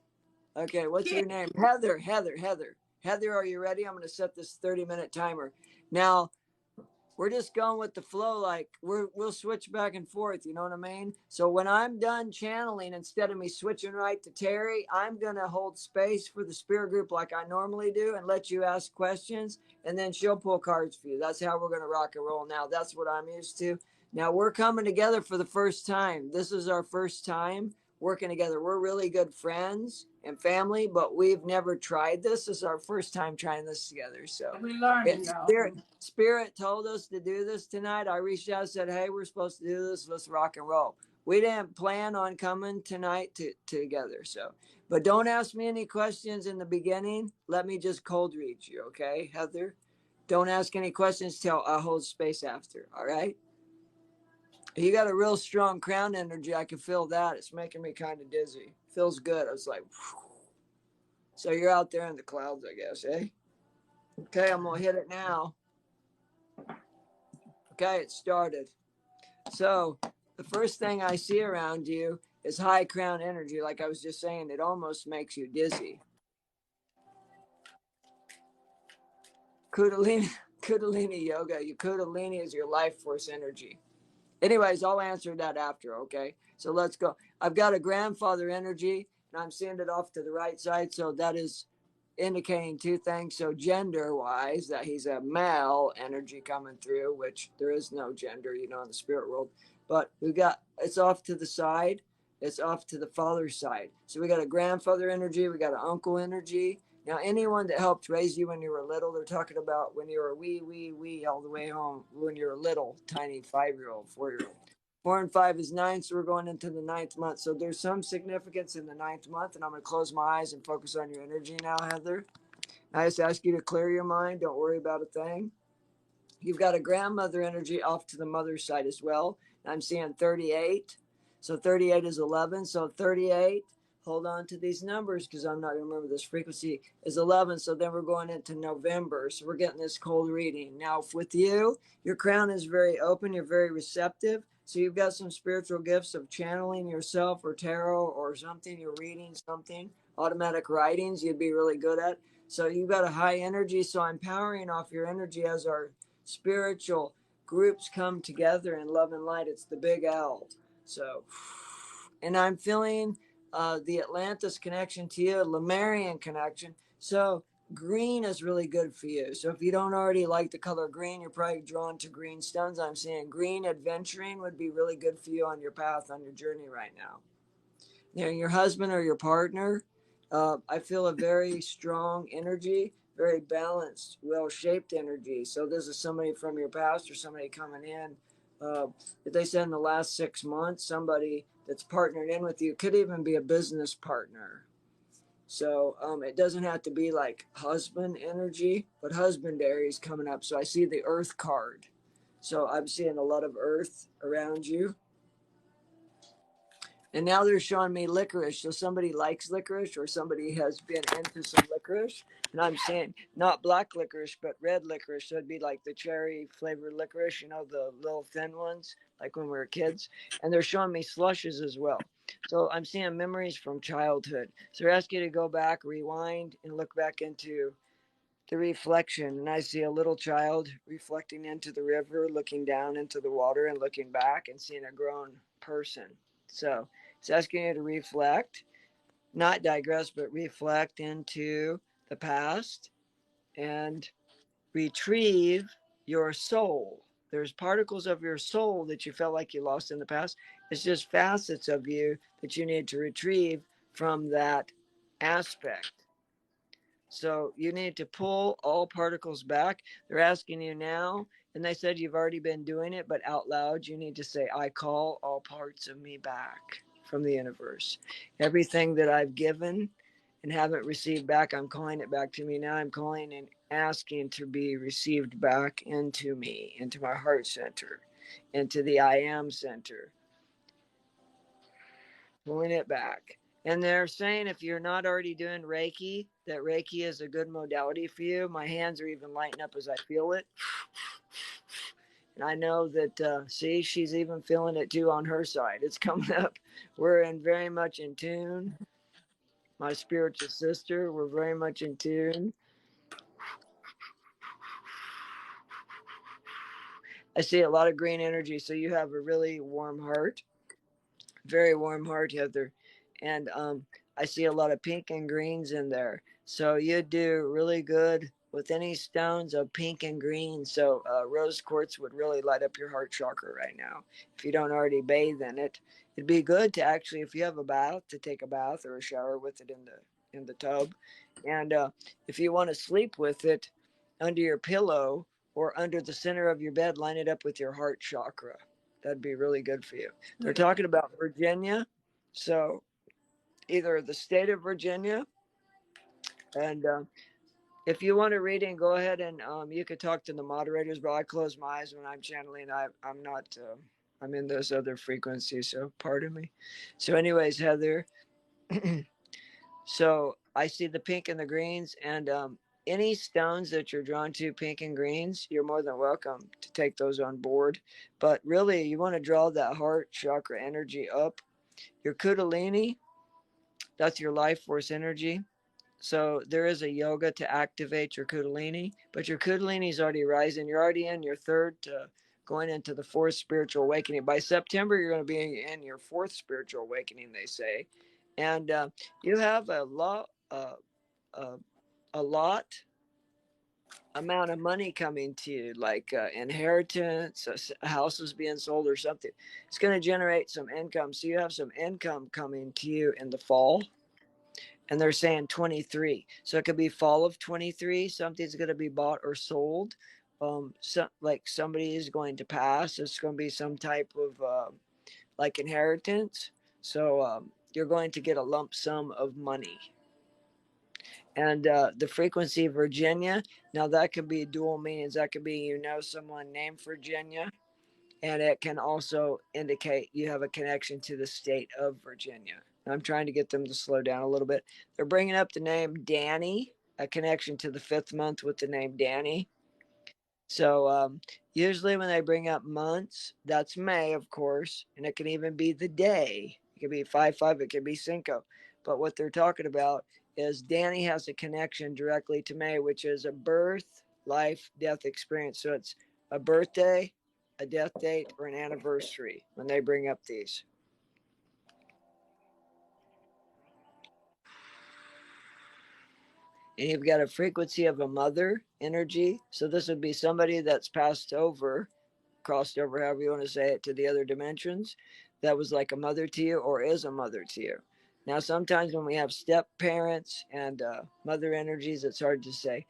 Okay, what's your name? Heather. Heather, are you ready? I'm going to set this 30-minute timer. Now, we're just going with the flow. Like we'll switch back and forth. You know what I mean? So when I'm done channeling, instead of me switching right to Terry, I'm going to hold space for the spirit group like I normally do and let you ask questions. And then she'll pull cards for you. That's how we're going to rock and roll now. That's what I'm used to. Now we're coming together for the first time. This is our first time working together. We're really good friends and family, but we've never tried this. This is our first time trying this together. So we learned. Spirit told us to do this tonight. I reached out and said, hey, we're supposed to do this. Let's rock and roll. We didn't plan on coming tonight together. So, but don't ask me any questions in the beginning. Let me just cold read you. Okay, Heather? Don't ask any questions till I hold space after. All right? You got a real strong crown energy. I can feel that. It's making me kind of dizzy. Feels good. I was like, whew. So you're out there in the clouds, I guess, eh? Okay, I'm going to hit it now. Okay, it started. So the first thing I see around you is high crown energy. Like I was just saying, it almost makes you dizzy. Kundalini yoga. Kundalini is your life force energy. Anyways, I'll answer that after, okay? So let's go. I've got a grandfather energy, and I'm seeing it off to the right side. So that is indicating two things. So gender-wise, that he's a male energy coming through, which there is no gender, in the spirit world. But it's off to the side. It's off to the father's side. So we got a grandfather energy. We got an uncle energy. Now, anyone that helped raise you when you were little, they're talking about when you were wee, all the way home, when you were little, tiny 5-year-old, 4-year-old. 4 and 5 is 9, so we're going into the 9th month. So there's some significance in the 9th month, and I'm going to close my eyes and focus on your energy now, Heather. I just ask you to clear your mind. Don't worry about a thing. You've got a grandmother energy off to the mother's side as well. I'm seeing 38. So 38 is 11. So 38, hold on to these numbers because I'm not going to remember this frequency, is 11. So then we're going into November. So we're getting this cold reading. Now with you, your crown is very open. You're very receptive. So you've got some spiritual gifts of channeling yourself or tarot or something. You're reading something. Automatic writings you'd be really good at. So you've got a high energy. So I'm powering off your energy as our spiritual groups come together in love and light. It's the big L. So, and I'm feeling the Atlantis connection to you, Lemurian connection. So green is really good for you. So if you don't already like the color green, you're probably drawn to green stones. I'm saying green adventuring would be really good for you on your path, on your journey right now. Your husband or your partner, I feel a very strong energy, very balanced, well-shaped energy. So this is somebody from your past or somebody coming in. They said in the last 6 months, somebody that's partnered in with you, could even be a business partner. So it doesn't have to be like husband energy, but husbandary is coming up. So I see the earth card. So I'm seeing a lot of earth around you. And now they're showing me licorice. So somebody likes licorice or somebody has been into some licorice. And I'm saying not black licorice, but red licorice. So it'd be like the cherry flavored licorice, the little thin ones, like when we were kids. And they're showing me slushes as well. So I'm seeing memories from childhood. So they're asking you to go back, rewind, and look back into the reflection. And I see a little child reflecting into the river, looking down into the water and looking back and seeing a grown person. So it's asking you to reflect, not digress, but reflect into the past and retrieve your soul. There's particles of your soul that you felt like you lost in the past. It's just facets of you that you need to retrieve from that aspect. So you need to pull all particles back. They're asking you now, and they said you've already been doing it, but out loud, you need to say, I call all parts of me back from the universe. Everything that I've given and haven't received back, I'm calling it back to me now. I'm calling and asking to be received back into me, into my heart center, into the I am center. Pulling it back. And they're saying if you're not already doing Reiki, that Reiki is a good modality for you. My hands are even lighting up as I feel it. And I know that, see, she's even feeling it too on her side. It's coming up. We're very much in tune. My spiritual sister, we're very much in tune. I see a lot of green energy. So you have a really warm heart. Very warm heart, Heather. And I see a lot of pink and greens in there. So you do really good with any stones of pink and green. So rose quartz would really light up your heart chakra right now. If you don't already bathe in it, it'd be good to actually, if you have a bath, to take a bath or a shower with it in the tub. And if you want to sleep with it under your pillow or under the center of your bed, line it up with your heart chakra. That'd be really good for you. They're talking about Virginia. So either the state of Virginia, and if you want a reading, go ahead and you could talk to the moderators, but I close my eyes when I'm channeling. I'm not, I'm in those other frequencies, so pardon me. So anyways, Heather, so I see the pink and the greens, and any stones that you're drawn to, pink and greens, you're more than welcome to take those on board. But really, you want to draw that heart chakra energy up. Your Kundalini, that's your life force energy. So there is a yoga to activate your Kundalini, but your Kundalini is already rising. You're already in your third to going into the fourth spiritual awakening. By September, you're going to be in your fourth spiritual awakening, they say. And you have a lot amount of money coming to you, like inheritance, houses being sold or something. It's going to generate some income. So you have some income coming to you in the fall. And they're saying 23. So it could be fall of 23. Something's going to be bought or sold. Like somebody is going to pass. It's going to be some type of like inheritance. So you're going to get a lump sum of money. And the frequency Virginia, now that could be dual meanings. That could be someone named Virginia, and it can also indicate you have a connection to the state of Virginia. I'm trying to get them to slow down a little bit. They're bringing up the name Danny, a connection to the 5th month with the name Danny. So usually when they bring up months, that's May, of course, and it can even be the day. It could be 5/5, it could be Cinco. But what they're talking about is Danny has a connection directly to May, which is a birth, life, death experience. So it's a birthday, a death date, or an anniversary when they bring up these. And you've got a frequency of a mother energy. So this would be somebody that's passed over, crossed over, however you want to say it, to the other dimensions, that was like a mother to you or is a mother to you. Now, sometimes when we have step parents and mother energies, it's hard to say.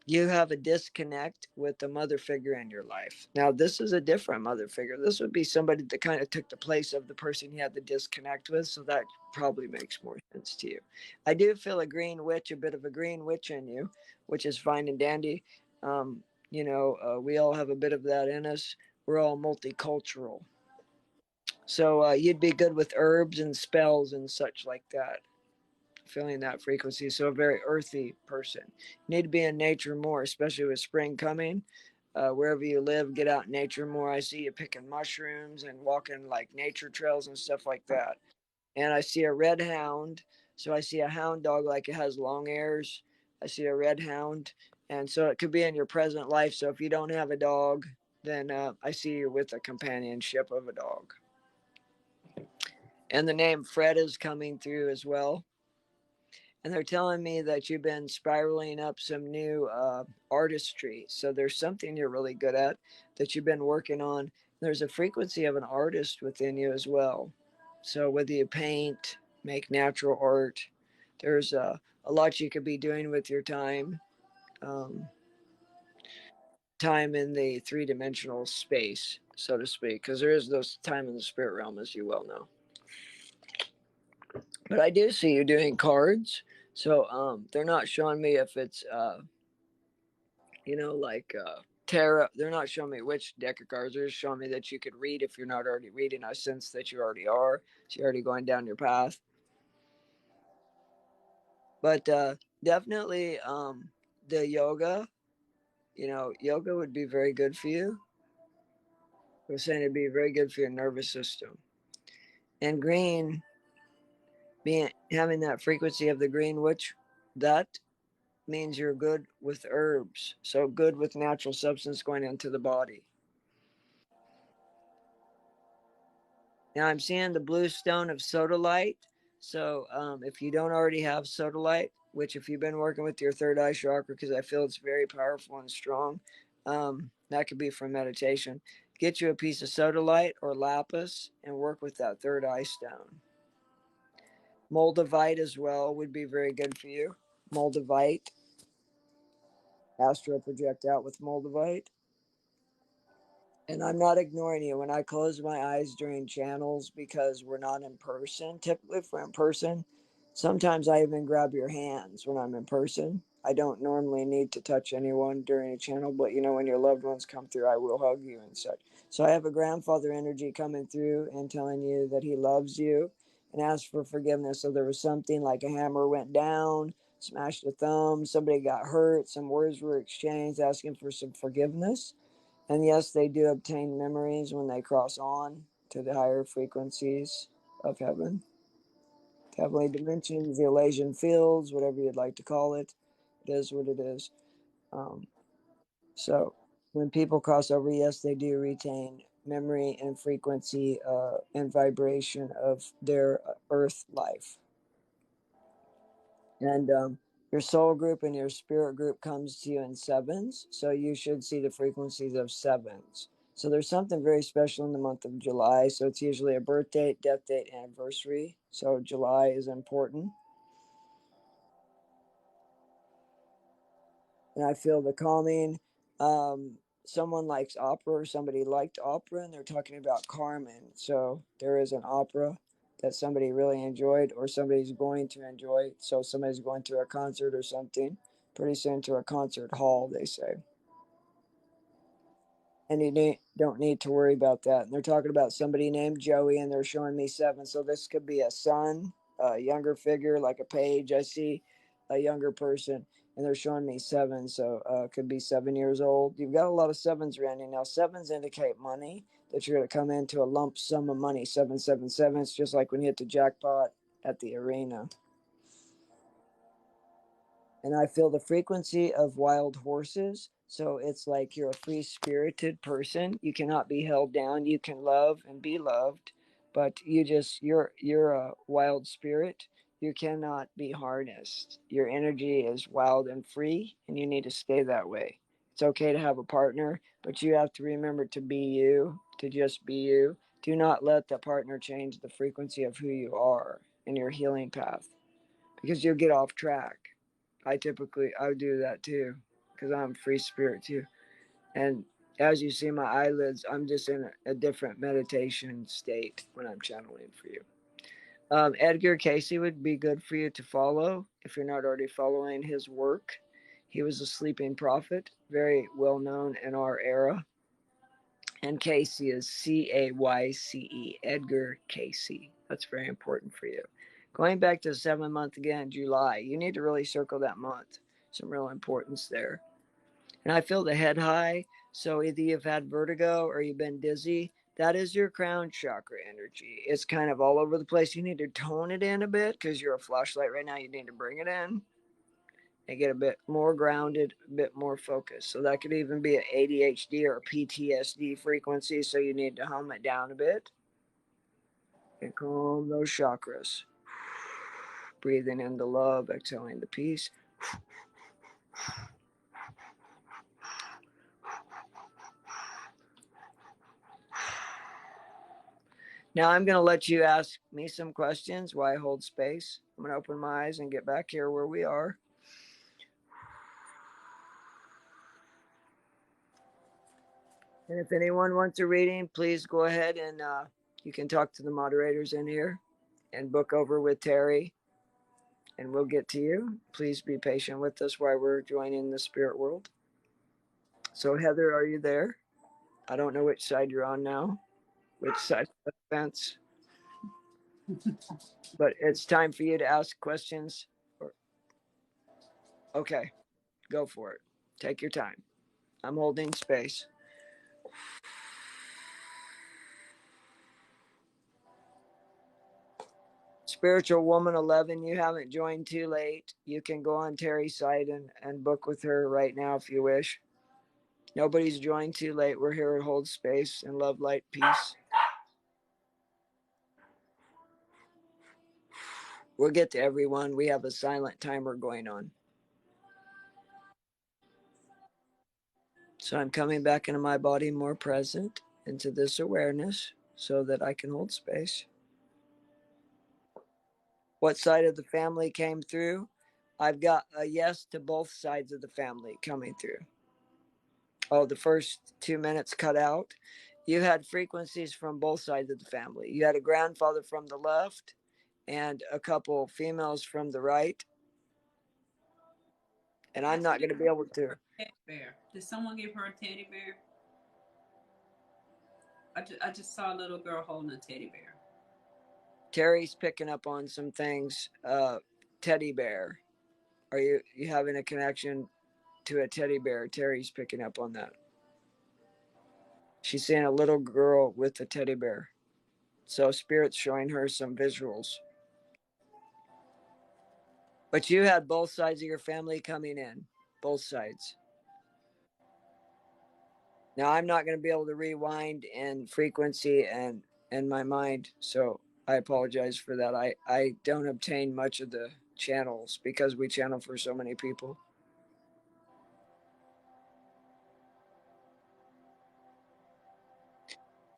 You have a disconnect with the mother figure in your life. Now, this is a different mother figure. This would be somebody that kind of took the place of the person you had the disconnect with. So that probably makes more sense to you. I do feel a green witch, a bit of a green witch in you, which is fine and dandy. We all have a bit of that in us. We're all multicultural. So you'd be good with herbs and spells and such like that, feeling that frequency. So a very earthy person. You need to be in nature more, especially with spring coming. Wherever you live, get out in nature more. I see you picking mushrooms and walking like nature trails and stuff like that. And I see a red hound. So I see a hound dog like it has long ears. I see a red hound. And so it could be in your present life. So if you don't have a dog, then I see you with a companionship of a dog. And the name Fred is coming through as well. And they're telling me that you've been spiraling up some new artistry. So there's something you're really good at that you've been working on. There's a frequency of an artist within you as well. So whether you paint, make natural art, there's a lot you could be doing with your time. Time in the three-dimensional space, so to speak, because there is those time in the spirit realm, as you well know. But I do see you doing cards. So they're not showing me if it's tarot. They're not showing me which deck of cards. They're just showing me that you could read if you're not already reading. I sense that you already are. So you're already going down your path. But definitely the yoga, yoga would be very good for you. We're saying it'd be very good for your nervous system. And green, having that frequency of the green, which that means you're good with herbs. So good with natural substance going into the body. Now I'm seeing the blue stone of sodalite. So if you don't already have sodalite, which if you've been working with your third eye chakra, because I feel it's very powerful and strong, that could be from meditation. Get you a piece of sodalite or lapis and work with that third eye stone. Moldavite as well would be very good for you. Moldavite. Astral project out with moldavite. And I'm not ignoring you when I close my eyes during channels because we're not in person. Typically, if we're in person, sometimes I even grab your hands when I'm in person. I don't normally need to touch anyone during a channel, but when your loved ones come through, I will hug you and such. So I have a grandfather energy coming through and telling you that he loves you and asks for forgiveness. So there was something like a hammer went down, smashed a thumb, somebody got hurt, some words were exchanged asking for some forgiveness. And yes, they do obtain memories when they cross on to the higher frequencies of heaven, heavenly dimensions, the Elysian fields, whatever you'd like to call it. It is what it is. So when people cross over, yes, they do retain memory and frequency and vibration of their earth life. And your soul group and your spirit group comes to you in sevens. So you should see the frequencies of sevens. So there's something very special in the month of July. So it's usually a birth date, death date, anniversary. So July is important. And I feel the calming. Someone likes opera, or somebody liked opera, and they're talking about Carmen. So there is an opera that somebody really enjoyed, or somebody's going to enjoy. So somebody's going to a concert or something pretty soon, to a concert hall, they say. And you don't need to worry about that. And they're talking about somebody named Joey, and they're showing me 7. So this could be a son, a younger figure, like a page. I see a younger person, and they're showing me 7. So it could be 7 years old. You've got a lot of 7s around you now. 7s indicate money, that you're going to come into a lump sum of money. 777. It's just like when you hit the jackpot at the arena. And I feel the frequency of wild horses. So it's like you're a free-spirited person. You cannot be held down. You can love and be loved, but you're a wild spirit. You cannot be harnessed. Your energy is wild and free, and you need to stay that way. It's okay to have a partner, but you have to remember to be you, to just be you. Do not let the partner change the frequency of who you are in your healing path, because you'll get off track. I do that too, because I'm a free spirit too. And as you see my eyelids, I'm just in a different meditation state when I'm channeling for you. Edgar Cayce would be good for you to follow if you're not already following his work. He was a sleeping prophet, very well known in our era. And Cayce is Cayce, Edgar Cayce. That's very important for you. Going back to the 7th month again, July, you need to really circle that month. Some real importance there. And I feel the head high. So either you've had vertigo or you've been dizzy. That is your crown chakra energy. It's kind of all over the place. You need to tone it in a bit, because you're a flashlight right now. You need to bring it in and get a bit more grounded, a bit more focused. So that could even be an ADHD or PTSD frequency. So you need to hum it down a bit and calm those chakras. Breathing in the love, exhaling the peace. Now I'm going to let you ask me some questions while I hold space. I'm going to open my eyes and get back here where we are. And if anyone wants a reading, please go ahead and you can talk to the moderators in here and book over with Terry, and we'll get to you. Please be patient with us while we're joining the spirit world. So Heather, are you there? I don't know which side you're on now, which side of the fence. But it's time for you to ask questions. Okay, go for it. Take your time. I'm holding space. Spiritual Woman 11, you haven't joined too late. You can go on Terry's site and book with her right now if you wish. Nobody's joined too late. We're here to hold space and love, light, peace. We'll get to everyone. We have a silent timer going on. So I'm coming back into my body, more present, into this awareness, so that I can hold space. What side of the family came through? I've got a yes to both sides of the family coming through. Oh, the first 2 minutes cut out. You had frequencies from both sides of the family. You had a grandfather from the left and a couple females from the right. And I'm not going to be able to. Teddy bear. Did someone give her a teddy bear? I just saw a little girl holding a teddy bear. Terry's picking up on some things. Teddy bear. Are you having a connection to a teddy bear? Terry's picking up on that. She's seeing a little girl with a teddy bear. So Spirit's showing her some visuals. But you had both sides of your family coming in. Both sides. Now, I'm not going to be able to rewind in frequency and my mind, so I apologize for that. I don't obtain much of the channels because we channel for so many people.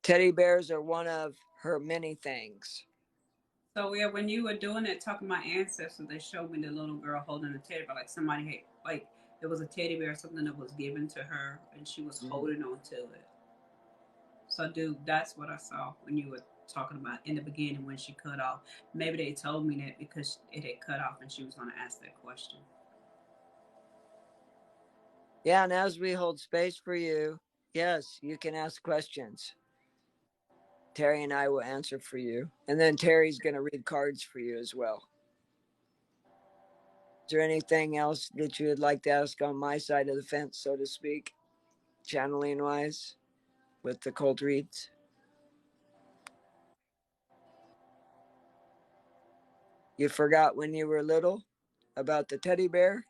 Teddy bears are one of her many things. So yeah, when you were doing it, talking about ancestors, they showed me the little girl holding a teddy bear, like somebody had, like it was a teddy bear or something that was given to her, and she was holding on to it. So, dude, that's what I saw when you were talking about in the beginning when she cut off. Maybe they told me that because it had cut off and she was going to ask that question. Yeah, and as we hold space for you, yes, you can ask questions. Terry and I will answer for you. And then Terry's going to read cards for you as well. Is there anything else that you would like to ask on my side of the fence, so to speak, channeling wise, with the cold reads? You forgot when you were little about the teddy bear?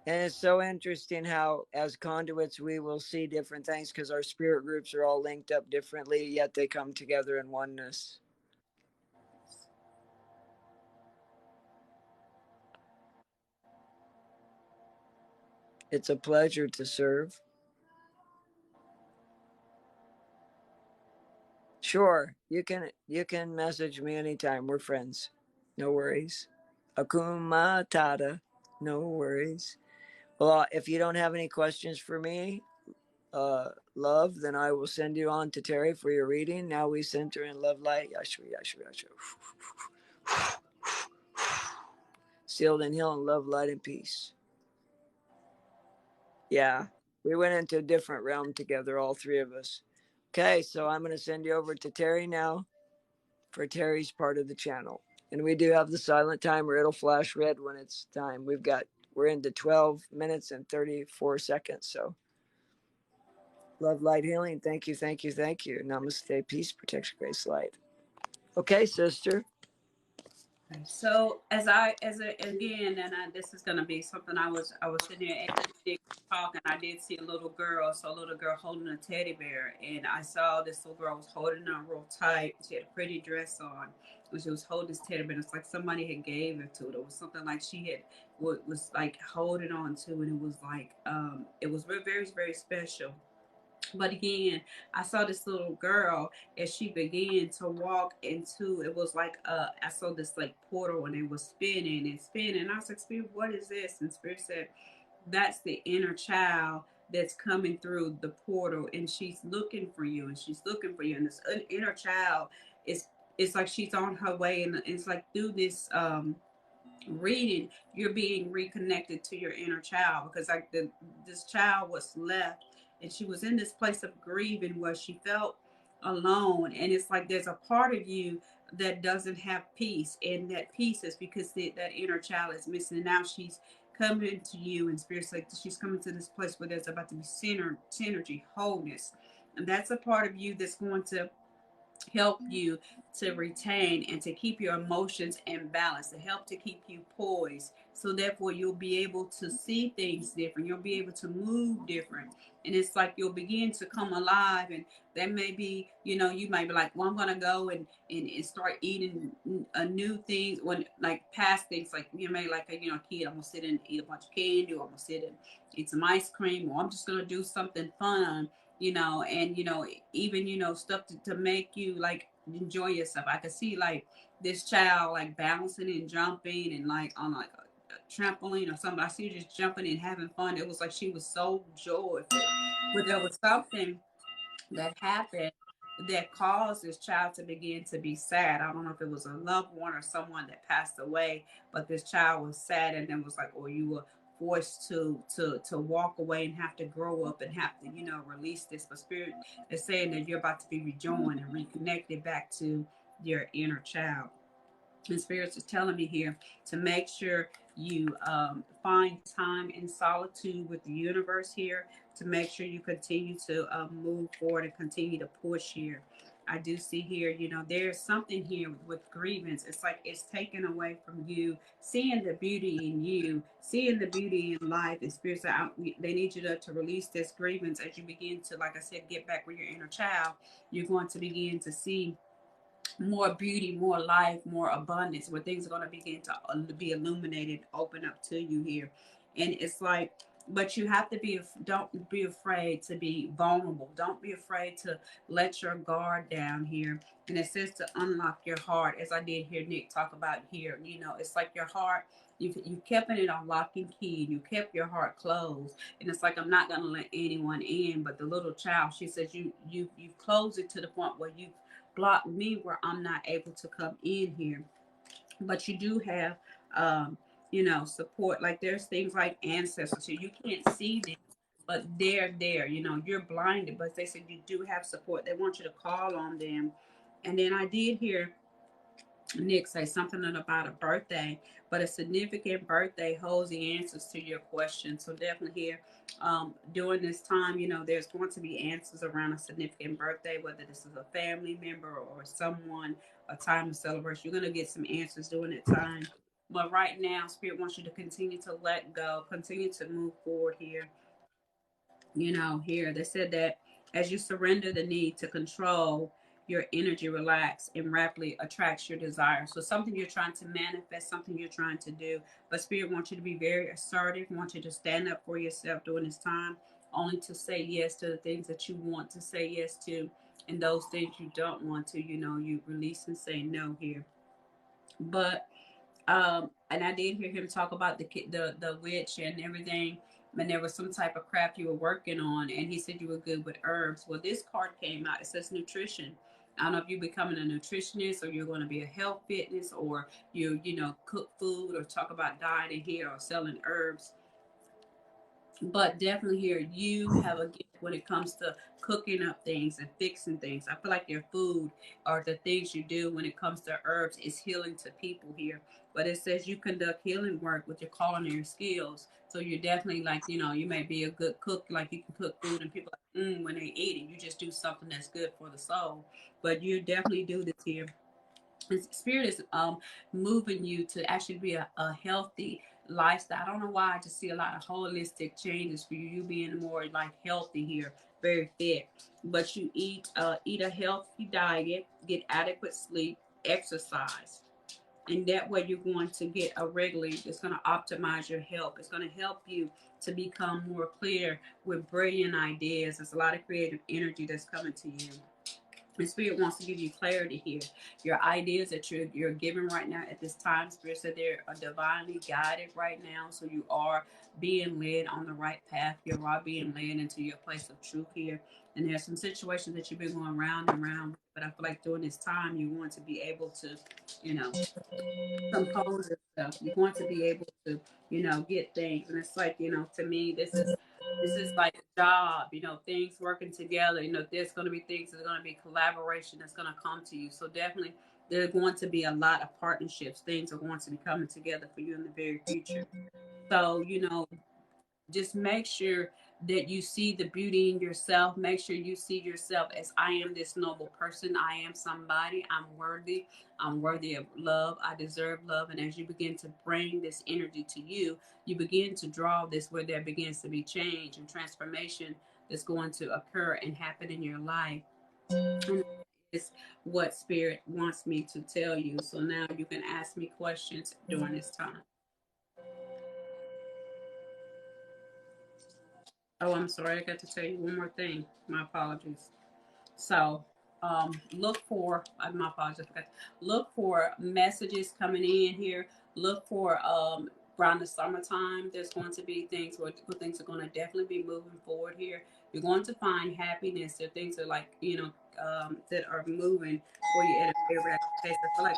And it's so interesting how, as conduits, we will see different things because our spirit groups are all linked up differently, yet they come together in oneness. It's a pleasure to serve. Sure, you can message me anytime. We're friends. No worries. Akuma Tada. No worries. Well, if you don't have any questions for me, love, then I will send you on to Terry for your reading. Now we center in love light. Yashu, yashu, yashu. Sealed in healing, love, light, and peace. Yeah, we went into a different realm together, all three of us. Okay, so I'm going to send you over to Terry now for Terry's part of the channel. And we do have the silent timer. It'll flash red when it's time. We're into 12 minutes and 34 seconds. So love, light, healing. Thank you, thank you, thank you. Namaste, peace, protection, grace, light. Okay, sister. So again, and this is gonna be something I was sitting there as you did talk, and I did see a little girl, holding a teddy bear, and I saw this little girl was holding her real tight. She had a pretty dress on, and she was holding this teddy bear. It's like somebody had gave it to her. It was something like she had was like holding on to, and it was like it was very very very special. But again, I saw this little girl as she began to walk into, it was like I saw this like portal and it was spinning and spinning. And I was like, Spirit, what is this? And Spirit said, that's the inner child that's coming through the portal, and she's looking for you, and she's looking for you. And this inner child is, it's like she's on her way, and it's like through this reading, you're being reconnected to your inner child, because like this child was left, and she was in this place of grieving where she felt alone, and it's like there's a part of you that doesn't have peace, and that peace is because that inner child is missing. And now she's coming to you, and Spirit's like she's coming to this place where there's about to be synergy, wholeness, and that's a part of you that's going to help you to retain and to keep your emotions in balance, to help to keep you poised. So therefore you'll be able to see things different. You'll be able to move different. And it's like you'll begin to come alive. And that may be, you might be like, well, I'm going to go and start eating a new things, when like past things, like you may like a kid, I'm going to sit and eat a bunch of candy, or I'm going to sit and eat some ice cream, or I'm just going to do something fun, and even stuff to make you like enjoy yourself. I could see like this child like bouncing and jumping and like on like a trampoline or something. I see her just jumping and having fun. It was like she was so joyful, but there was something that happened that caused this child to begin to be sad. I don't know if it was a loved one or someone that passed away, but this child was sad, and then was like, oh, you were forced to walk away and have to grow up and have to release this. But Spirit is saying that you're about to be rejoined and reconnected back to your inner child. And Spirits is telling me here to make sure you find time in solitude with the universe here, to make sure you continue to move forward and continue to push here. I do see here, you know, there's something here with grievance. It's like it's taken away from you, seeing the beauty in you, seeing the beauty in life. And Spirits, they need you to release this grievance as you begin to, like I said, get back with your inner child. You're going to begin to see more beauty, more life, more abundance, where things are going to begin to be illuminated, open up to you here. And it's like, but you have to be, don't be afraid to be vulnerable. Don't be afraid to let your guard down here. And it says to unlock your heart, as I did hear Nick talk about here. You know, it's like your heart, you kept it on lock and key, and you kept your heart closed. And it's like, I'm not going to let anyone in. But the little child, she says, you've closed it to the point where you block me, where I'm not able to come in here. But you do have, you know, support. Like there's things like ancestors here. You can't see them, but they're there. You know, you're blinded, but they said you do have support. They want you to call on them. And then I did hear Nick say something about a birthday, but a significant birthday holds the answers to your questions. So definitely here, during this time, you know, there's going to be answers around a significant birthday, whether this is a family member or someone, a time of celebration. You're going to get some answers during that time. But right now, Spirit wants you to continue to let go, continue to move forward here. You know, here they said that as you surrender the need to control, your energy relax and rapidly attracts your desire. So something you're trying to manifest, something you're trying to do, but Spirit wants you to be very assertive, wants you to stand up for yourself during this time, only to say yes to the things that you want to say yes to, and those things you don't want to, you know, you release and say no here. But and I did hear him talk about the witch and everything, and there was some type of craft you were working on, and he said you were good with herbs. Well, this card came out. It says nutrition. I don't know if you're becoming a nutritionist, or you're going to be a health fitness, or you know, cook food or talk about dieting here or selling herbs. But definitely here, you have a gift when it comes to cooking up things and fixing things. I feel like your food or the things you do when it comes to herbs is healing to people here. But it says you conduct healing work with your culinary skills. So you're definitely like, you know, you may be a good cook, like you can cook food and people like, when they eat it, you just do something that's good for the soul. But you definitely do this here. Spirit is moving you to actually be a healthy lifestyle. I don't know why I just see a lot of holistic changes for you. You being more like healthy here, very fit. But you eat a healthy diet, get adequate sleep, exercise. And that way you're going to get a regular, it's going to optimize your health. It's going to help you to become more clear with brilliant ideas. There's a lot of creative energy that's coming to you. The Spirit wants to give you clarity here. Your ideas that you're giving right now at this time, Spirit said they're divinely guided right now. So you are being led on the right path. You are being led into your place of truth here. And there's some situations that you've been going round and round. But I feel like during this time, you're going to be able to, you know, compose yourself. You're going to be able to, you know, get things. And it's like, you know, to me, this is like a job, you know, things working together. You know, there's going to be things, there's going to be collaboration that's going to come to you. So definitely there's going to be a lot of partnerships. Things are going to be coming together for you in the very future. So, you know, just make sure that you see the beauty in yourself. Make sure you see yourself as, I am this noble person. I am somebody. I'm worthy. I'm worthy of love. I deserve love. And as you begin to bring this energy to you, you begin to draw this where there begins to be change and transformation that's going to occur and happen in your life. And it's what Spirit wants me to tell you. So now you can ask me questions during this time. Oh, I'm sorry. I got to tell you one more thing. My apologies. So, look for my apologies. Look for messages coming in here. Look for around the summertime. There's going to be things where things are going to definitely be moving forward here. You're going to find happiness. There things are like, you know, that are moving for you at a very rapid pace. I feel like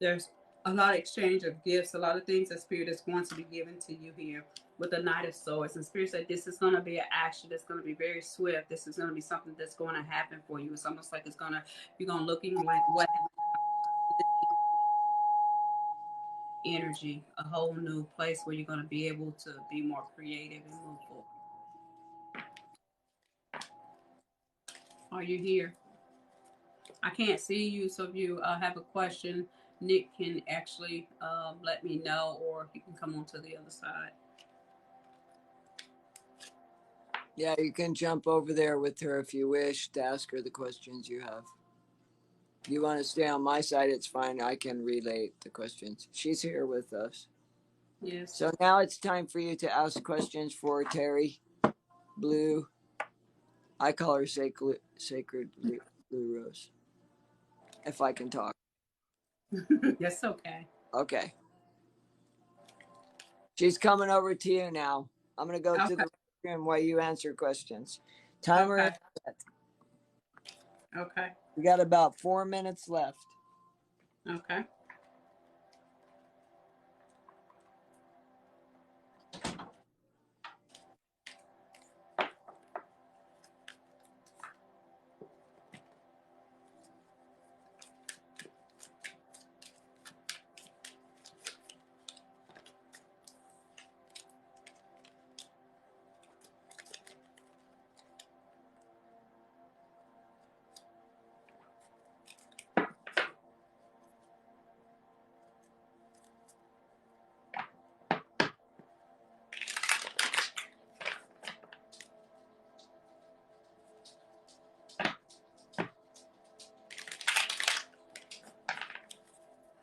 there's a lot of exchange of gifts, a lot of things that Spirit is going to be given to you here with the Knight of Swords. And Spirit said this is going to be an action that's going to be very swift. This is going to be something that's going to happen for you. It's almost like you're going to looking like what happened. energy, a whole new place where you're going to be able to be more creative and move forward. Are you here? I can't see you, so if you have a question, Nick can actually let me know, or he can come on to the other side. Yeah, you can jump over there with her if you wish to ask her the questions you have. If you want to stay on my side, it's fine. I can relay the questions. She's here with us. Yes. So now it's time for you to ask questions for Terry Blue. I call her Sacred Blue Rose. If I can talk. That's okay. Okay. She's coming over to you now. I'm going to go to the room while you answer questions. Timer is set. Okay. We got about 4 minutes left. Okay.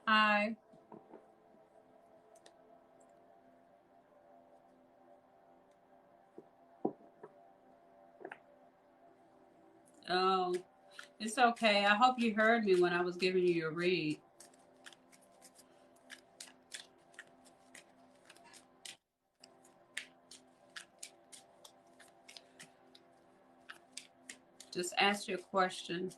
Hi. Oh, it's okay. I hope you heard me when I was giving you your read. Just ask your question.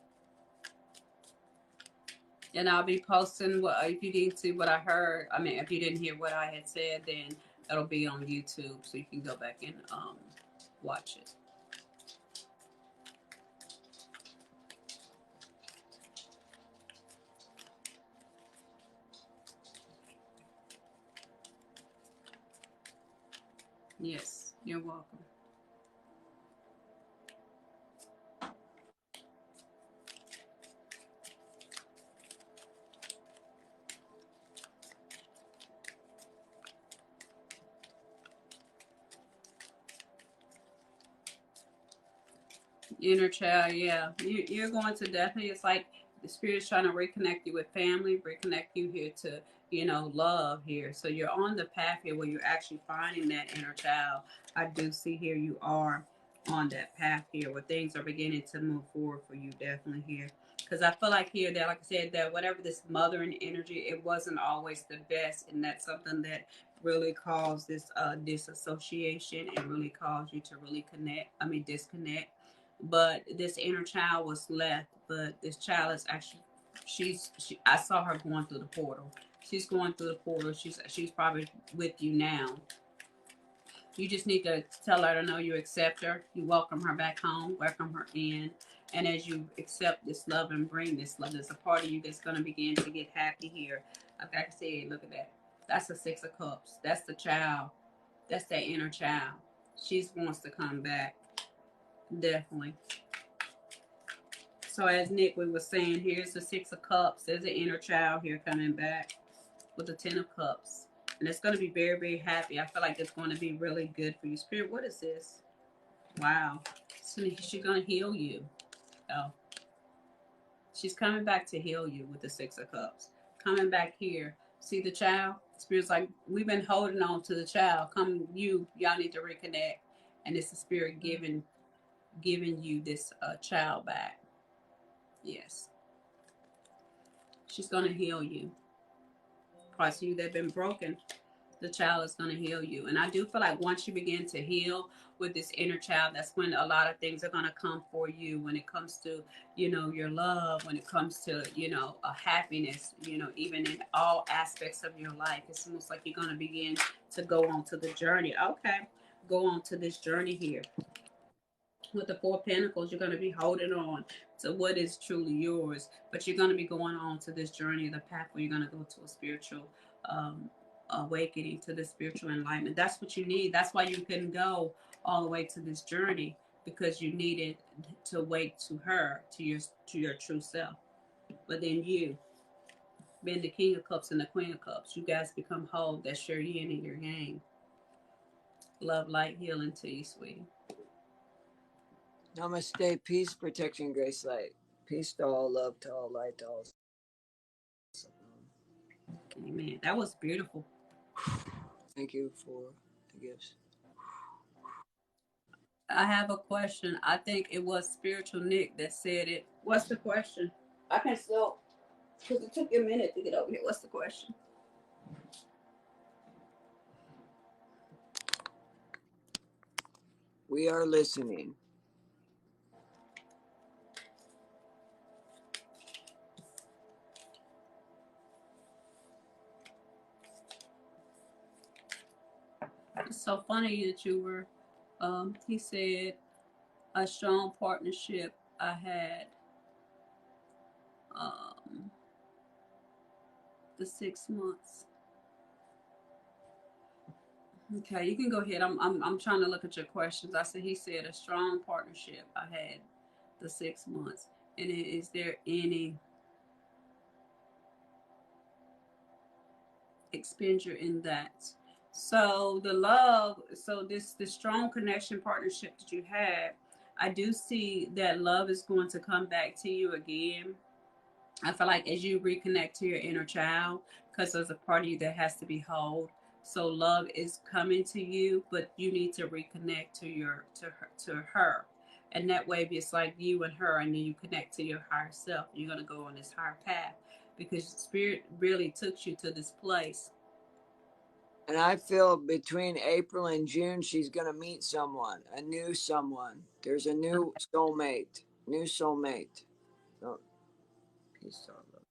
And I'll be posting what, if you didn't see what I heard. I mean, if you didn't hear what I had said, then it'll be on YouTube, so you can go back and watch it. Yes, you're welcome. Inner child, yeah. You're going to definitely, it's like the spirit's trying to reconnect you with family, reconnect you here to, love here. So you're on the path here where you're actually finding that inner child. I do see here you are on that path here where things are beginning to move forward for you, definitely here. Because I feel like here that, like I said, that whatever this mothering energy, it wasn't always the best. And that's something that really caused this disassociation and really caused you to really disconnect. But this inner child was left, but this child is actually I saw her going through the portal. She's going through the portal. She's probably with you now. You just need to tell her to know you accept her, you welcome her back home, welcome her in. And as you accept this love and bring this love, there's a part of you that's going to begin to get happy here. Like I said, look at that. That's the Six of Cups. That's the child. That's that inner child. She wants to come back. Definitely. So as Nick was saying, here's the Six of Cups. There's an inner child here coming back with the Ten of Cups. And it's going to be very, very happy. I feel like it's going to be really good for you. Spirit, what is this? Wow. So she's going to heal you. Oh. She's coming back to heal you with the Six of Cups. Coming back here. See the child? Spirit's like, we've been holding on to the child. Y'all need to reconnect. And it's the Spirit giving you this child back. Yes. She's going to heal you. Parts of you that have been broken, the child is going to heal you. And I do feel like once you begin to heal with this inner child, that's when a lot of things are going to come for you when it comes to, your love, when it comes to, a happiness, even in all aspects of your life. It's almost like you're going to begin to go on to the journey. Okay, go on to this journey here. With the Four of Pentacles, you're going to be holding on to what is truly yours, but you're going to be going on to this journey, the path where you're going to go to a spiritual awakening to the spiritual enlightenment. That's what you need. That's why you couldn't go all the way to this journey, because you needed to wake to her, to your true self. But then you, being the King of Cups and the Queen of Cups, you guys become whole. That's your yin and your yang. Love, light, healing to you, sweetie. Namaste, peace, protection, grace, light. Peace to all, love to all, light to all. Amen. That was beautiful. Thank you for the gifts. I have a question. I think it was Spiritual Nick that said it. What's the question? I can still, because it took you a minute to get over here. What's the question? We are listening. It's so funny that you were, he said, a strong partnership I had the 6 months. Okay, you can go ahead. I'm trying to look at your questions. He said a strong partnership I had the 6 months. And is there any expenditure in that? So this strong connection partnership that you had, I do see that love is going to come back to you again. I feel like as you reconnect to your inner child, because there's a part of you that has to be whole. So love is coming to you, but you need to reconnect to her. And that way it's like you and her, and then you connect to your higher self. You're gonna go on this higher path because Spirit really took you to this place. And I feel between April and June, she's going to meet someone, a new someone. There's a new soulmate. Oh, peace, all love.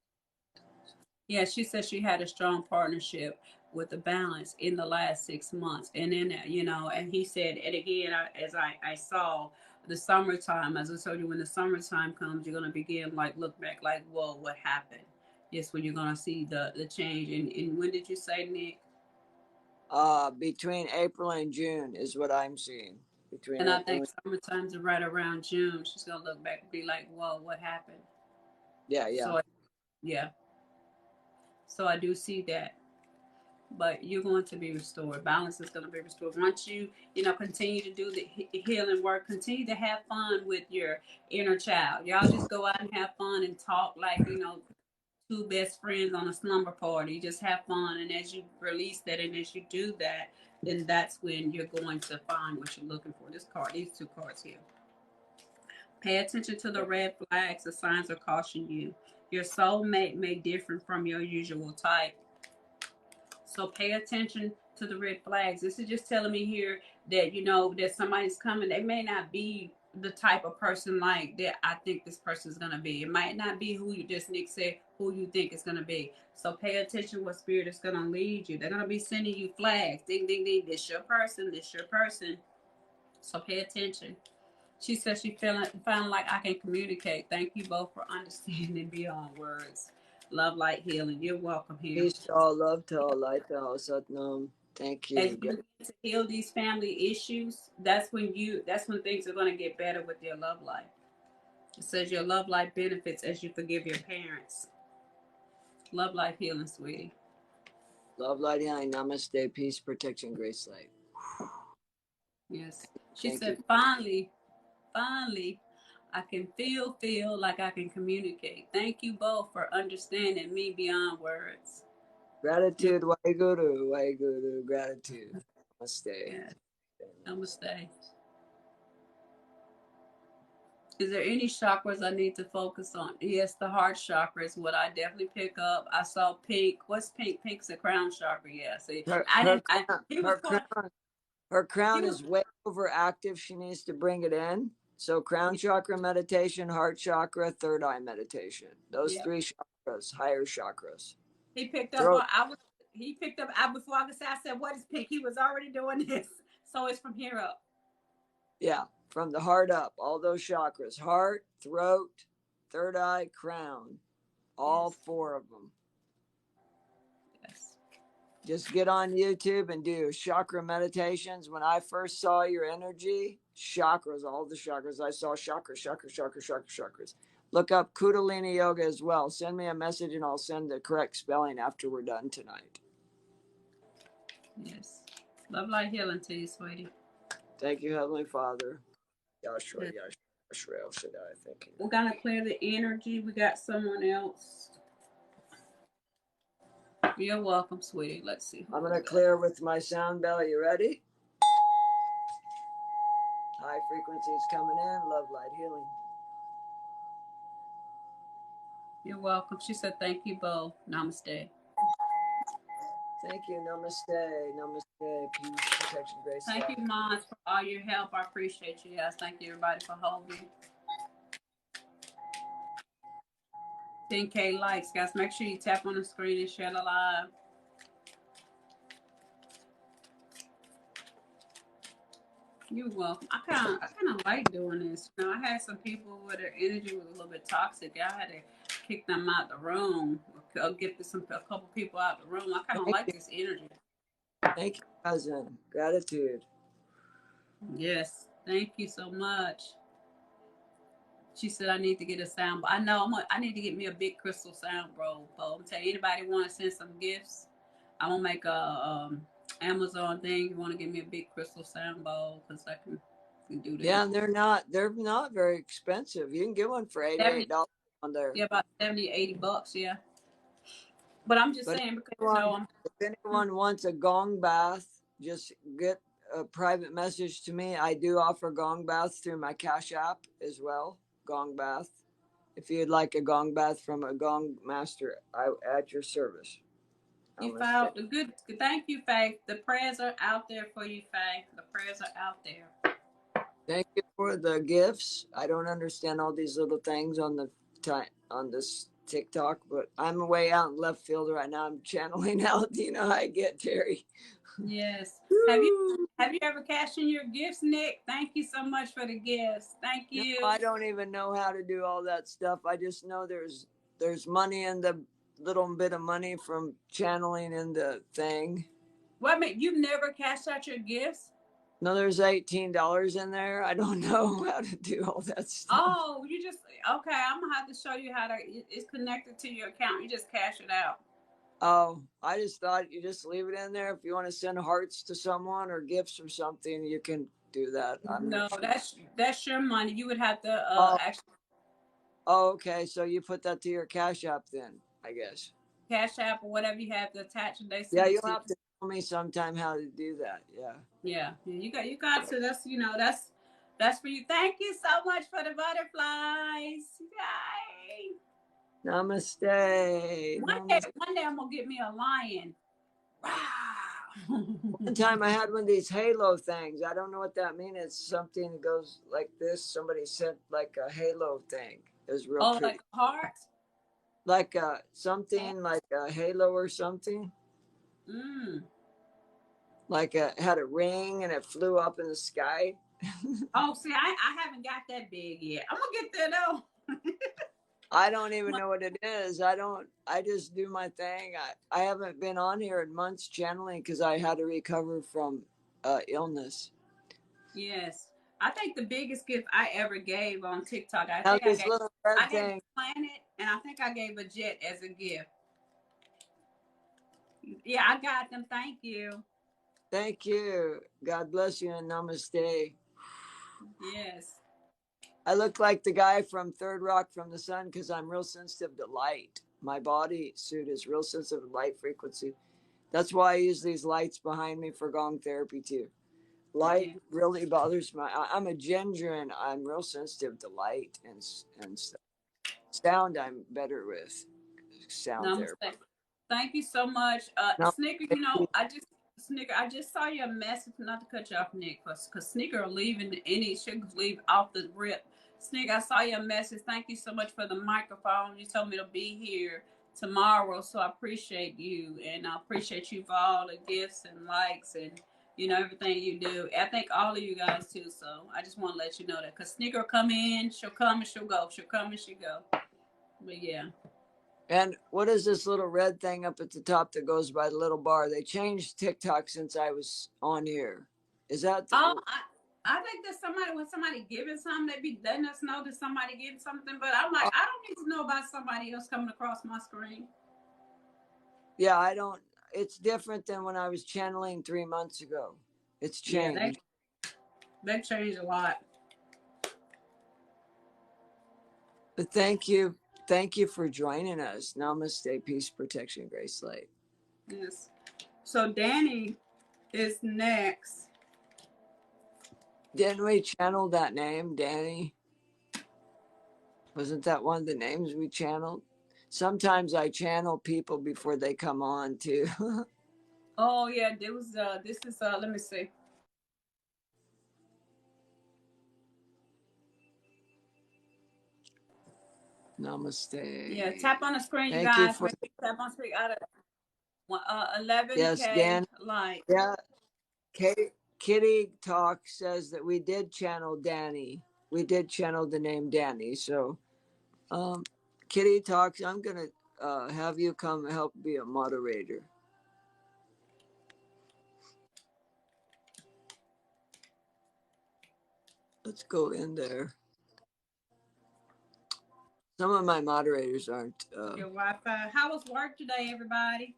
Yeah, she said she had a strong partnership with the balance in the last 6 months. And then, and he said, and again, as I saw the summertime, as I told you, when the summertime comes, you're going to begin look back like, whoa, what happened? Yes, when you're going to see the change. And when did you say, Nick? Between April and June is what I'm seeing. And I think summertime's right around June. She's going to look back and be like, whoa, what happened? Yeah. So I do see that. But you're going to be restored. Balance is going to be restored. Once you, continue to do the healing work, continue to have fun with your inner child. Y'all just go out and have fun and talk like, two best friends on a slumber party. Just have fun. And as you release that and as you do that, then that's when you're going to find what you're looking for. These two cards here. Pay attention to the red flags, the signs of caution you. Your soulmate may differ from your usual type. So pay attention to the red flags. This is just telling me here that, that somebody's coming. They may not be the type of person like that I think this person is going to be. It might not be who you just, Nick said, who you think it's going to be. So pay attention what spirit is going to lead you. They're going to be sending you flags. Ding, ding, ding. This your person. This your person. So pay attention. She says she feeling like I can communicate. Thank you both for understanding beyond words. Love, light, healing. You're welcome here. Peace to all, love to all, light to all, Satnam. Thank you. As you begin to heal these family issues, that's when things are going to get better with your love life. It says your love life benefits as you forgive your parents. Love, life, healing, sweetie. Love, light, healing. Namaste, peace, protection, grace, light. Yes. She said, finally, I can feel like I can communicate. Thank you both for understanding me beyond words. Gratitude, Waheguru, gratitude. Namaste. Yeah. Namaste. Is there any chakras I need to focus on? Yes, the heart chakra is what I definitely pick up. I saw pink. What's pink? Pink's a crown chakra. Yeah. See, her crown is way overactive. She needs to bring it in. So crown chakra meditation, heart chakra, third eye meditation. Those three chakras, higher chakras. He picked up. Before I could say, I said, "What is pink?" He was already doing this, so it's from here up. Yeah, from the heart up, all those chakras: heart, throat, third eye, crown, all four of them. Yes. Just get on YouTube and do chakra meditations. When I first saw your energy, chakras, all the chakras, I saw chakras. Look up Kundalini Yoga as well. Send me a message and I'll send the correct spelling after we're done tonight. Yes. Love, light, healing to you, sweetie. Thank you, Heavenly Father. Yashua, Yashua, El Shaddai. Thank you. We're going to clear the energy. We got someone else. You're welcome, sweetie. Let's see. I'm going to clear with my sound bell. You ready? High frequencies coming in. Love, light, healing. You're welcome. She said, thank you both. Namaste. Thank you. Namaste. Namaste. Peace, protection, grace. Thank you, Mons, for all your help. I appreciate you guys. Thank you, everybody, for holding. 10K likes, guys. Make sure you tap on the screen and share the live. You're welcome. I kind of like doing this. You know, I had some people where their energy was a little bit toxic. I had to kick them out the room. Or get a couple people out the room. I kind of like this energy. Thank you, cousin. Gratitude. Yes. Thank you so much. She said I need to get a sound. I know I need to get me a big crystal sound bowl. I'm telling you, anybody want to send some gifts? I'm gonna make a Amazon thing. You want to give me a big crystal sound bowl because I can do that. Yeah, they're not very expensive. You can get one for $88 on there. Yeah, about $70-$80. Yeah. But I'm just saying because if anyone wants a gong bath, just get a private message to me. I do offer gong baths through my Cash App as well. Gong bath. If you'd like a gong bath from a gong master, at your service. You found the good. Thank you, Faith. The prayers are out there for you, Faith. The prayers are out there. Thank you for the gifts. I don't understand all these little things on this TikTok, but I'm way out in left field right now. I'm channeling out. You know how I get, Terry. Yes. Have you ever cashed in your gifts, Nick? Thank you so much for the gifts. Thank you. No, I don't even know how to do all that stuff. I just know there's money in the little bit of money from channeling in the thing. Wait a minute, you've never cashed out your gifts? No, there's $18 in there. I don't know how to do all that stuff. Oh, okay. I'm gonna have to show you how to. It's connected to your account. You just cash it out. Oh, I just thought you just leave it in there. If you want to send hearts to someone or gifts or something, you can do that. No, that's your money. You would have to actually. Oh, okay. So you put that to your Cash App then, I guess. Cash App or whatever you have to attach. And they yeah, you'll have to tell me sometime how to do that. Yeah. Yeah. You got to. That's for you. Thank you so much for the butterflies. Yay. Namaste. One day I'm gonna get me a lion. Wow. One time I had one of these halo things. I don't know what that means. It's something that goes like this. Somebody sent like a halo thing. It was real pretty. Like a heart? Like something like a halo or something. Like it had a ring and it flew up in the sky. Oh, see, I haven't got that big yet. I'm gonna get there though. I don't even know what it is. I just do my thing. I haven't been on here in months channeling because I had to recover from illness. Yes. I think the biggest gift I ever gave on TikTok, I gave a planet, and I think I gave a jet as a gift. Yeah, I got them. Thank you. Thank you. God bless you and namaste. Yes. I look like the guy from Third Rock from the Sun because I'm real sensitive to light. My body suit is real sensitive to light frequency. That's why I use these lights behind me for gong therapy too. Light really bothers I'm a ginger and I'm real sensitive to light and stuff. Sound I'm better with. Sound therapy. Thank you so much. Snicker, I just saw your message, not to cut you off, Nick, because Snicker leaving she'll leave off the rip. Snicker, I saw your message. Thank you so much for the microphone. You told me to be here tomorrow, so I appreciate you, and I appreciate you for all the gifts and likes and everything you do. I thank all of you guys too. So I just want to let you know that because Snicker will come in, she'll come and she'll go. She'll come and she'll go. But yeah. And what is this little red thing up at the top that goes by the little bar? They changed TikTok since I was on here. Is that? Oh, I think that when somebody giving something, they be letting us know that somebody getting something. But I'm like, I don't need to know about somebody else coming across my screen. Yeah, I don't. It's different than when I was channeling 3 months ago. It's changed. Yeah, they changed a lot. But thank you. Thank you for joining us. Namaste, peace, protection, grace, light. Yes. So Danny is next. Didn't we channel that name, Danny? Wasn't that one of the names we channeled? Sometimes I channel people before they come on too. Oh yeah, there was this is let me see. Namaste. Yeah, tap on the screen, you Thank guys. you for Tap on the screen out of 11K yes, Dan. like. Yeah. Kitty Talk says that we did channel Danny. We did channel the name Danny. So Kitty Talks, I'm gonna have you come help be a moderator. Let's go in there. Some of my moderators aren't. Your Wi-Fi. How was work today, everybody?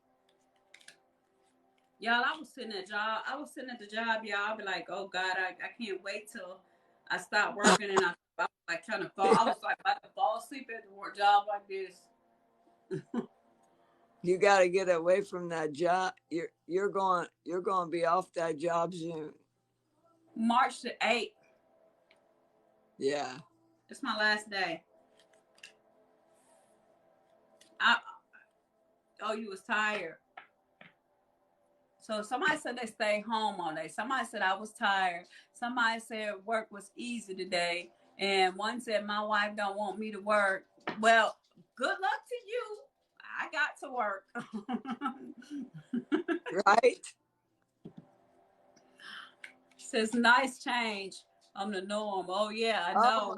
Y'all, I was sitting at the job, y'all. I'll be like, oh God, I can't wait till I stop working, and I was like trying to fall. I was like about to fall asleep at the work job like this. You got to get away from that job. You're going to be off that job soon. March the 8th. Yeah. It's my last day. You was tired. So somebody said they stayed home all day. Somebody said I was tired. Somebody said work was easy today. And one said my wife don't want me to work. Well, good luck to you. I got to work. Right? Says nice change on the norm. Oh yeah, I know.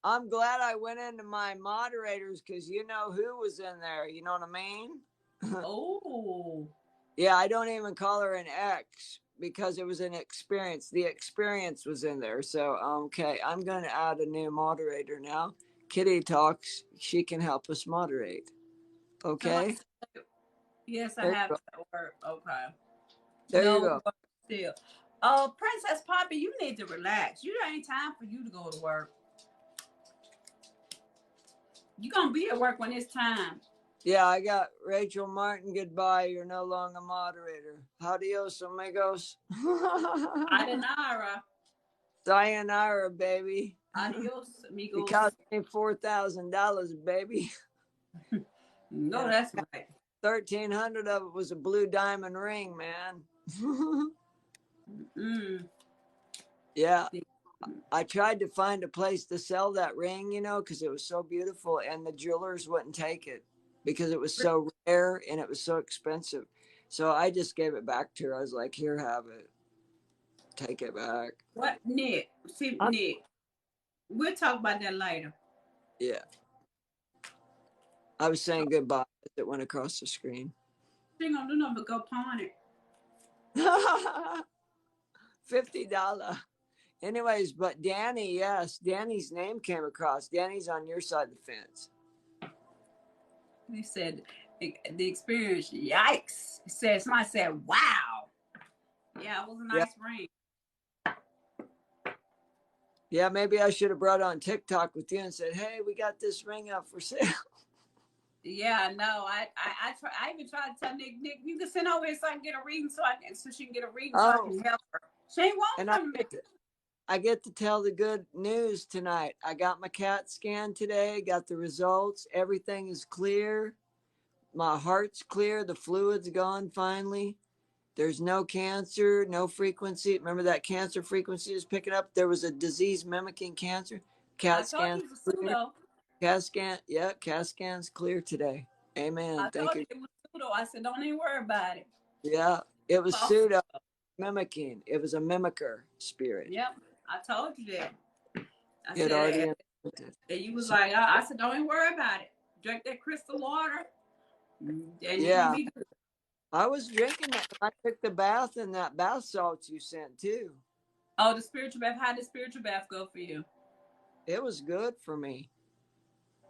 I'm glad I went into my moderators because you know who was in there. You know what I mean? Oh. Yeah, I don't even call her an ex because it was an experience. The experience was in there. So, okay, I'm going to add a new moderator now. Kitty Talks. She can help us moderate. Okay? Yes, I have to work. Okay. There you go. Still. Princess Poppy, you need to relax. You ain't time for you to go to work. You're going to be at work when it's time. Yeah, I got Rachel Martin. Goodbye. You're no longer moderator. Adios, amigos. Sayonara. Sayonara, baby. Adios, amigos. It cost me $4,000, baby. No, that's right. 1,300 of it was a blue diamond ring, man. Yeah. I tried to find a place to sell that ring, you know, because it was so beautiful, and the jewelers wouldn't take it because it was so rare and it was so expensive. So I just gave it back to her. I was like, here, have it. Take it back. What, Nick? See, Nick, we'll talk about that later. Yeah. I was saying goodbye as it went across the screen. She ain't gonna do nothing but go pawn it. $50. Anyways, but Danny, yes, Danny's name came across. Danny's on your side of the fence. They said the experience, yikes. Somebody said, wow. Yeah, it was a nice ring. Yeah, maybe I should have brought on TikTok with you and said, hey, we got this ring up for sale. Yeah, no, I even tried to tell Nick, you can send over here so I can get a reading so she can get a reading so I can help her. She ain't won't come to me. I get to tell the good news tonight. I got my CAT scan today, got the results. Everything is clear. My heart's clear. The fluid's gone finally. There's no cancer, no frequency. Remember that cancer frequency is picking up? There was a disease mimicking cancer. CAT scan. CAT scan. Yeah, CAT scan's clear today. Amen. Thank you. It was pseudo. I said, don't even worry about it. Yeah, it was pseudo mimicking. It was a mimicker spirit. Yep. I told you that. I said, already and you was like, I said, don't even worry about it. Drink that crystal water. And Yeah. you're gonna be good. I was drinking that. I took the bath in that bath salts you sent too. Oh, the spiritual bath. How did spiritual bath go for you? It was good for me.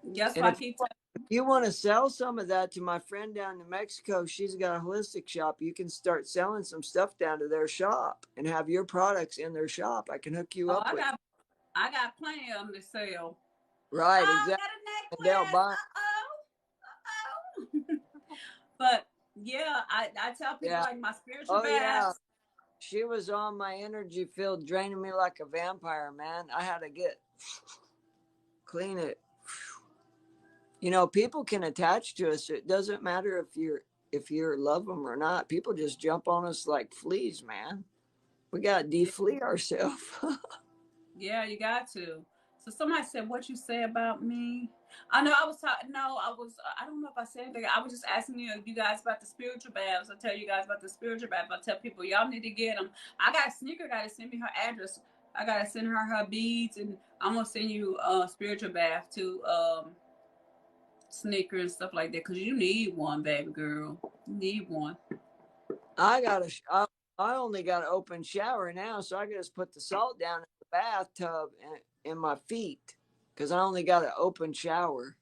That's And why I keep telling if you want to sell some of that to my friend down in Mexico, she's got a holistic shop. You can start selling some stuff down to their shop and have your products in their shop. I can hook you up with. I got plenty of them to sell. Right, Oh, exactly. got a And they'll necklace. buy. But yeah, I tell people Yeah. like my spiritual Oh yeah. baths. She was on my energy field, draining me like a vampire, man. I had to clean it. You know, people can attach to us. It doesn't matter if you love them or not. People just jump on us like fleas, man. We got to deflee ourselves. Yeah, you got to. So somebody said, "What you say about me?" I know I was talking. No, I was. I don't know if I said anything. I was just asking you guys about the spiritual baths. I tell you guys about the spiritual bath. I tell people y'all need to get them. I got Sneaker. Got to send me her address. I got to send her beads, and I'm gonna send you a spiritual bath to Sneaker and stuff like that because you need one, baby girl. You need one. I only got an open shower now, so I just put the salt down in the bathtub and in my feet because I only got an open shower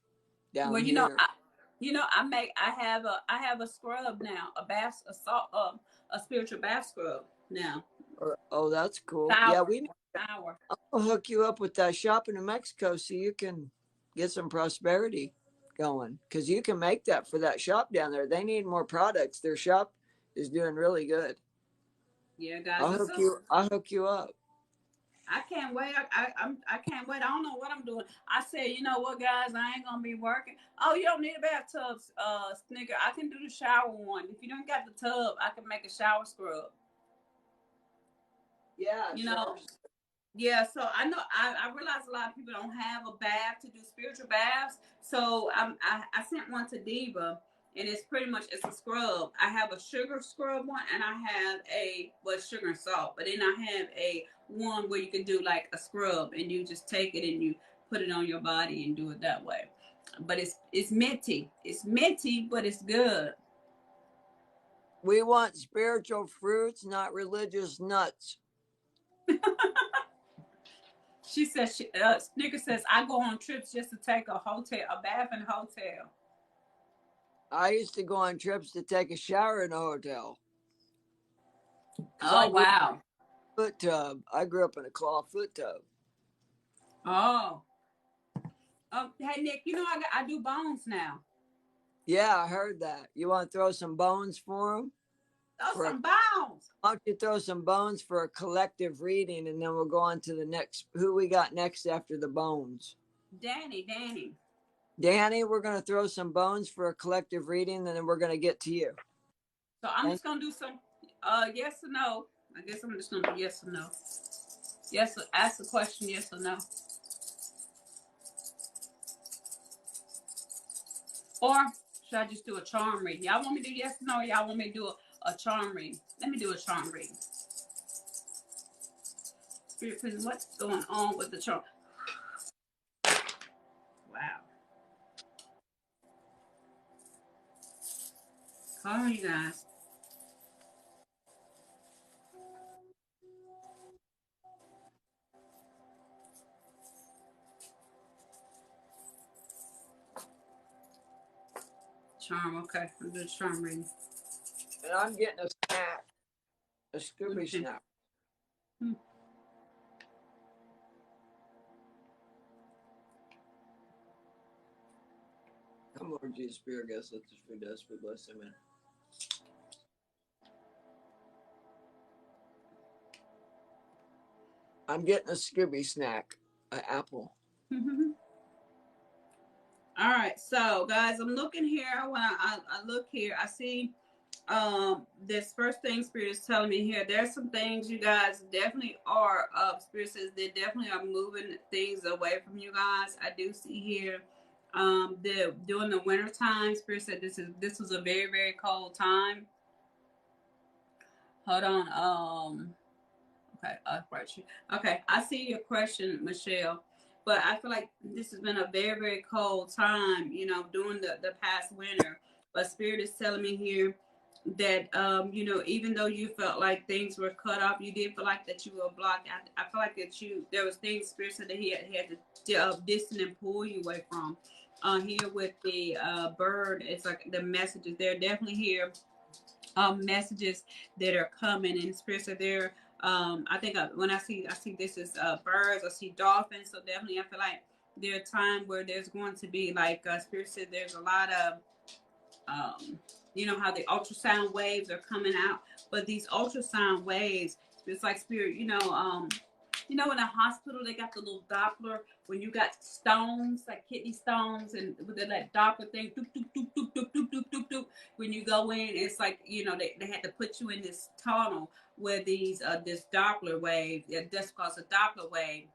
down Well, here. I have a scrub now, a spiritual bath scrub now. Oh, that's cool. Shower. Yeah, Shower. I'll hook you up with that shop in Mexico so you can get some prosperity going because you can make that for that shop down there. They need more products. Their shop is doing really good. Yeah, guys. I'll hook you up. I can't wait. I can't wait. I don't know what I'm doing. I said, you know what, guys? I ain't gonna be working. Oh, you don't need a bathtub, Snicker. I can do the shower one. If you don't got the tub, I can make a shower scrub. Yeah, you know. Yeah, so I know I realize a lot of people don't have a bath to do spiritual baths. So I sent one to Diva, and it's a scrub. I have a sugar scrub one, and I have sugar and salt. But then I have a one where you can do like a scrub, and you just take it and you put it on your body and do it that way. But it's minty. It's minty, but it's good. We want spiritual fruits, not religious nuts. She says, Snicker says, I go on trips just to take a bath in a hotel. I used to go on trips to take a shower in a hotel. Oh, wow. Foot tub. I grew up in a claw foot tub. Oh. Hey, Nick, you know I do bones now. Yeah, I heard that. You want to throw some bones for them? Some bones. Why don't you throw some bones for a collective reading, and then we'll go on to the next. Who we got next after the bones? Danny, we're going to throw some bones for a collective reading, and then we're going to get to you. So I'm just going to do some yes or no. I guess I'm just going to do yes or no. Yes, ask the question yes or no. Or should I just do a charm reading? Y'all want me to do yes or no, or y'all want me to do a charm reading? Let me do a charm reading. Spirit, please, what's going on with the charm? Wow. Hold on, you guys. Charm, okay. I'm doing charm reading. And I'm getting a snack. A Scooby snack. Come, Lord Jesus, Spirit, guest, let this food us, we bless him. Amen. I'm getting a Scooby snack, an apple. All right, so guys, I'm looking here. When I look here, I see this first thing Spirit is telling me here. There's some things you guys definitely are Spirit says they definitely are moving things away from you guys. I do see here during the winter time, Spirit said this was a very, very cold time. Hold on. Okay, right. Okay, I see your question, Michelle. But I feel like this has been a very, very cold time, you know, during the past winter. But Spirit is telling me here that, you know, even though you felt like things were cut off, you did feel like that you were blocked. I feel like that there was things Spirit said that he had to distance and pull you away from. Here with the bird, it's like the messages. They're definitely here. Messages that are coming, and Spirit said there. I think when I see this is birds, I see dolphins. So definitely, I feel like there's a time where there's going to be like Spirit said there's a lot of you know how the ultrasound waves are coming out, but these ultrasound waves, it's like Spirit, you know, in a hospital, they got the little Doppler when you got stones, like kidney stones, and with that Doppler thing, doop, doop, doop, doop, doop, doop, doop, doop, doop. When you go in, it's like, you know, they had to put you in this tunnel where these, this Doppler wave, that's called a Doppler wave.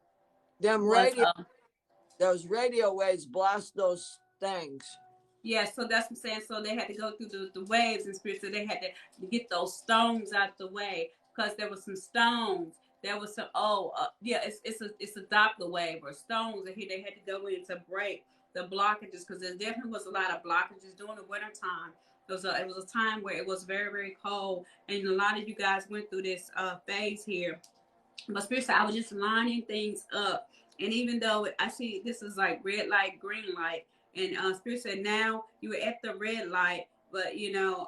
Those radio waves blast those things. Yeah, so that's what I'm saying. So they had to go through the waves, and Spirit said they had to get those stones out the way because there was some stones. There was some it's a Doppler wave or stones, and here they had to go in to break the blockages because there definitely was a lot of blockages during the winter time. It was a time where it was very, very cold, and a lot of you guys went through this phase here. But Spirit said I was just lining things up, and even though I see this is like red light, green light. And Spirit said, now you're at the red light, but you know,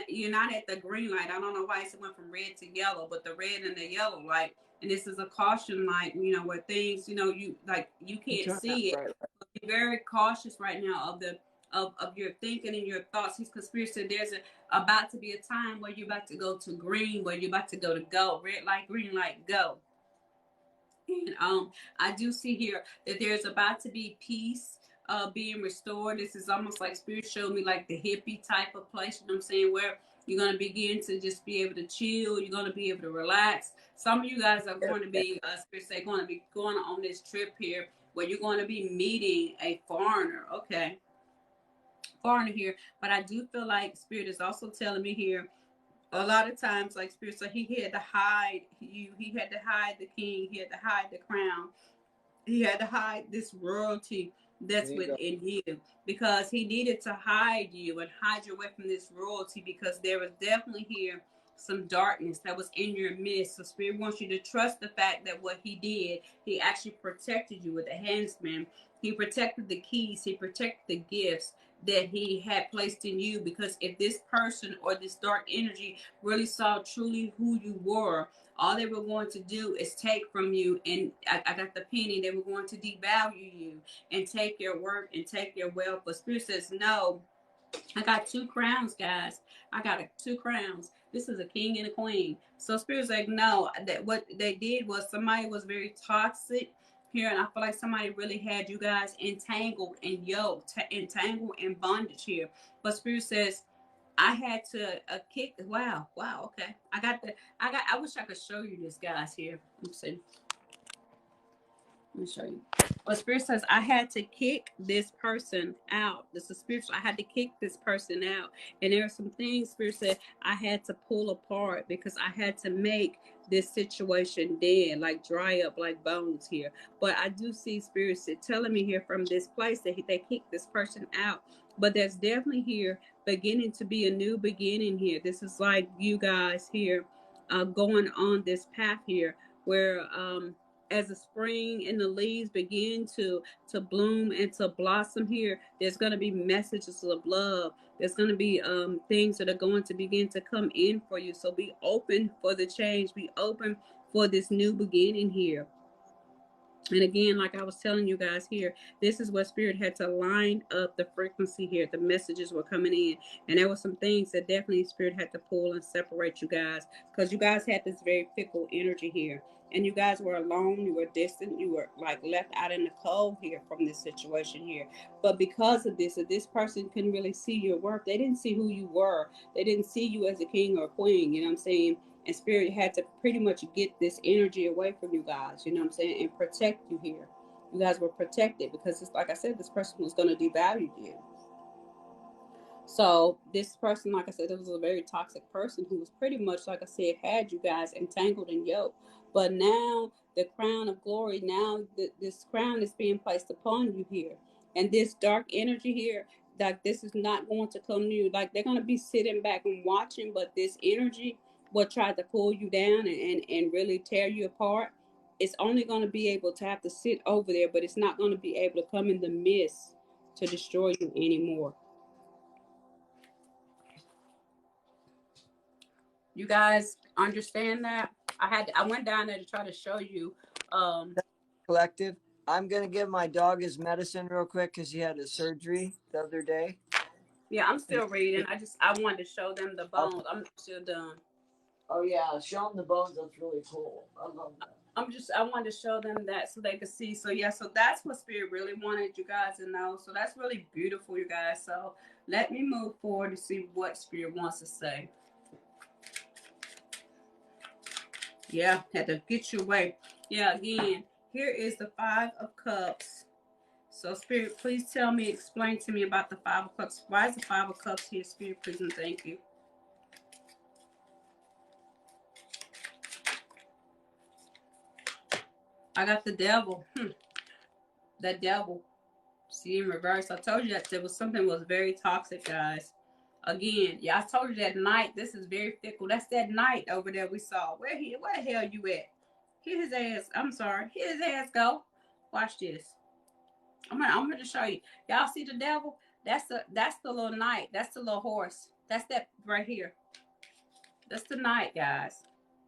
you're not at the green light. I don't know why it went from red to yellow, but the red and the yellow light. And this is a caution light, you know, where things, you know, you can't see it. Be very cautious right now of your thinking and your thoughts. Because Spirit said there's about to be a time where you're about to go to green, where you're about to go. Red light, green light, go. And I do see here that there's about to be peace being restored. This is almost like Spirit showed me like the hippie type of place, you know what I'm saying, where you're going to begin to just be able to chill. You're going to be able to relax. Some of you guys are going to be, Spirit say, going to be going on this trip here where you're going to be meeting a foreigner. Okay. Foreigner here. But I do feel like Spirit is also telling me here, a lot of times, like Spirit said, he had to hide you. He had to hide the king. He had to hide the crown. He had to hide this royalty that's within you, because he needed to hide you and hide you away from this royalty, because there was definitely here some darkness that was in your midst. So Spirit wants you to trust the fact that what he did, he actually protected you with the handsman. He protected the keys. He protected the gifts that he had placed in you, because if this person or this dark energy really saw truly who you were, all they were going to do is take from you, and I got the penny, they were going to devalue you and take your work and take your wealth. But Spirit says, no, I got 2 crowns, guys. I got 2 crowns. This is a king and a queen. So Spirit's like, no, that what they did was somebody was very toxic here, and I feel like somebody really had you guys entangled and yoked, entangled in bondage here. But Spirit says, I had to kick. Wow. Okay. I wish I could show you this, guys. Here. Let me show you. But Spirit says I had to kick this person out. This is spiritual. I had to kick this person out. And there are some things Spirit said I had to pull apart, because I had to make this situation dead, like dry up like bones here. But I do see Spirit said telling me here from this place that they kicked this person out. But there's definitely here beginning to be a new beginning here. This is like you guys here going on this path here where as the spring and the leaves begin to bloom and to blossom here, there's going to be messages of love. There's going to be things that are going to begin to come in for you. So be open for the change. Be open for this new beginning here. And again, like I was telling you guys here, this is what Spirit had to line up the frequency here. The messages were coming in. And there were some things that definitely Spirit had to pull and separate you guys, because you guys had this very fickle energy here. And you guys were alone. You were distant. You were like left out in the cold here from this situation here. But because of this, if this person couldn't really see your work, they didn't see who you were. They didn't see you as a king or a queen. You know what I'm saying? And Spirit had to pretty much get this energy away from you guys, you know what I'm saying, and protect you here. You guys were protected, because it's like I said, this person was going to devalue you. So this person, like I said, this was a very toxic person who was pretty much, like I said, had you guys entangled and yoked. But now the crown of glory, now this crown is being placed upon you here. And this dark energy here, like this is not going to come to you. Like they're going to be sitting back and watching, but this energy will try to pull you down and really tear you apart. It's only going to be able to have to sit over there, but it's not going to be able to come in the midst to destroy you anymore. You guys understand that? I went down there to try to show you. Collective. I'm gonna give my dog his medicine real quick because he had a surgery the other day. Yeah, I'm still reading. I wanted to show them the bones. I'm still done. Oh yeah, show them the bones. That's really cool. I love that. I wanted to show them that so they could see. So yeah, so that's what Spirit really wanted you guys to know. So that's really beautiful, you guys. So let me move forward to see what Spirit wants to say. Yeah, had to get your way. Yeah, again, here is the 5 of Cups. So Spirit, please tell me, explain to me about the 5 of Cups. Why is the 5 of Cups here, Spirit, please and thank you. I got the Devil. That Devil. See, in reverse. I told you that there was something was very toxic, guys. Again, yeah, I told you that night. This is very fickle. That's that night over there we saw. Where the hell you at? Here his ass. I'm sorry. Here his ass go. Watch this. I'm gonna show you. Y'all see the Devil? That's the little knight. That's the little horse. That's that right here. That's the knight, guys.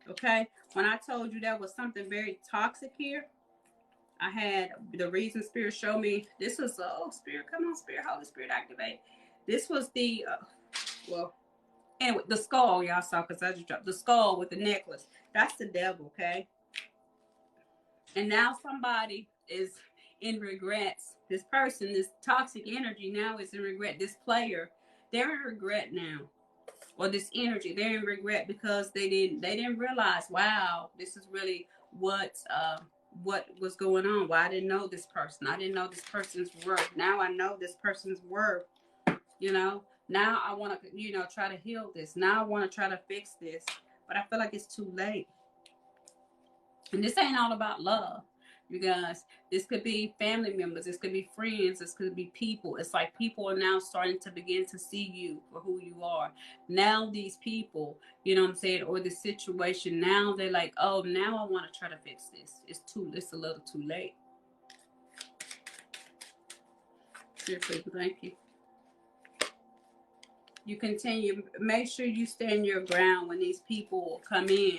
Okay. When I told you there was something very toxic here, I had the reason Spirit showed me. This was Spirit, come on, Spirit, Holy Spirit, activate. This was the well, anyway, the skull y'all saw because I just dropped the skull with the necklace. That's the Devil, okay. And now somebody is in regrets. This person, this toxic energy now is in regret. This player, they're in regret now. Or this energy, they're in regret because they didn't realize, wow, this is really what was going on. Why I didn't know this person. I didn't know this person's worth. Now I know this person's worth. Now I want to, try to heal this. Now I want to try to fix this. But I feel like it's too late. And this ain't all about love, you guys. This could be family members. This could be friends. This could be people. It's like people are now starting to begin to see you for who you are. Now these people, you know what I'm saying, or the situation, now they're like, oh, now I want to try to fix this. It's a little too late. Seriously, thank you. You continue. Make sure you stand your ground when these people come in.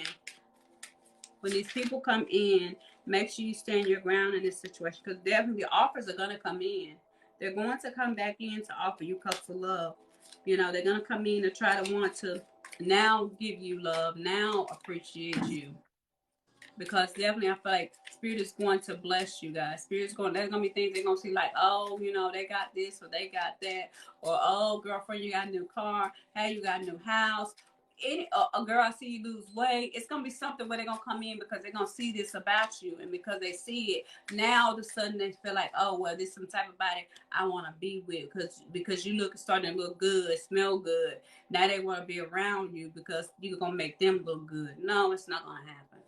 When these people come in, make sure you stand your ground in this situation because definitely offers are going to come in. They're going to come back in to offer you cups of love. They're going to come in to try to want to now give you love, now appreciate you. Because definitely I feel like Spirit is going to bless you guys. There's going to be things they're going to see like, oh, they got this or they got that. Or, oh, girlfriend, you got a new car. Hey, you got a new house. A girl, I see you lose weight. It's going to be something where they're going to come in because they're going to see this about you. And because they see it, now all of a sudden they feel like, oh, well, this is some type of body I want to be with because you starting to look good, smell good. Now they want to be around you because you're going to make them look good. No, it's not going to happen.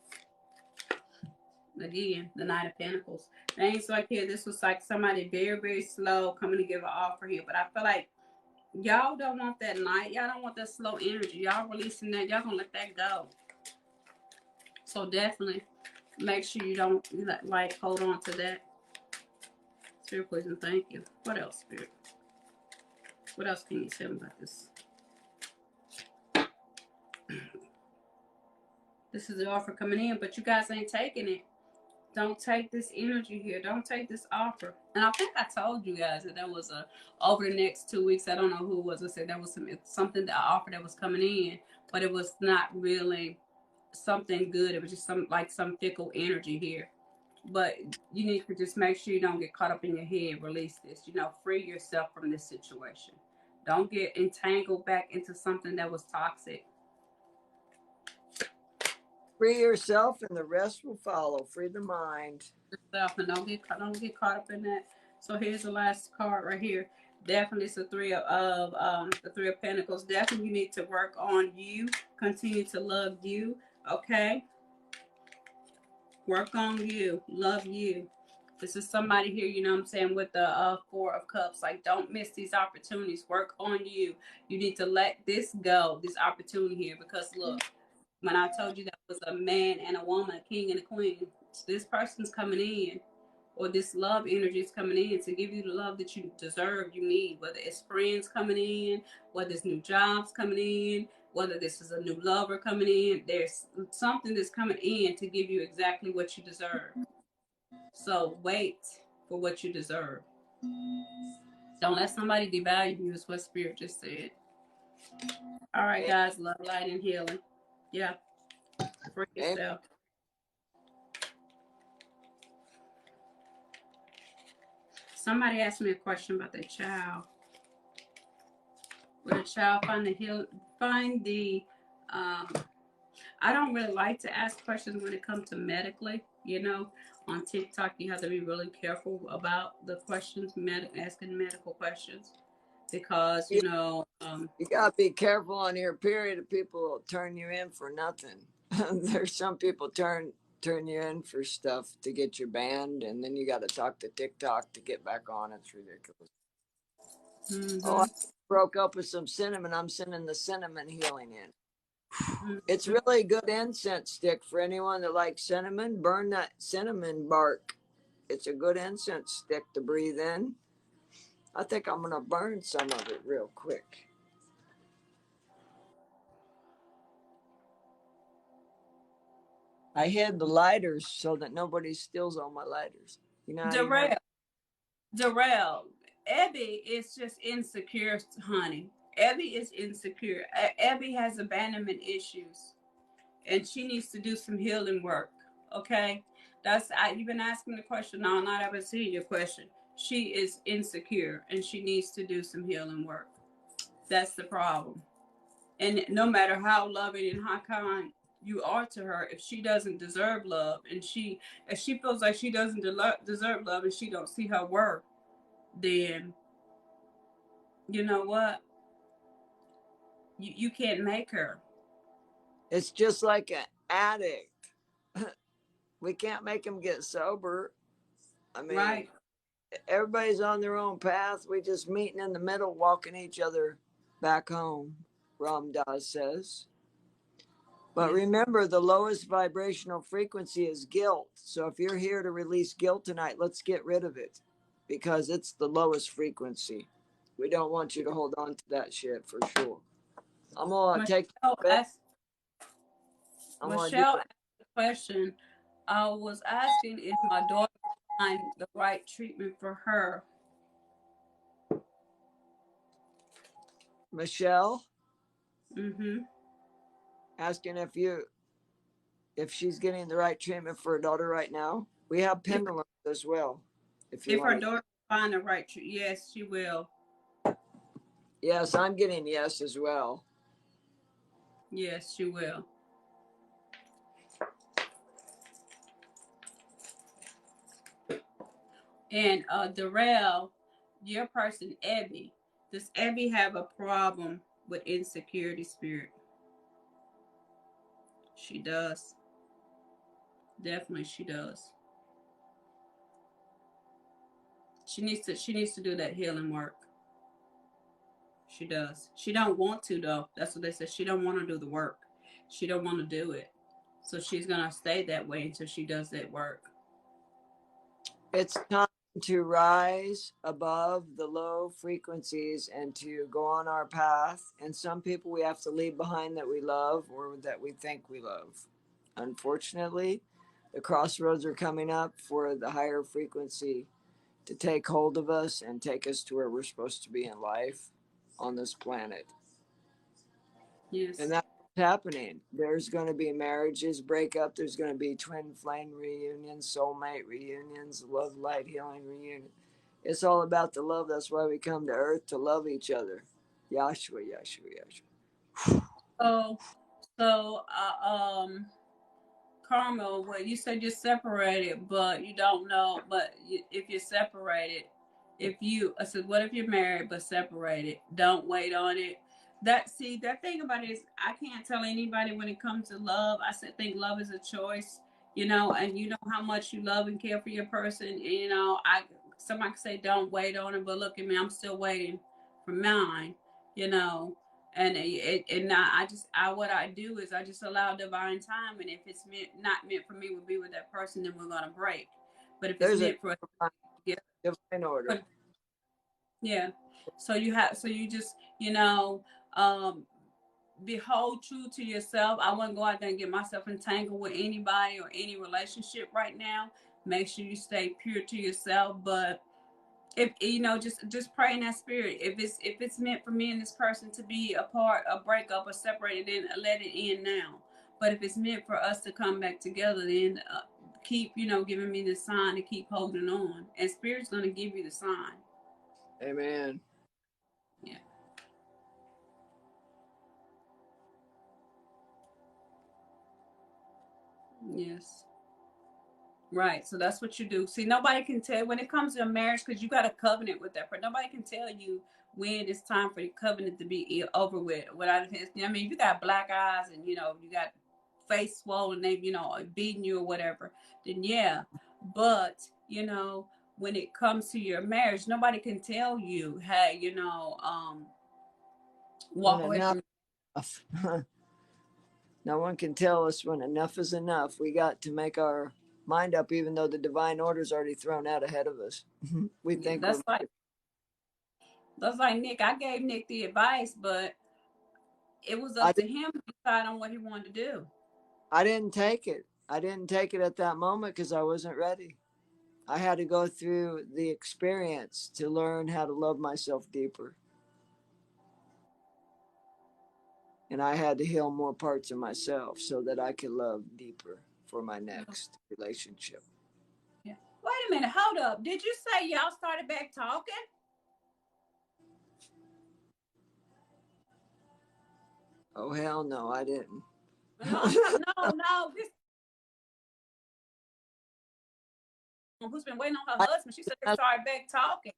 Again, the Knight of Pentacles. Things like here, this was like somebody very, very slow coming to give an offer here. But I feel like y'all don't want that night. Y'all don't want that slow energy. Y'all releasing that. Y'all gonna let that go. So definitely make sure you don't hold on to that. Spirit, please and thank you. What else, Spirit? What else can you tell me about this? This is the offer coming in, but you guys ain't taking it. Don't take this energy here. Don't take this offer. And I think I told you guys that there was over the next 2 weeks. I don't know who it was. I said there was something that I offered that was coming in, but it was not really something good. It was just some fickle energy here. But you need to just make sure you don't get caught up in your head. Release this. Free yourself from this situation. Don't get entangled back into something that was toxic. Free yourself and the rest will follow. Free the mind. Yourself and don't get caught up in that. So here's the last card right here. Definitely it's the three of Pentacles. Definitely you need to work on you. Continue to love you. Okay. Work on you. Love you. This is somebody here, you know what I'm saying, with the Four of Cups. Like, don't miss these opportunities. Work on you. You need to let this go, this opportunity here. Because, look, when I told you that was a man and a woman, a king and a queen, this person's coming in, or this love energy is coming in to give you the love that you deserve, you need, whether it's friends coming in, whether it's new jobs coming in, whether this is a new lover coming in. There's something that's coming in to give you exactly what you deserve. So wait for what you deserve. Don't let somebody devalue you, is what Spirit just said. All right, guys, love, light, and healing. Yeah, for yourself. Somebody asked me a question about the child. Will the child find the I don't really like to ask questions when it comes to medically, you know. On TikTok, you have to be really careful about the questions, asking medical questions, because, you know. You got to be careful on here, period. People will turn you in for nothing. There's some people turn you in for stuff to get you banned, and then you got to talk to TikTok to get back on. It's ridiculous. Mm-hmm. Oh, I broke up with some cinnamon. I'm sending the cinnamon healing in. Mm-hmm. It's really good incense stick for anyone that likes cinnamon. Burn that cinnamon bark. It's a good incense stick to breathe in. I think I'm going to burn some of it real quick. I hid the lighters so that nobody steals all my lighters. You know, Darrell, Abby is just insecure, honey. Abby is insecure. Abby has abandonment issues, and she needs to do some healing work. Okay, you've been asking the question. No, not ever seeing your question. She is insecure, and she needs to do some healing work. That's the problem. And no matter how loving and how kind you are to her, if she doesn't deserve love, and if she feels like she doesn't deserve love, and she don't see her worth, then you know what? You can't make her. it's just like an addict. We can't make them get sober. I mean, Right. Everybody's on their own path. We just meeting in the middle, walking each other back home, Ram Dass says. But remember, the lowest vibrational frequency is guilt. So if you're here to release guilt tonight, let's get rid of it, because it's the lowest frequency. We don't want you to hold on to that shit for sure. I'm going to take Michelle asked a question. I was asking if my daughter would find the right treatment for her. Michelle? Mm-hmm. Asking if she's getting the right treatment for her daughter right now. We have pendulums as well. If her daughter find the right treatment, yes, she will. Yes, I'm getting yes as well. Yes, she will. And Darrell, your person, Abby, does Abby have a problem with insecurity spirit? She does. Definitely she does. She needs to do that healing work. She does. She don't want to, though. That's what they said. She don't want to do the work. She don't want to do it. So she's gonna stay that way until she does that work. It's time to rise above the low frequencies and to go on our path. And some people we have to leave behind that we love or that we think we love. Unfortunately, the crossroads are coming up for the higher frequency to take hold of us and take us to where we're supposed to be in life on this planet. Yes. And that's what's happening. There's going to be marriages break up. There's going to be twin flame reunions, soulmate reunions, love, light, healing reunion. It's all about the love. That's why we come to earth, to love each other. Yahshua, Yahshua, Yahshua. So, Carmel, well, you said you're separated, but you don't know. But if you're separated, I said, what if you're married but separated? Don't wait on it. That thing about it is, I can't tell anybody when it comes to love. I think love is a choice. you know, and you know how much you love and care for your person. And, you know, somebody could say don't wait on it, but look at me, I'm still waiting for mine, you know. And what I do is I just allow divine time, and if it's not meant for me to be with that person, then we're gonna break. But if it's There's a meant for, yeah, divine order. yeah. So you just, you know, um, behold true to yourself. I wouldn't go out there and get myself entangled with anybody or any relationship right now. Make sure you stay pure to yourself. But if you know, just pray in that spirit. If it's meant for me and this person to be apart, a breakup, or separated, then let it end now. But if it's meant for us to come back together, then keep, you know, giving me the sign to keep holding on. And Spirit's gonna give you the sign. Amen. Yeah. Yes. Right. So that's what you do. See, nobody can tell when it comes to a marriage, because you got a covenant with that person. Nobody can tell you when it's time for the covenant to be over with. Without his, I mean, if you got black eyes and, you know, you got face swollen, they, you know, beating you or whatever, then yeah. But, you know, when it comes to your marriage, nobody can tell you, hey, you know, walk away from. No one can tell us when enough is enough. We got to make our mind up, even though the divine order's already thrown out ahead of us. We Yeah, think that's like Nick. I gave Nick the advice, but it was up to him to decide on what he wanted to do. I didn't take it. I didn't take it at that moment because I wasn't ready. I had to go through the experience to learn how to love myself deeper. And I had to heal more parts of myself so that I could love deeper for my next relationship. Yeah. Wait a minute. Hold up. Did you say y'all started back talking? Oh, hell no, I didn't. No, no. This who's been waiting on her husband. She said they started back talking.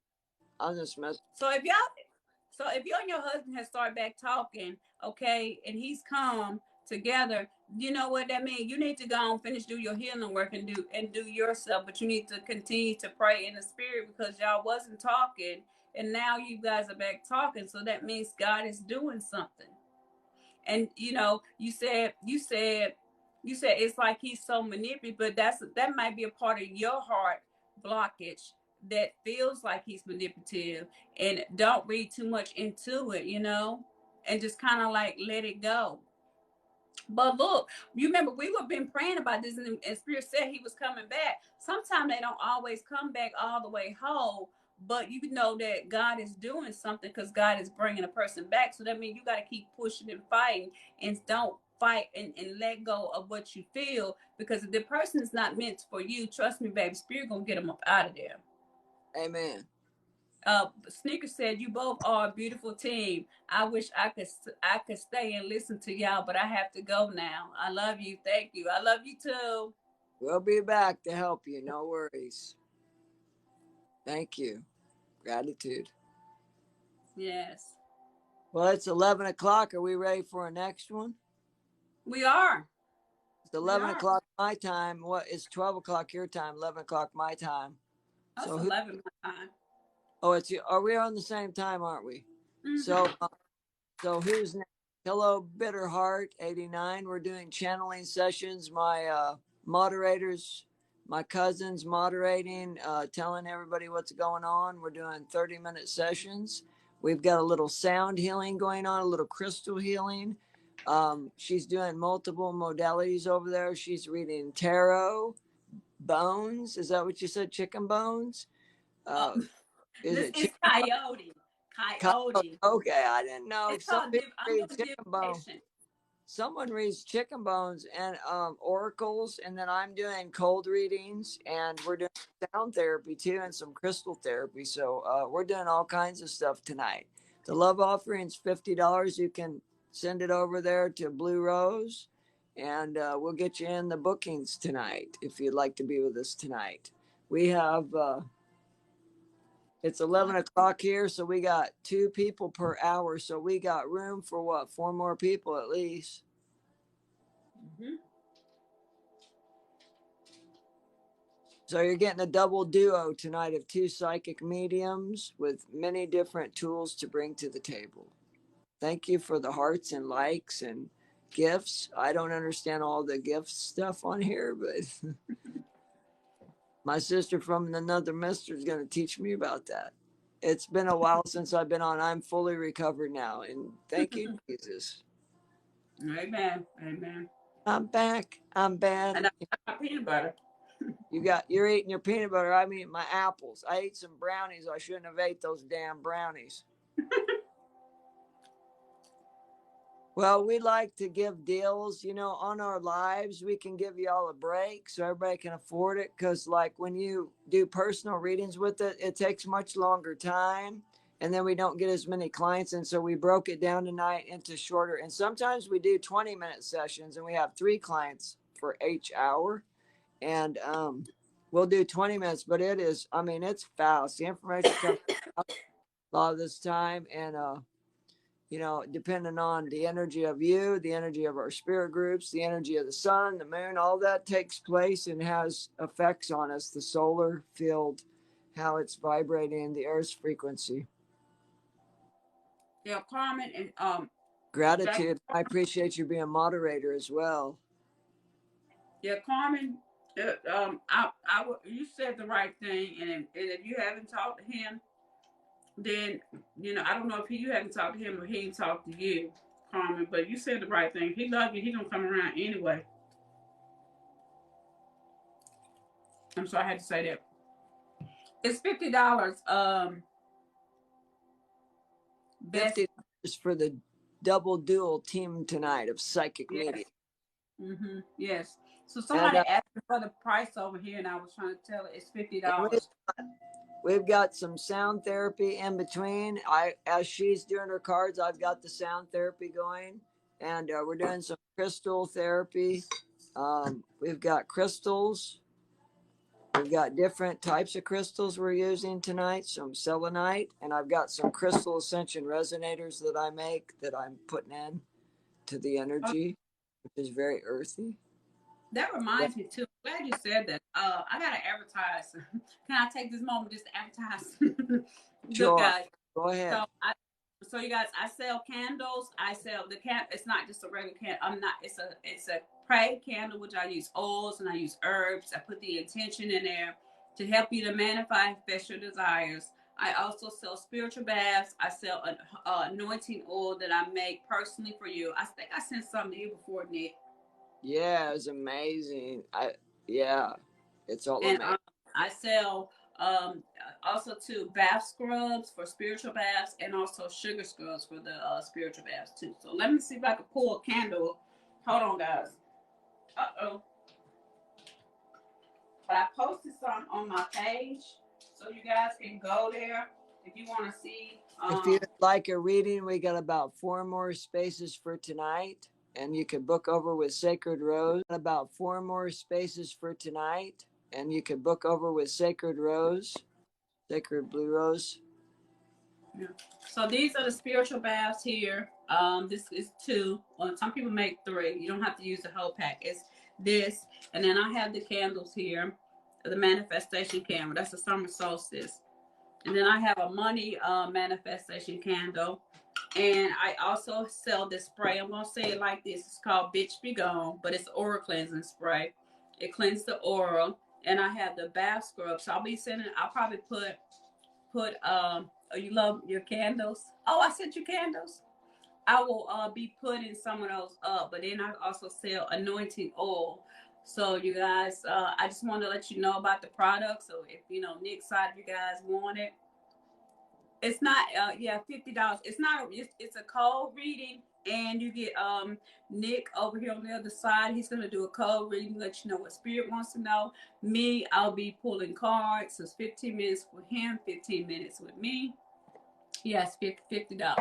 I'll just mess. So if you and your husband have started back talking, okay, and he's come together, you know what that means? You need to go and do your healing work and do yourself, but you need to continue to pray in the spirit because y'all wasn't talking and now you guys are back talking. So that means God is doing something. And you know, you said it's like he's so manipulative, but that might be a part of your heart blockage that feels like he's manipulative. And don't read too much into it, you know, and just kind of like let it go. But look, you remember we were been praying about this, and Spirit said he was coming back. Sometimes they don't always come back all the way whole, but you know that God is doing something because God is bringing a person back. So that means you got to keep pushing and fighting, and don't fight and let go of what you feel, because if the person is not meant for you, trust me, baby, Spirit gonna get them up out of there. Amen. Sneaker said, "You both are a beautiful team. I wish I could stay and listen to y'all, but I have to go now. I love you. Thank you. I love you too. We'll be back to help you. No worries. Thank you. Gratitude. Yes, Well, it's 11 o'clock. Are we ready for our next one? we are. It's 11 o'clock my time. It's 12 o'clock your time, 11 o'clock my time. That's 11 my time. Oh, are we on the same time, aren't we? Mm-hmm. So who's next? Hello, Bitter Heart 89. We're doing channeling sessions. My moderators, my cousins moderating, telling everybody what's going on. We're doing 30-minute sessions. We've got a little sound healing going on, a little crystal healing. She's doing multiple modalities over there. She's reading tarot, bones. Is that what you said? Chicken bones? This is coyote. Coyote. Okay, I didn't know. It's called divination. Someone reads chicken bones and oracles, and then I'm doing cold readings, and we're doing sound therapy too, and some crystal therapy. So we're doing all kinds of stuff tonight. The love offering's $50. You can send it over there to Blue Rose, and we'll get you in the bookings tonight if you'd like to be with us tonight. We have. It's 11 o'clock here, so we got 2 people per hour. So we got room for what? 4 more people at least. Mm-hmm. So you're getting a double duo tonight of 2 psychic mediums with many different tools to bring to the table. Thank you for the hearts and likes and gifts. I don't understand all the gift stuff on here, but my sister from another mister is going to teach me about that. It's been a while since I've been on. I'm fully recovered now, and thank you, Jesus. Amen. Amen. I'm back. I'm bad. And I got peanut butter. You're eating your peanut butter. I'm eating my apples. I ate some brownies. I shouldn't have ate those damn brownies. Well, we like to give deals, you know, on our lives. We can give you all a break so everybody can afford it. Because, like, when you do personal readings with it, it takes much longer time. And then we don't get as many clients. And so we broke it down tonight into shorter. And sometimes we do 20-minute sessions and we have 3 clients for each hour. And we'll do 20 minutes, but it is, I mean, it's fast. The information comes out a lot of this time. And, you know, depending on the energy of you, the energy of our spirit groups, the energy of the sun, the moon, all that takes place and has effects on us. The solar field, how it's vibrating, the Earth's frequency. Yeah, Carmen and Gratitude. I appreciate you being a moderator as well. Yeah, Carmen. You said the right thing, and if you haven't talked to him, then you know I don't know if you haven't talked to him or he ain't talked to you, Carmen. But you said the right thing. He loves you. He gonna come around anyway. I'm sorry, I had to say that. It's $50. $50 for the double dual team tonight of psychic media. Mm-hmm. Yes. So somebody asked for the price over here, and I was trying to tell it it's $50. We've got some sound therapy in between. As she's doing her cards, I've got the sound therapy going, and we're doing some crystal therapy. We've got crystals. We've got different types of crystals we're using tonight, some selenite, and I've got some crystal ascension resonators that I make that I'm putting in to the energy, which is very earthy. That reminds me too. Glad you said that. I gotta advertise. Can I take this moment just to advertise? Sure. Look, guys. Go ahead. So you guys, I sell candles. I sell the It's not just a regular candle. It's a pray candle, which I use oils and I use herbs. I put the intention in there to help you to manifest your desires. I also sell spiritual baths. I sell an anointing oil that I make personally for you. I think I sent something to you before, Nick. Yeah, it's amazing. It's all and amazing. I sell also too bath scrubs for spiritual baths and also sugar scrubs for the spiritual baths too. So let me see if I can pull a candle. Hold on, guys. But I posted some on my page, so you guys can go there if you want to see. If you'd like a reading, we got about 4 more spaces for tonight. And you can book over with Sacred Rose. About 4 more spaces for tonight. And you can book over with Sacred Rose. Sacred Blue Rose. Yeah. So these are the spiritual baths here. This is 2. Well, some people make 3. You don't have to use the whole pack. It's this. And then I have the candles here. The manifestation candle. That's the summer solstice. And then I have a money manifestation candle. And I also sell this spray. I'm going to say it like this. It's called Bitch Be Gone, but it's aura cleansing spray. It cleanses the aura. And I have the bath scrub. So I'll probably put you love your candles? Oh, I sent you candles. I will be putting some of those up. But then I also sell anointing oil. So you guys, I just want to let you know about the product. So if, Nick's side, you guys want it. It's not, $50. It's a cold reading, and you get Nick over here on the other side. He's going to do a cold reading, let you know what spirit wants to know. Me, I'll be pulling cards. So it's 15 minutes with him, 15 minutes with me. Yes, $50.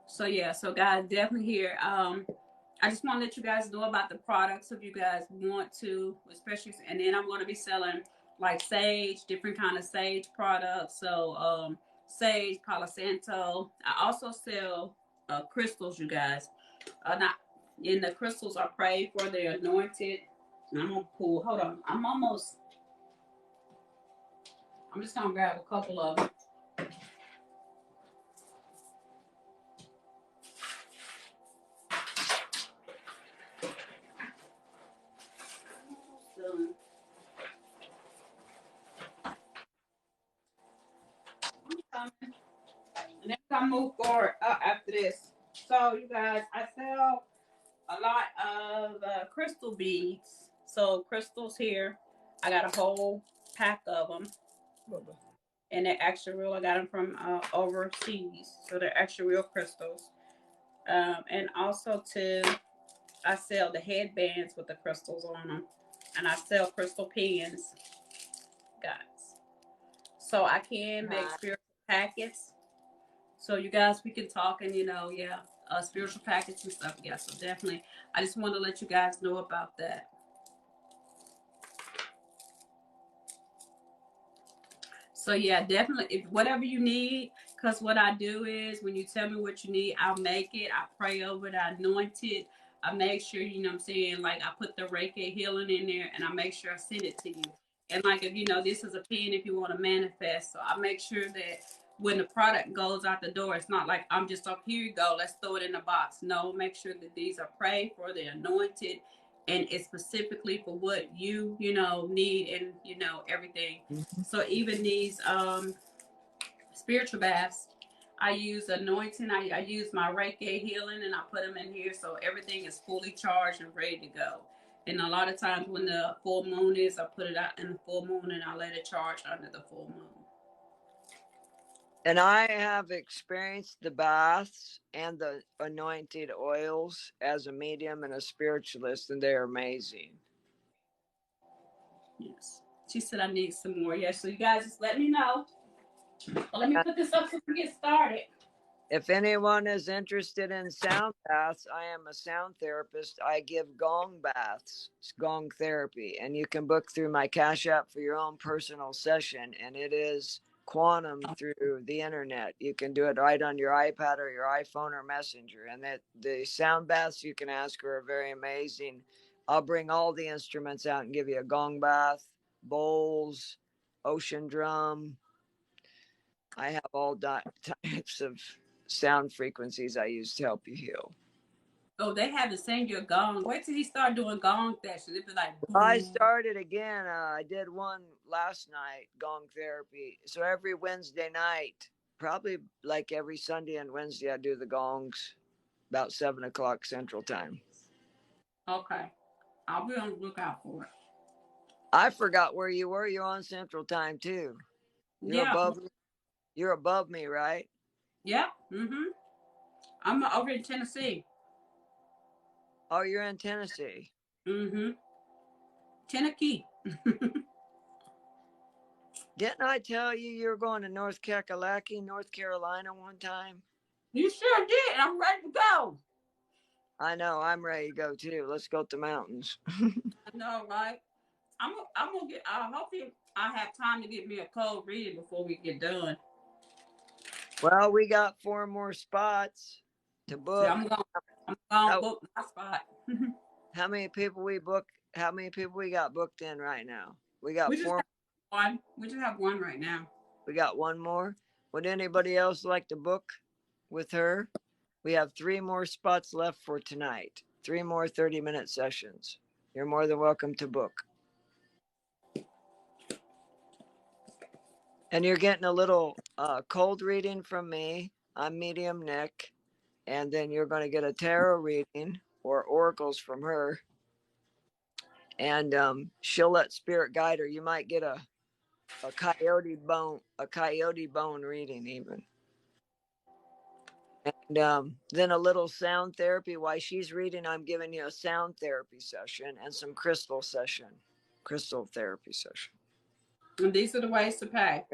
So guys, definitely here. I just want to let you guys know about the products if you guys want to, especially, and then I'm going to be selling like sage, different kind of sage products. So sage, Palo Santo. I also sell crystals, you guys. The crystals are prayed for. They're anointed. And I'm gonna pull. Hold on. I'm almost I'm just gonna grab a couple of them. And then I move forward after this. So you guys, I sell a lot of crystal beads. So crystals here, I got a whole pack of them, and they're extra real. I got them from overseas, so they're extra real crystals. And also too, I sell the headbands with the crystals on them, and I sell crystal pens, guys. So I can make spiritual packets. So you guys, we can talk and spiritual packets and stuff. Yeah, so definitely, I just want to let you guys know about that. So yeah, definitely, if whatever you need, because what I do is when you tell me what you need, I'll make it. I pray over it. I anoint it. I make sure, you know what I'm saying, like I put the Reiki healing in there, and I make sure I send it to you. And like, if this is a pen if you want to manifest. So I make sure that when the product goes out the door, it's not like I'm just up, here you go, let's throw it in a box. No, make sure that these are prayed for, they're anointed, and it's specifically for what you need, and everything. So even these spiritual baths, I use anointing. I use my Reiki healing, and I put them in here, so everything is fully charged and ready to go. And a lot of times when the full moon is, I put it out in the full moon, and I let it charge under the full moon. And I have experienced the baths and the anointed oils as a medium and a spiritualist, and they're amazing. Yes. She said I need some more. Yes, so you guys just let me know. Well, let me put this up so we get started. If anyone is interested in sound baths, I am a sound therapist. I give gong baths, gong therapy, and you can book through my Cash App for your own personal session, and it is quantum through the internet. You can do it right on your iPad or your iPhone or Messenger, and the sound baths you can ask are very amazing. I'll bring all the instruments out and give you a gong bath, bowls, ocean drum. I have all types of sound frequencies I use to help you heal. Oh, they haven't seen your gong. Wait till he start doing gong sessions. It'd be like, boom. I started again. I did one last night, gong therapy. So every Wednesday night, probably like every Sunday and Wednesday, I do the gongs about 7:00 Central Time. Okay. I'll be on the lookout for it. I forgot where you were. You're on Central Time too. You're above me. You're above me, right? Yeah. Mm-hmm. I'm over in Tennessee. Oh, you're in Tennessee. Mm-hmm. Tennessee. Didn't I tell you were going to North Kakalaki, North Carolina one time? You sure did. I'm ready to go. I know. I'm ready to go too. Let's go to the mountains. I know, right? I'm gonna get. I hope I have time to get me a cold reading before we get done. Well, we got 4 more spots to book. See, I'm gonna book my spot. How many people we book? How many people we got booked in right now? We got 4. One. We just have one right now. We got one more. Would anybody else like to book with her? We have 3 more spots left for tonight. 3 more 30-minute sessions. You're more than welcome to book. And you're getting a little cold reading from me. I'm Medium Nick. And then you're going to get a tarot reading or oracles from her. And she'll let spirit guide her. You might get a coyote bone reading even. And then a little sound therapy. While she's reading, I'm giving you a sound therapy session and some crystal therapy session. And these are the ways to pay.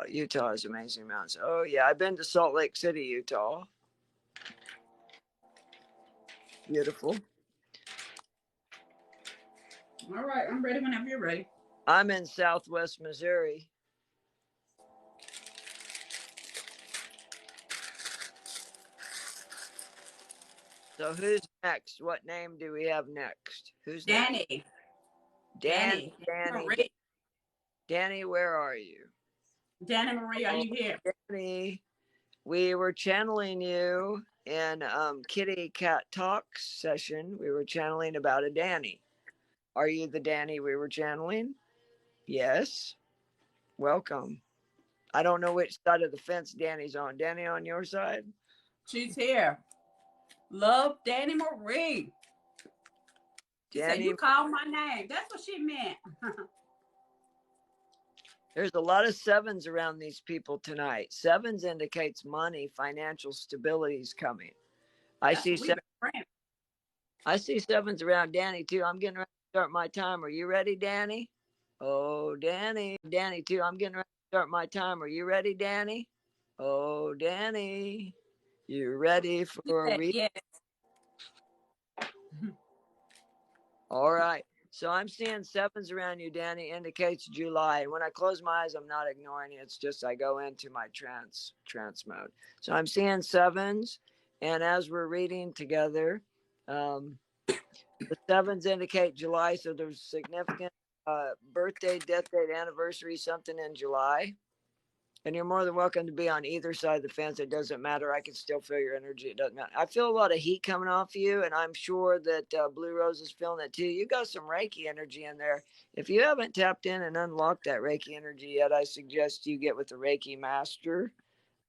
Utah is amazing mountains. Oh yeah, I've been to Salt Lake City, Utah. Beautiful. All right, I'm ready whenever you're ready. I'm in Southwest Missouri. So who's next? What name do we have next? Who's Danny? next? Danny. Danny, where are you? Danny Marie, are you here? Danny, we were channeling you in Kitty Cat Talk session. We were channeling about a Danny. Are you the Danny we were channeling? Yes. Welcome. I don't know which side of the fence Danny's on. Danny on your side? She's here. Love Danny Marie. She said, you called my name. That's what she meant. There's a lot of sevens around these people tonight. Sevens indicates money, financial stability is coming. I see sevens around Danny too. I'm getting ready to start my timer. You ready, Danny? Oh, Danny. Danny too. I'm getting ready to start my timer. You ready, Danny? Oh, Danny. You ready for a read? Yes. All right. So I'm seeing sevens around you, Danny, indicates July. And when I close my eyes, I'm not ignoring it. It's just I go into my trance mode. So I'm seeing sevens. And as we're reading together, the sevens indicate July. So there's significant birthday, death date, anniversary, something in July. And you're more than welcome to be on either side of the fence. It doesn't matter. I can still feel your energy. It doesn't matter. I feel a lot of heat coming off you, and I'm sure that Blue Rose is feeling it too. You got some Reiki energy in there. If you haven't tapped in and unlocked that Reiki energy yet, I suggest you get with the Reiki master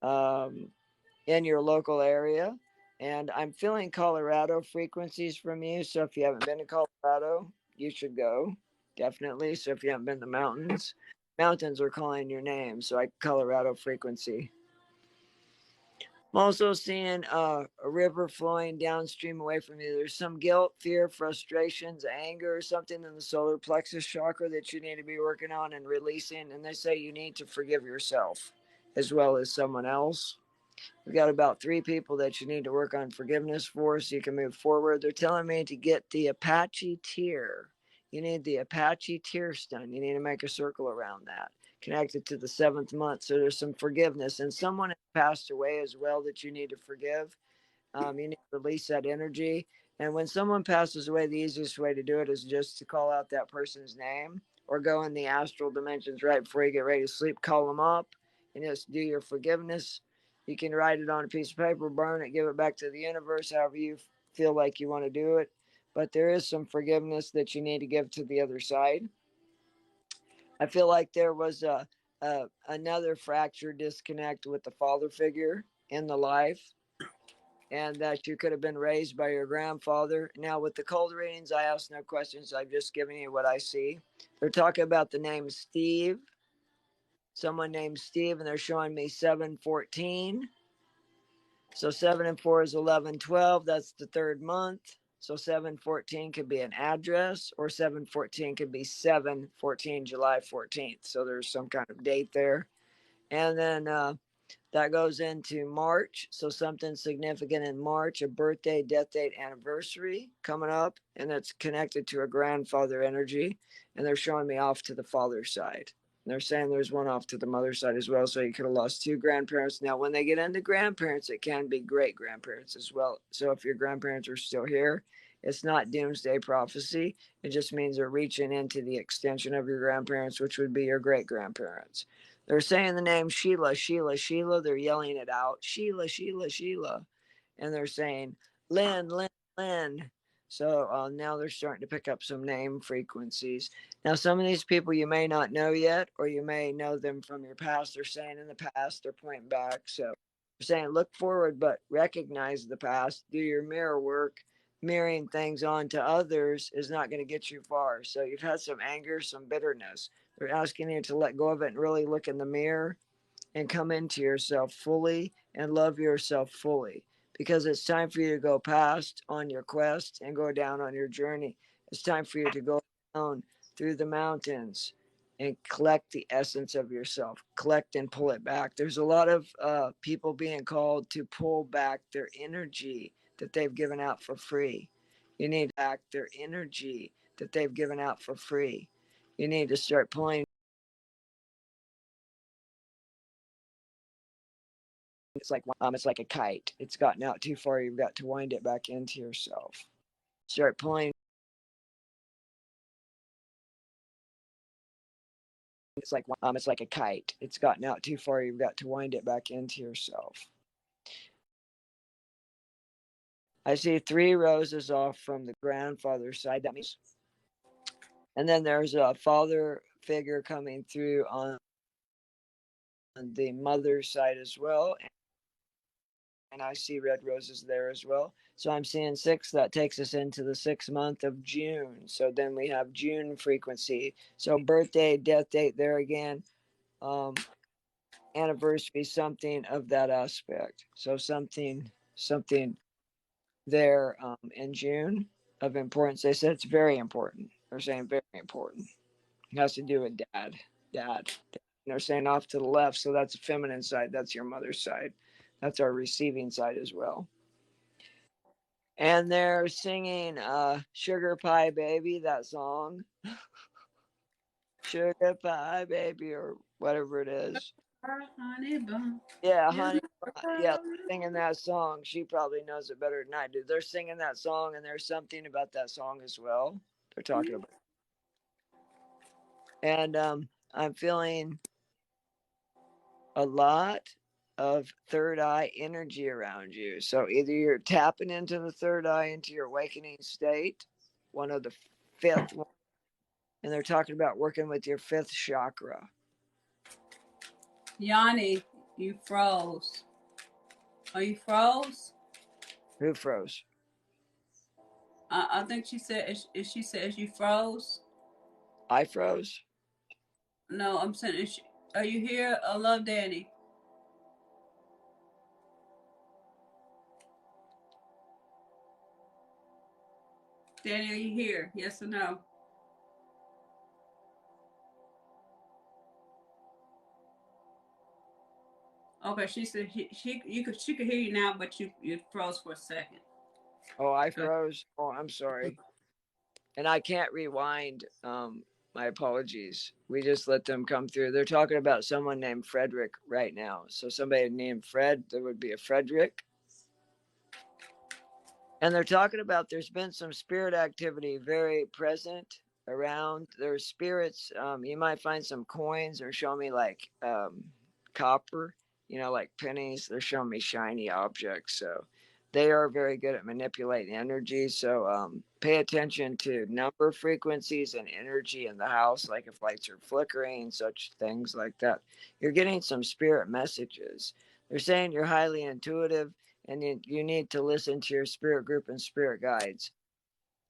in your local area. And I'm feeling Colorado frequencies from you. So if you haven't been to Colorado, you should go. Definitely. So if you haven't been to the mountains are calling your name. So I Colorado frequency. I'm also seeing a river flowing downstream away from you. There's some guilt, fear, frustrations, anger, something in the solar plexus chakra that you need to be working on and releasing. And they say you need to forgive yourself as well as someone else. We've got about 3 people that you need to work on forgiveness for so you can move forward. They're telling me to get the Apache tear. You need the Apache tear stone. You need to make a circle around that, connected to the 7th month. So there's some forgiveness. And someone has passed away as well that you need to forgive. You need to release that energy. And when someone passes away, the easiest way to do it is just to call out that person's name or go in the astral dimensions right before you get ready to sleep. Call them up and just do your forgiveness. You can write it on a piece of paper, burn it, give it back to the universe, however you feel like you want to do it. But there is some forgiveness that you need to give to the other side. I feel like there was another fractured disconnect with the father figure in the life, and that you could have been raised by your grandfather. Now, with the cold readings, I ask no questions. I'm just giving you what I see. They're talking about the name Steve, someone named Steve, and they're showing me 714. So 7 and 4 is 11, 12. That's the 3rd month. So 714 could be an address, or 714 could be 7/14, July 14th. So there's some kind of date there. And then that goes into March. So something significant in March, a birthday, death date, anniversary coming up. And it's connected to a grandfather energy. And they're showing me off to the father's side. And they're saying there's one off to the mother's side as well. So you could have lost 2 grandparents. Now, when they get into grandparents, it can be great grandparents as well. So if your grandparents are still here, it's not doomsday prophecy. It just means they're reaching into the extension of your grandparents, which would be your great grandparents. They're saying the name Sheila, Sheila, Sheila. They're yelling it out, Sheila, Sheila, Sheila. And they're saying Lynn, Lynn, Lynn. So now they're starting to pick up some name frequencies. Now, some of these people you may not know yet, or you may know them from your past. They're saying in the past, they're pointing back. So they're saying look forward, but recognize the past. Do your mirror work. Mirroring things onto others is not going to get you far. So you've had some anger, some bitterness. They're asking you to let go of it and really look in the mirror and come into yourself fully and love yourself fully, because it's time for you to go past on your quest and go down on your journey. It's time for you to go down through the mountains and collect the essence of yourself, collect and pull it back. There's a lot of people being called to pull back their energy that they've given out for free. You need to back their energy that they've given out for free. You need to start pulling. It's like a kite. It's gotten out too far. You've got to wind it back into yourself. Start pulling it's like a kite. It's gotten out too far. You've got to wind it back into yourself. I see 3 roses off from the grandfather's side. That means, and then there's a father figure coming through on the mother's side as well. And I see red roses there as well. So I'm seeing 6. That takes us into the 6th month of June. So then we have June frequency. So birthday, death date there again. Anniversary, something of that aspect. So something there in June of importance. They said it's very important. They're saying very important. It has to do with dad. And they're saying off to the left. So that's the feminine side. That's your mother's side. That's our receiving side as well. And they're singing Sugar Pie Baby, that song. Sugar Pie Baby, or whatever it is. Honey bun. Yeah, honey. Yeah, singing that song. She probably knows it better than I do. They're singing that song, and there's something about that song as well. They're talking about. And I'm feeling a lot of third eye energy around you. So either you're tapping into the third eye, into your awakening state, one of the 5th one, and they're talking about working with your 5th chakra. Yanni, you froze. Are you froze? Who froze? I think she said. She says you froze. I froze. No, I'm saying. Are you here? I love Danny. Danny, are you here? Yes or no? Okay, she said she could hear you now, but you froze for a second. Oh, I froze. Oh, I'm sorry. And I can't rewind. My apologies. We just let them come through. They're talking about someone named Frederick right now. So somebody named Fred, there would be a Frederick. And they're talking about there's been some spirit activity very present around. There's spirits. You might find some coins. They're showing me like copper, like pennies. They're showing me shiny objects. So they are very good at manipulating energy. So pay attention to number frequencies and energy in the house, like if lights are flickering, such things like that. You're getting some spirit messages. They're saying you're highly intuitive, and you need to listen to your spirit group and spirit guides.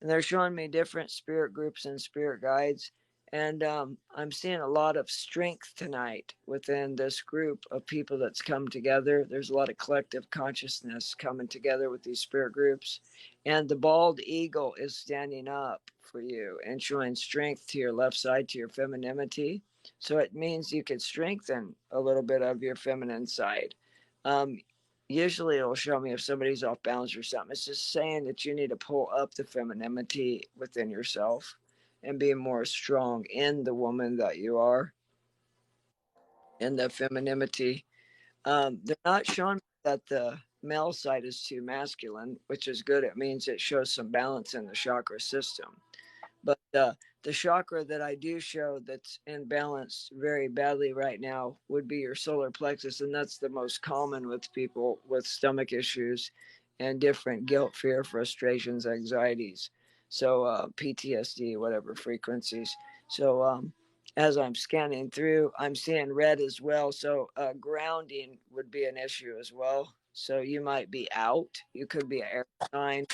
And they're showing me different spirit groups and spirit guides. And I'm seeing a lot of strength tonight within this group of people that's come together. There's a lot of collective consciousness coming together with these spirit groups. And the bald eagle is standing up for you and showing strength to your left side, to your femininity. So it means you could strengthen a little bit of your feminine side. Usually it'll show me if somebody's off balance or something. It's just saying that you need to pull up the femininity within yourself and be more strong in the woman that you are, in the femininity. They're not showing that the male side is too masculine, which is good. It means it shows some balance in the chakra system. But the chakra that I do show that's imbalanced very badly right now would be your solar plexus. And that's the most common with people with stomach issues and different guilt, fear, frustrations, anxieties. So PTSD, whatever frequencies. So as I'm scanning through, I'm seeing red as well. So grounding would be an issue as well. So you might be out. You could be an air sign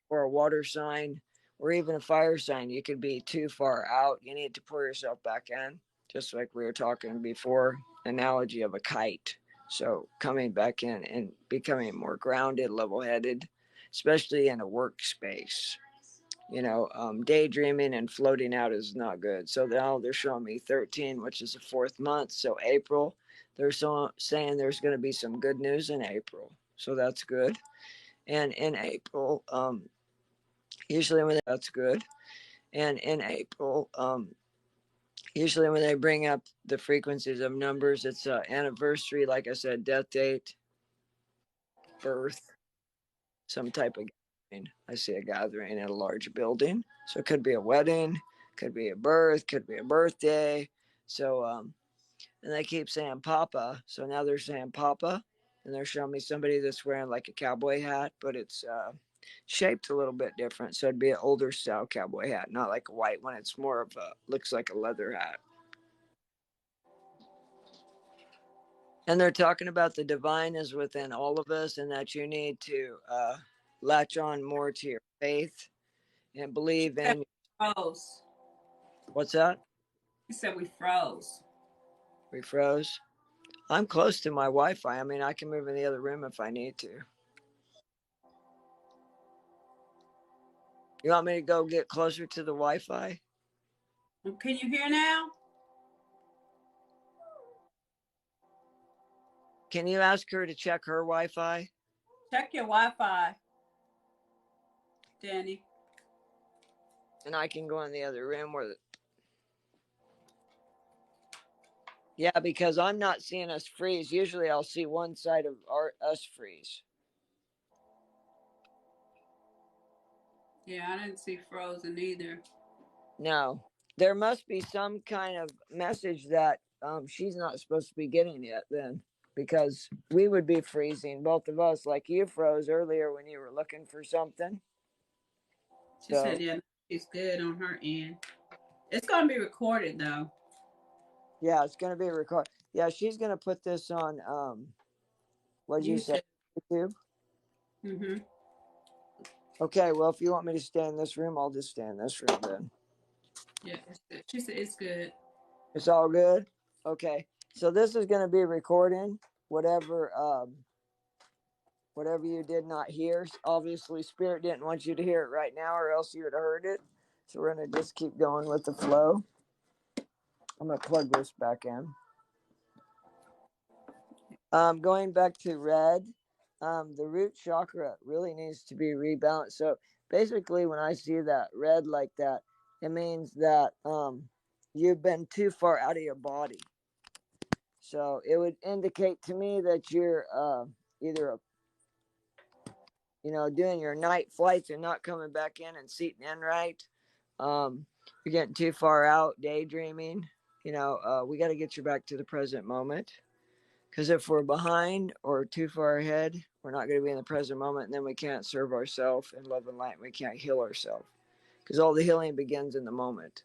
or a water sign or even a fire sign. You could be too far out. You need to pull yourself back in, just like we were talking before, analogy of a kite. So coming back in and becoming more grounded, level-headed, especially in a workspace. Daydreaming and floating out is not good. So now they're showing me 13, which is the 4th month. So April, they're saying there's going to be some good news in April. So that's good. And in April, usually when that's good. And in April, usually when they bring up the frequencies of numbers, it's anniversary, like I said, death date, birth, some type of gathering. I see a gathering in a large building. So it could be a wedding, could be a birth, could be a birthday. So, and they keep saying Papa. So now they're saying Papa. And they're showing me somebody that's wearing like a cowboy hat, but it's shaped a little bit different. So it'd be an older style cowboy hat, not like a white one. It's more of a, looks like a leather hat. And they're talking about the divine is within all of us and that you need to latch on more to your faith and believe in. Froze. What's that? You said we froze. We froze. I'm close to my Wi-Fi. I mean, I can move in the other room if I need to. You want me to go get closer to the Wi-Fi? Can you hear now? Can you ask her to check her Wi-Fi? Check your Wi-Fi, Danny. And I can go in the other room where yeah, because I'm not seeing us freeze. Usually I'll see one side of us freeze. Yeah, I didn't see frozen either. No. There must be some kind of message that she's not supposed to be getting yet then. Because we would be freezing, both of us, like you froze earlier when you were looking for something. She said, yeah, she's good on her end. It's going to be recorded, though. Yeah, it's going to be recorded. Yeah, she's going to put this on, what did you say, YouTube? Mm-hmm. Okay, well, if you want me to stay in this room, I'll just stay in this room then. Yeah, it's good. She said it's good. It's all good? Okay. So this is going to be recording whatever you did not hear. Obviously, Spirit didn't want you to hear it right now or else you would have heard it. So we're going to just keep going with the flow. I'm going to plug this back in. Going back to red, the root chakra really needs to be rebalanced. So basically, when I see that red like that, it means that you've been too far out of your body. So it would indicate to me that you're either doing your night flights and not coming back in and seating in right. You're getting too far out, daydreaming. We got to get you back to the present moment. Because if we're behind or too far ahead, we're not going to be in the present moment, and then we can't serve ourselves in love and light, and we can't heal ourselves. Because all the healing begins in the moment.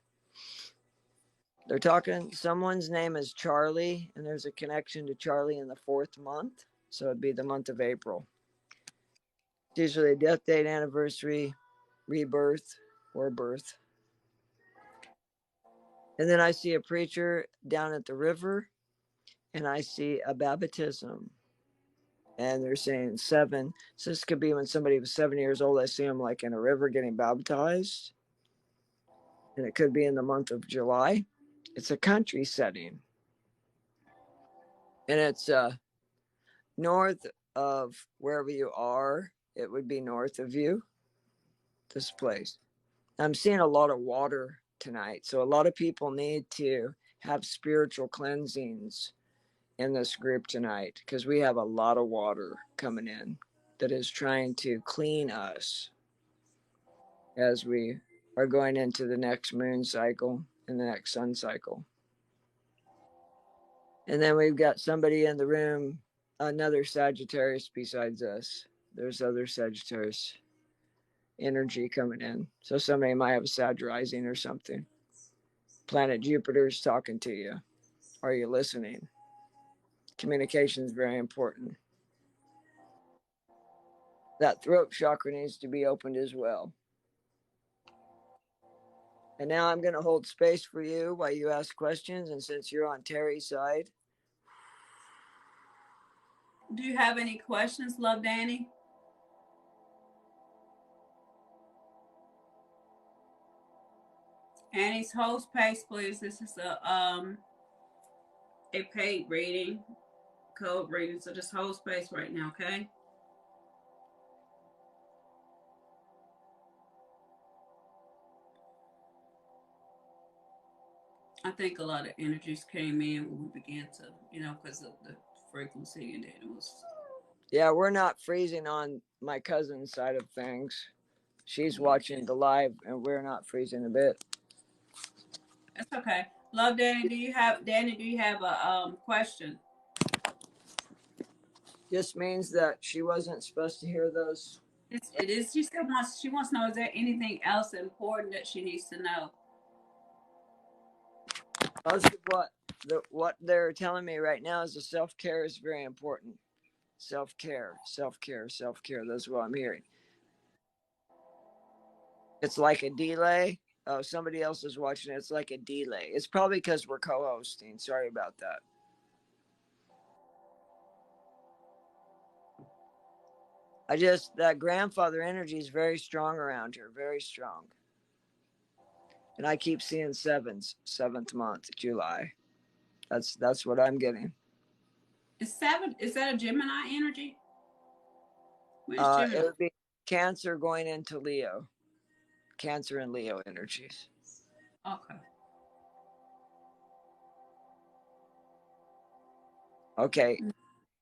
They're talking, someone's name is Charlie, and there's a connection to Charlie in the 4th month. So it'd be the month of April. It's usually a death date, anniversary, rebirth, or birth. And then I see a preacher down at the river, and I see a baptism. And they're saying 7. So this could be when somebody was 7 years old. I see them like in a river getting baptized. And it could be in the month of July. It's a country setting. And it's north of wherever you are. It would be north of you, this place. I'm seeing a lot of water tonight. So a lot of people need to have spiritual cleansings in this group tonight because we have a lot of water coming in that is trying to clean us as we are going into the next moon cycle and the next sun cycle. And then we've got somebody in the room, another Sagittarius besides us. There's other Sagittarius energy coming in. So somebody might have a Sag rising or something. Planet Jupiter is talking to you. Are you listening? Communication is very important. That throat chakra needs to be opened as well. And now I'm going to hold space for you while you ask questions. And since you're on Terry's side. Do you have any questions, Love Danny? Annie's hold space, please. This is a paid reading, code reading. So just hold space right now, okay? I think a lot of energies came in when we began to, because of the frequency, and then it was. Yeah, we're not freezing on my cousin's side of things. She's watching the live, and we're not freezing a bit. That's okay. Love Danny. Do you have a question? Just means that she wasn't supposed to hear those. It is. She wants to know, is there anything else important that she needs to know? Most of what they're telling me right now is the self-care is very important. Self-care, self-care, self-care. That's what I'm hearing. It's like a delay. Oh, somebody else is watching it. It's like a delay. It's probably because we're co-hosting. Sorry about that. That grandfather energy is very strong around her. Very strong. And I keep seeing sevens, 7th month, July. That's what I'm getting. Is that a Gemini energy? Where's Gemini? It would be Cancer going into Leo. Cancer and Leo energies. Okay. Okay.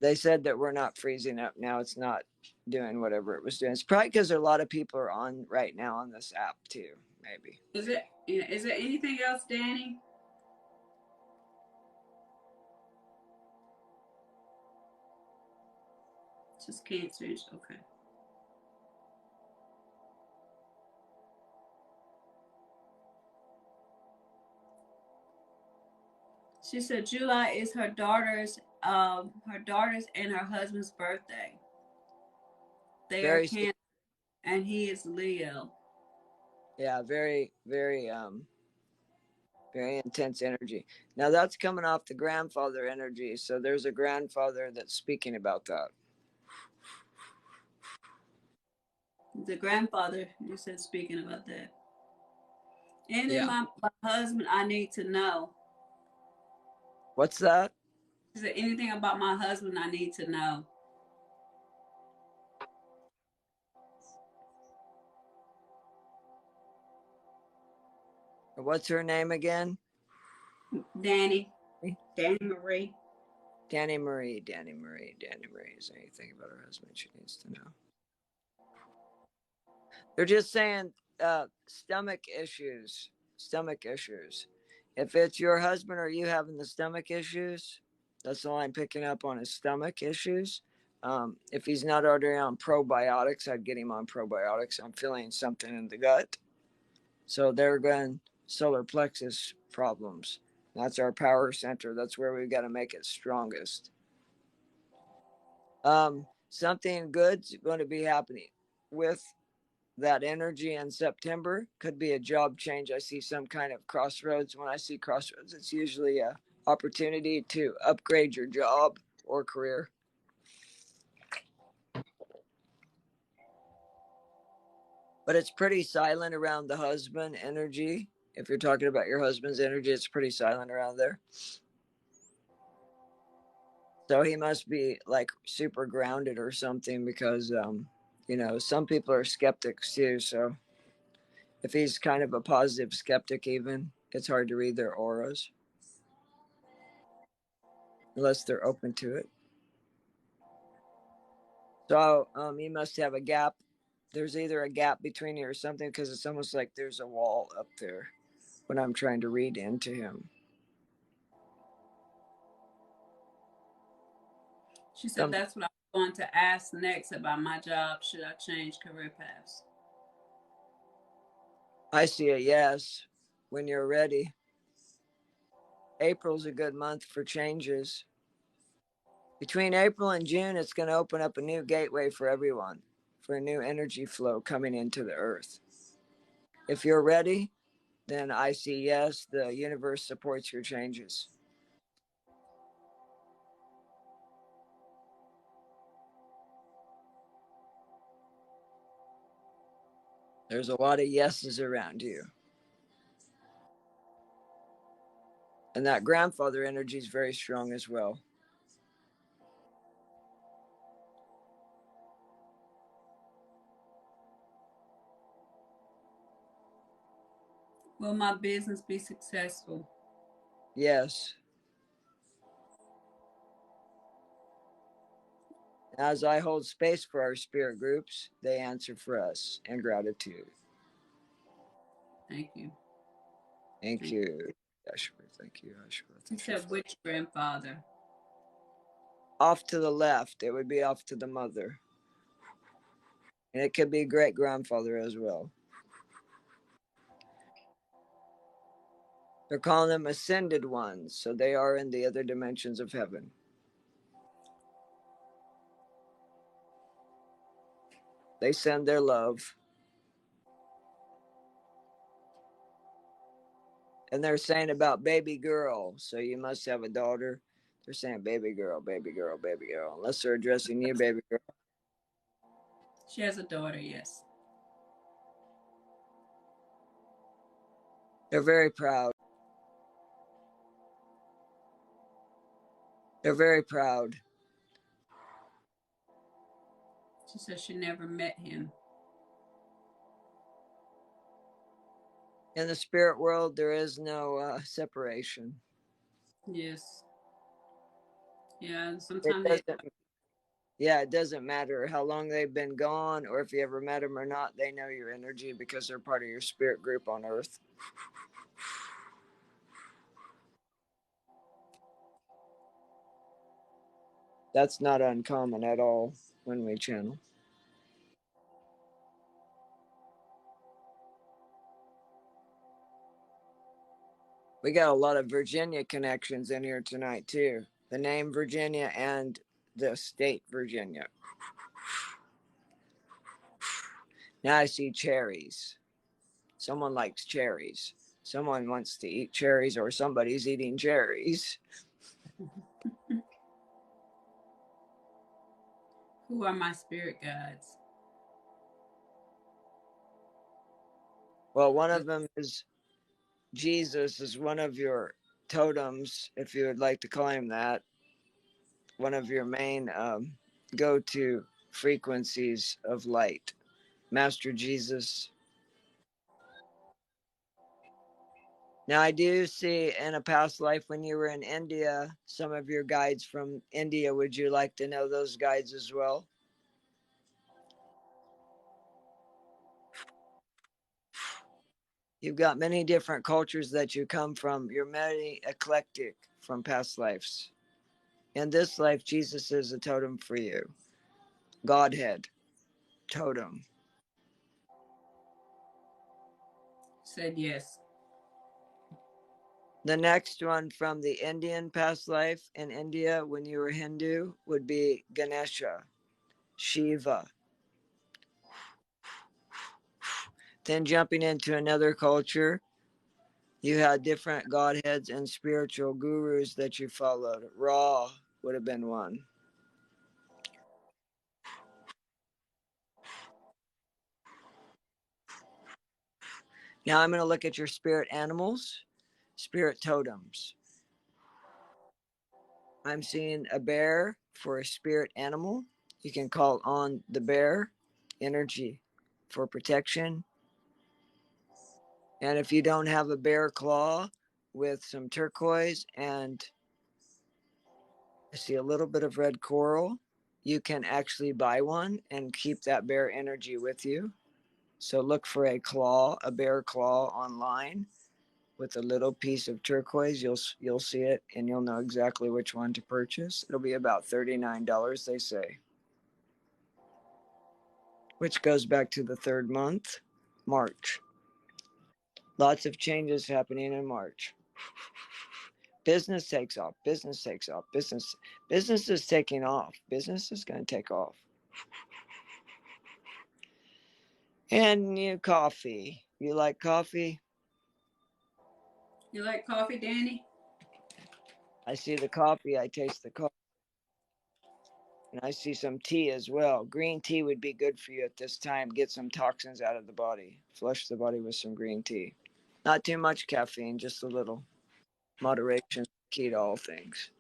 They said that we're not freezing up now. It's not doing whatever it was doing. It's probably because a lot of people are on right now on this app too. Maybe. Is there anything else, Danny? Just Cancers. Okay. She said July is her daughter's and her husband's birthday. They are Cancer, and he is Leo. Yeah, very, very very intense energy. Now that's coming off the grandfather energy. So there's a grandfather that's speaking about that. The grandfather, you said, speaking about that. And then yeah. my husband, I need to know. What's that? Is there anything about my husband I need to know? What's her name again? Danny. Danny Marie. Danny Marie. Danny Marie. Danny Marie. Is there anything about her husband she needs to know? They're just saying stomach issues. Stomach issues. If it's your husband or you having the stomach issues, that's all I'm picking up on is stomach issues. If he's not already on probiotics, I'd get him on probiotics. I'm feeling something in the gut. So they're going solar plexus problems. That's our power center. That's where we've got to make it strongest. Something good's going to be happening with that energy in September. Could be a job change. I see some kind of crossroads. When I see crossroads, it's usually a opportunity to upgrade your job or career. But it's pretty silent around the husband energy. If you're talking about your husband's energy, it's pretty silent around there. So he must be like super grounded or something because, some people are skeptics too. So if he's kind of a positive skeptic, even, it's hard to read their auras unless they're open to it. So he must have a gap. There's either a gap between you or something because it's almost like there's a wall up there when I'm trying to read into him. She said that's what I was going to ask next about my job. Should I change career paths? I see a yes when you're ready. April's a good month for changes. Between April and June, it's going to open up a new gateway for everyone, for a new energy flow coming into the earth. If you're ready, then I see yes, the universe supports your changes. There's a lot of yeses around you. And that grandfather energy is very strong as well. Will my business be successful? Yes. As I hold space for our spirit groups, they answer for us in gratitude. Thank you. Thank you. Ashwa, thank you, Ashwa. She said, which grandfather? Off to the left. It would be off to the mother. And it could be great-grandfather as well. They're calling them ascended ones, so they are in the other dimensions of heaven. They send their love. And they're saying about baby girl, so you must have a daughter. They're saying baby girl, baby girl, baby girl. Unless they're addressing you, baby girl. She has a daughter, yes. They're very proud. They're very proud. She said she never met him. In the spirit world, there is no separation. Yes. Yeah, and sometimes it doesn't matter how long they've been gone or if you ever met them or not. They know your energy because they're part of your spirit group on Earth. That's not uncommon at all when we channel. We got a lot of Virginia connections in here tonight, too. The name Virginia and the state Virginia. Now I see cherries. Someone likes cherries. Someone wants to eat cherries, or somebody's eating cherries. Who are my spirit guides? Well, one of them is Jesus, is one of your totems, if you would like to claim that. One of your main go-to frequencies of light. Master Jesus. Now, I do see in a past life when you were in India, some of your guides from India. Would you like to know those guides as well? You've got many different cultures that you come from. You're very eclectic from past lives. In this life, Jesus is a totem for you. Godhead, totem. Said yes. The next one from the Indian past life in India when you were Hindu would be Ganesha, Shiva. Then jumping into another culture, you had different godheads and spiritual gurus that you followed. Ra would have been one. Now I'm going to look at your spirit animals, spirit totems. I'm seeing a bear for a spirit animal. You can call on the bear energy for protection. And if you don't have a bear claw with some turquoise and I see a little bit of red coral, you can actually buy one and keep that bear energy with you. So look for a bear claw online with a little piece of turquoise. You'll see it and you'll know exactly which one to purchase. It'll be about $39, they say. Which goes back to the third month, March. Lots of changes happening in March. Business takes off. Business takes off. Business is taking off. Business is going to take off. And new coffee. You like coffee? You like coffee, Danny? I see the coffee. I taste the coffee. And I see some tea as well. Green tea would be good for you at this time. Get some toxins out of the body. Flush the body with some green tea. Not too much caffeine, just a little. Moderation, key to all things.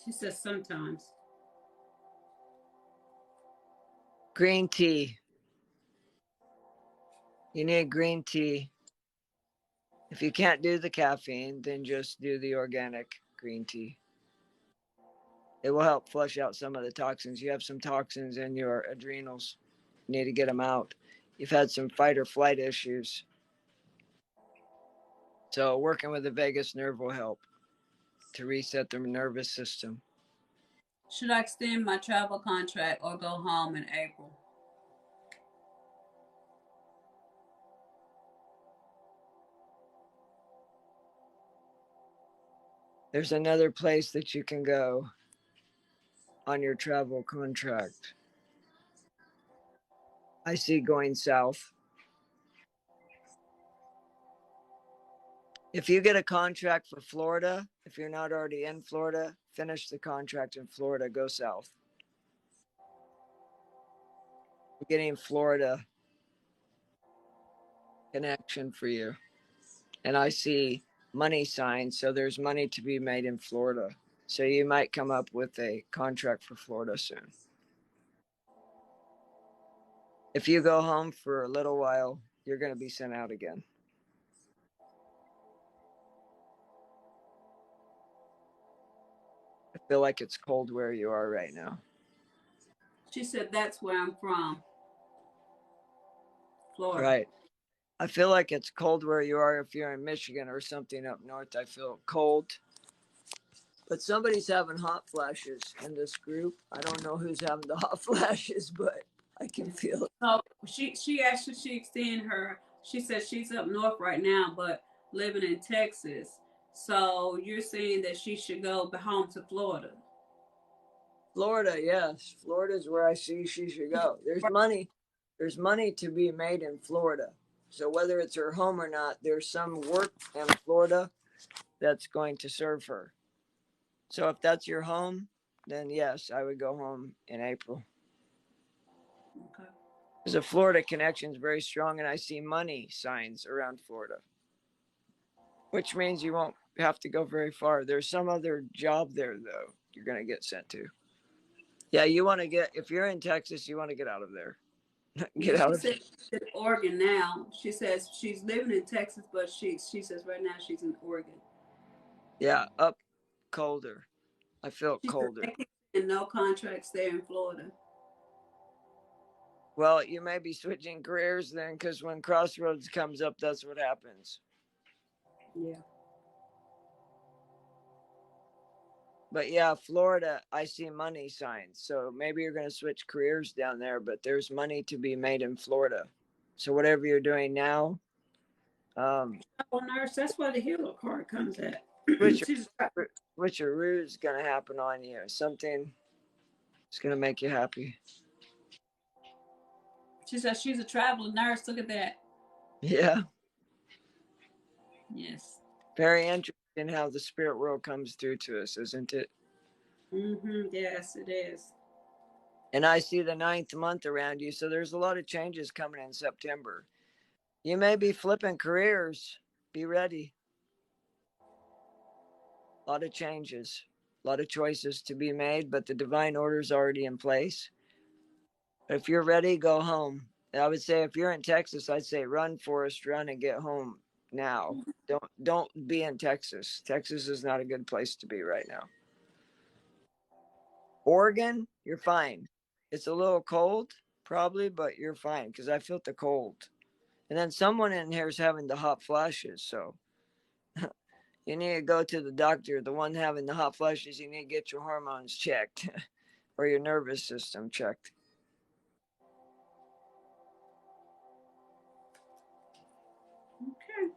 She says sometimes. Green tea. You need green tea. If you can't do the caffeine, then just do the organic green tea. It will help flush out some of the toxins. You have some toxins in your adrenals. You need to get them out. You've had some fight or flight issues. So working with the vagus nerve will help to reset the nervous system. Should I extend my travel contract or go home in April? There's another place that you can go on your travel contract. I see going south. If you get a contract for Florida, if you're not already in Florida, finish the contract in Florida, go south. We're getting Florida connection for you. And I see money signs, so there's money to be made in Florida. So you might come up with a contract for Florida soon. If you go home for a little while, you're going to be sent out again. I feel like it's cold where you are right now. She said that's where I'm from. Florida. Right. I feel like it's cold where you are. If you're in Michigan or something up north, I feel cold. But somebody's having hot flashes in this group. I don't know who's having the hot flashes, but I can feel it. So she actually, she extend her, she said she's up north right now, but living in Texas. So you're saying that she should go home to Florida? Florida, yes. Florida is where I see she should go. There's money. There's money to be made in Florida. So whether it's her home or not, there's some work in Florida that's going to serve her. So if that's your home, then yes, I would go home in April. Okay. Because the Florida connection is very strong, and I see money signs around Florida, which means you won't have to go very far. There's some other job there, though, you're going to get sent to. Yeah, you want to get, if you're in Texas, you want to get out of there. Get out of there. She's in Oregon now. She says she's living in Texas, but she says right now she's in Oregon. Yeah, up colder. I feel colder. And no contracts there in Florida. Well, you may be switching careers then, because when Crossroads comes up, that's what happens. Yeah. But yeah, Florida, I see money signs. So maybe you're going to switch careers down there, but there's money to be made in Florida. So whatever you're doing now. Nurse, that's why the healer card comes at. Switcheroo is going to happen on you. Something is going to make you happy. She says she's a traveling nurse. Look at that. Yeah. Yes. Very interesting how the spirit world comes through to us, isn't it? Mm-hmm. Yes, it is. And I see the 9th month around you, so there's a lot of changes coming in September. You may be flipping careers. Be ready. A lot of changes, a lot of choices to be made, but the divine order is already in place. If you're ready, go home. I would say if you're in Texas, I'd say run, Forrest, run and get home now. Don't be in Texas. Texas is not a good place to be right now. Oregon, you're fine. It's a little cold, probably, but you're fine because I felt the cold. And then someone in here is having the hot flashes, so you need to go to the doctor. The one having the hot flashes, you need to get your hormones checked or your nervous system checked. Okay.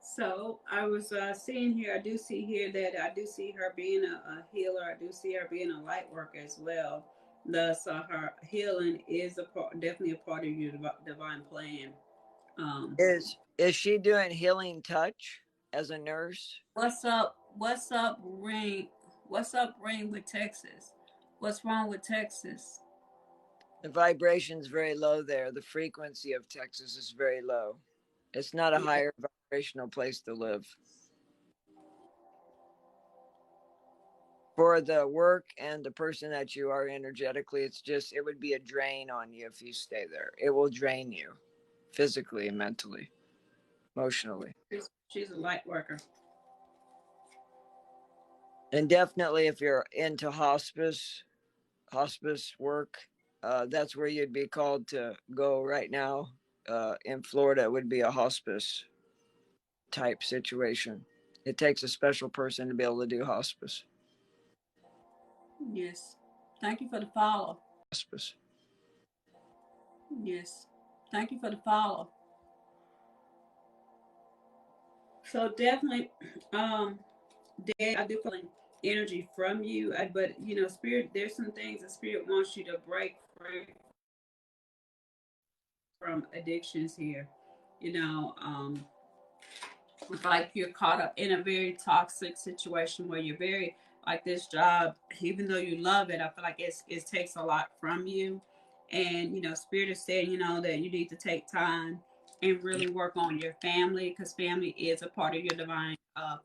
So I was seeing here, I do see here that I do see her being a healer. I do see her being a light worker as well. Thus, her healing is definitely a part of your divine plan. Is she doing healing touch as a nurse? What's up, Ring? What's up, Ring, with Texas? What's wrong with Texas? The vibration's very low there. The frequency of Texas is very low. It's not a higher vibrational place to live. For the work and the person that you are energetically, it would be a drain on you if you stay there. It will drain you physically and mentally. emotionally. She's a light worker. And definitely if you're into hospice work, that's where you'd be called to go right now. In Florida, it would be a hospice type situation. It takes a special person to be able to do hospice. Yes. Thank you for the follow. Hospice. Yes. Thank you for the follow. So definitely, Dan, I do feel energy from you, but you know, Spirit, there's some things the Spirit wants you to break free from addictions here. You know, like you're caught up in a very toxic situation where you're very like this job, even though you love it, I feel like it takes a lot from you. And you know, Spirit is saying, you know, that you need to take time and really work on your family, because family is a part of your divine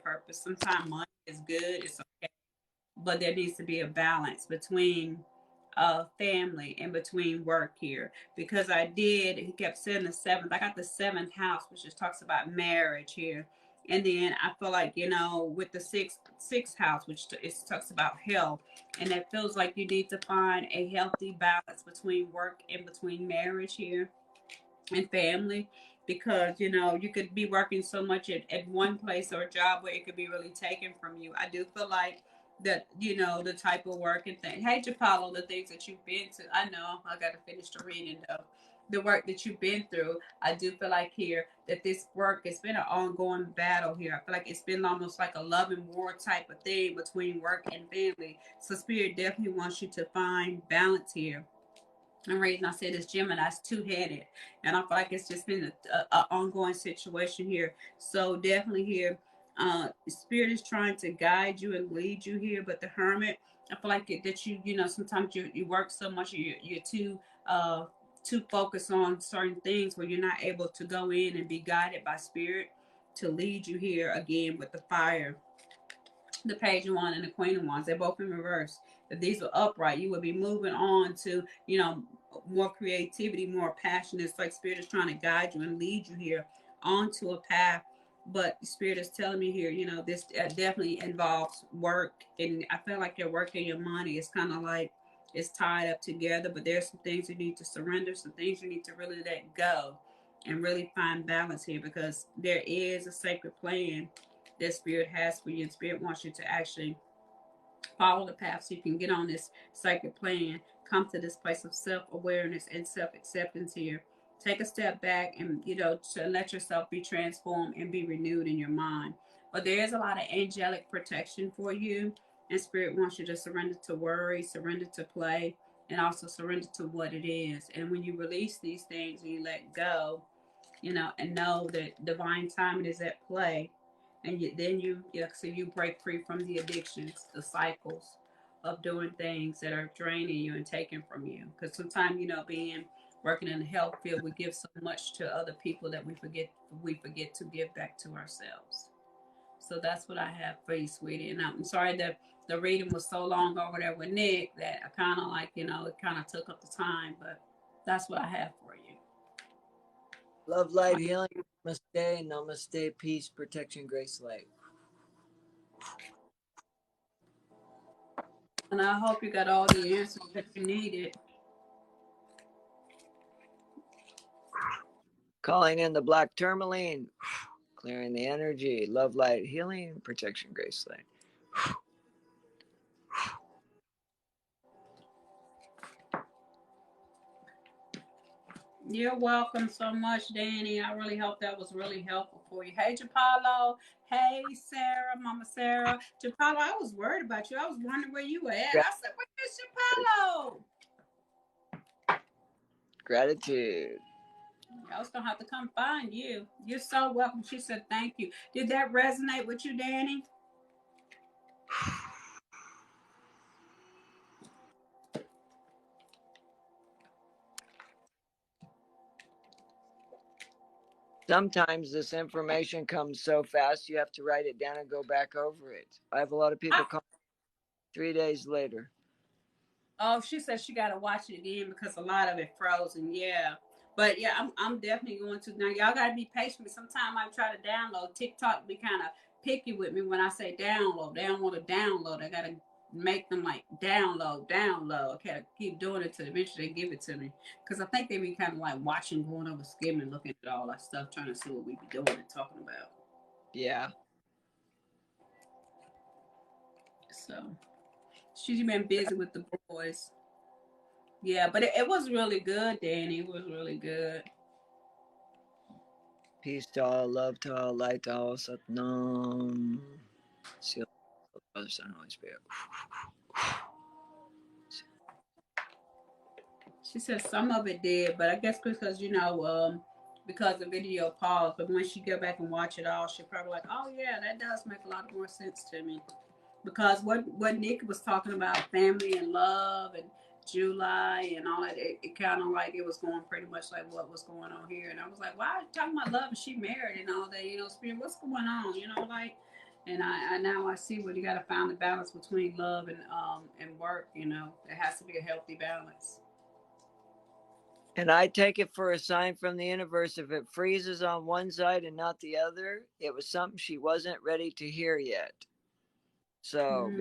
purpose. Sometimes money is good, it's okay, but there needs to be a balance between family and between work here, because he kept saying the seventh. I got the seventh house, which just talks about marriage here. And then I feel like, you know, with the sixth house, which it talks about health, and it feels like you need to find a healthy balance between work and between marriage here and family, because you know you could be working so much at one place or a job where it could be really taken from you. I do feel like that, you know, the type of work and thing. Hey, Japalo, the things that you've been to. I know I got to finish the reading though. The work that you've been through, I do feel like here that this work, it's been an ongoing battle here. I feel like it's been almost like a love and war type of thing between work and family. So Spirit definitely wants you to find balance here. And reason I said this Gemini's two-headed, and I feel like it's just been a ongoing situation here. So definitely here, Spirit is trying to guide you and lead you here. But the Hermit, I feel like that you know, sometimes you work so much, you're too focused on certain things where you're not able to go in and be guided by Spirit to lead you here again with the Fire, the Page of Wands and the Queen of Wands. They're both in reverse. If these were upright, you would be moving on to, you know, more creativity, more passion. It's like Spirit is trying to guide you and lead you here onto a path. But Spirit is telling me here, you know, this definitely involves work. And I feel like your work and your money is kind of like it's tied up together. But there's some things you need to surrender, some things you need to really let go and really find balance here, because there is a sacred plan that Spirit has for you, and Spirit wants you to actually follow the path so you can get on this sacred plan, come to this place of self-awareness and self-acceptance here. Take a step back and, you know, to let yourself be transformed and be renewed in your mind. But there is a lot of angelic protection for you, and Spirit wants you to surrender to worry, surrender to play, and also surrender to what it is. And when you release these things and you let go, you know, and know that divine timing is at play, and then so you break free from the addictions, the cycles of doing things that are draining you and taking from you. Because sometimes, you know, being working in the health field, we give so much to other people that we forget to give back to ourselves. So that's what I have for you, sweetie. And I'm sorry that the reading was so long over there with Nick that I kind of like, you know, it kind of took up the time, but that's what I have for you. Love, light, healing. Namaste, namaste, peace, protection, grace, light. And I hope you got all the answers that you needed. Calling in the black tourmaline, clearing the energy. Love, light, healing, protection, grace, light. You're welcome so much, Danny. I really hope that was really helpful for you. Hey, Japalo. Hey, Sarah, Mama Sarah. Japalo, I was worried about you. I was wondering where you were at. I said, where's Japalo? Gratitude. I was going to have to come find you. You're so welcome. She said, thank you. Did that resonate with you, Danny? Sometimes this information comes so fast you have to write it down and go back over it. I have a lot of people call 3 days later. Oh, she said she got to watch it again because a lot of it frozen. Yeah. But yeah, I'm definitely going to. Now y'all gotta be patient. Sometimes I try to download. TikTok be kind of picky with me when I say download. They don't want to download. I gotta make them like download. I gotta keep doing it till eventually they give it to me. Because I think they be kind of like watching, going over, skimming, looking at all that stuff, trying to see what we be doing and talking about. Yeah. So she's been busy with the boys. Yeah, but it was really good, Danny. It was really good. Peace to all, love to all, light to all, Satnam. Seal, Father, Son, Holy Spirit. She said some of it did, but I guess because because the video paused. But when she go back and watch it all, she probably like, oh yeah, that does make a lot more sense to me. Because what Nick was talking about, family and love and July and all that, it kind of like it was going pretty much like what was going on here. And I was like, why are you talking about love and she married and all that? Spirit, what's going on? Like. And I now I see where you got to find the balance between love and work. It has to be a healthy balance. And I take it for a sign from the universe. If it freezes on one side and not the other, it was something she wasn't ready to hear yet. So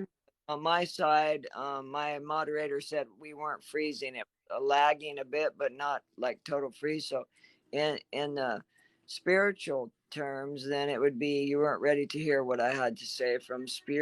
on my side, my moderator said we weren't freezing. It was lagging a bit, but not like total freeze. So in the spiritual terms, then it would be you weren't ready to hear what I had to say from spirit.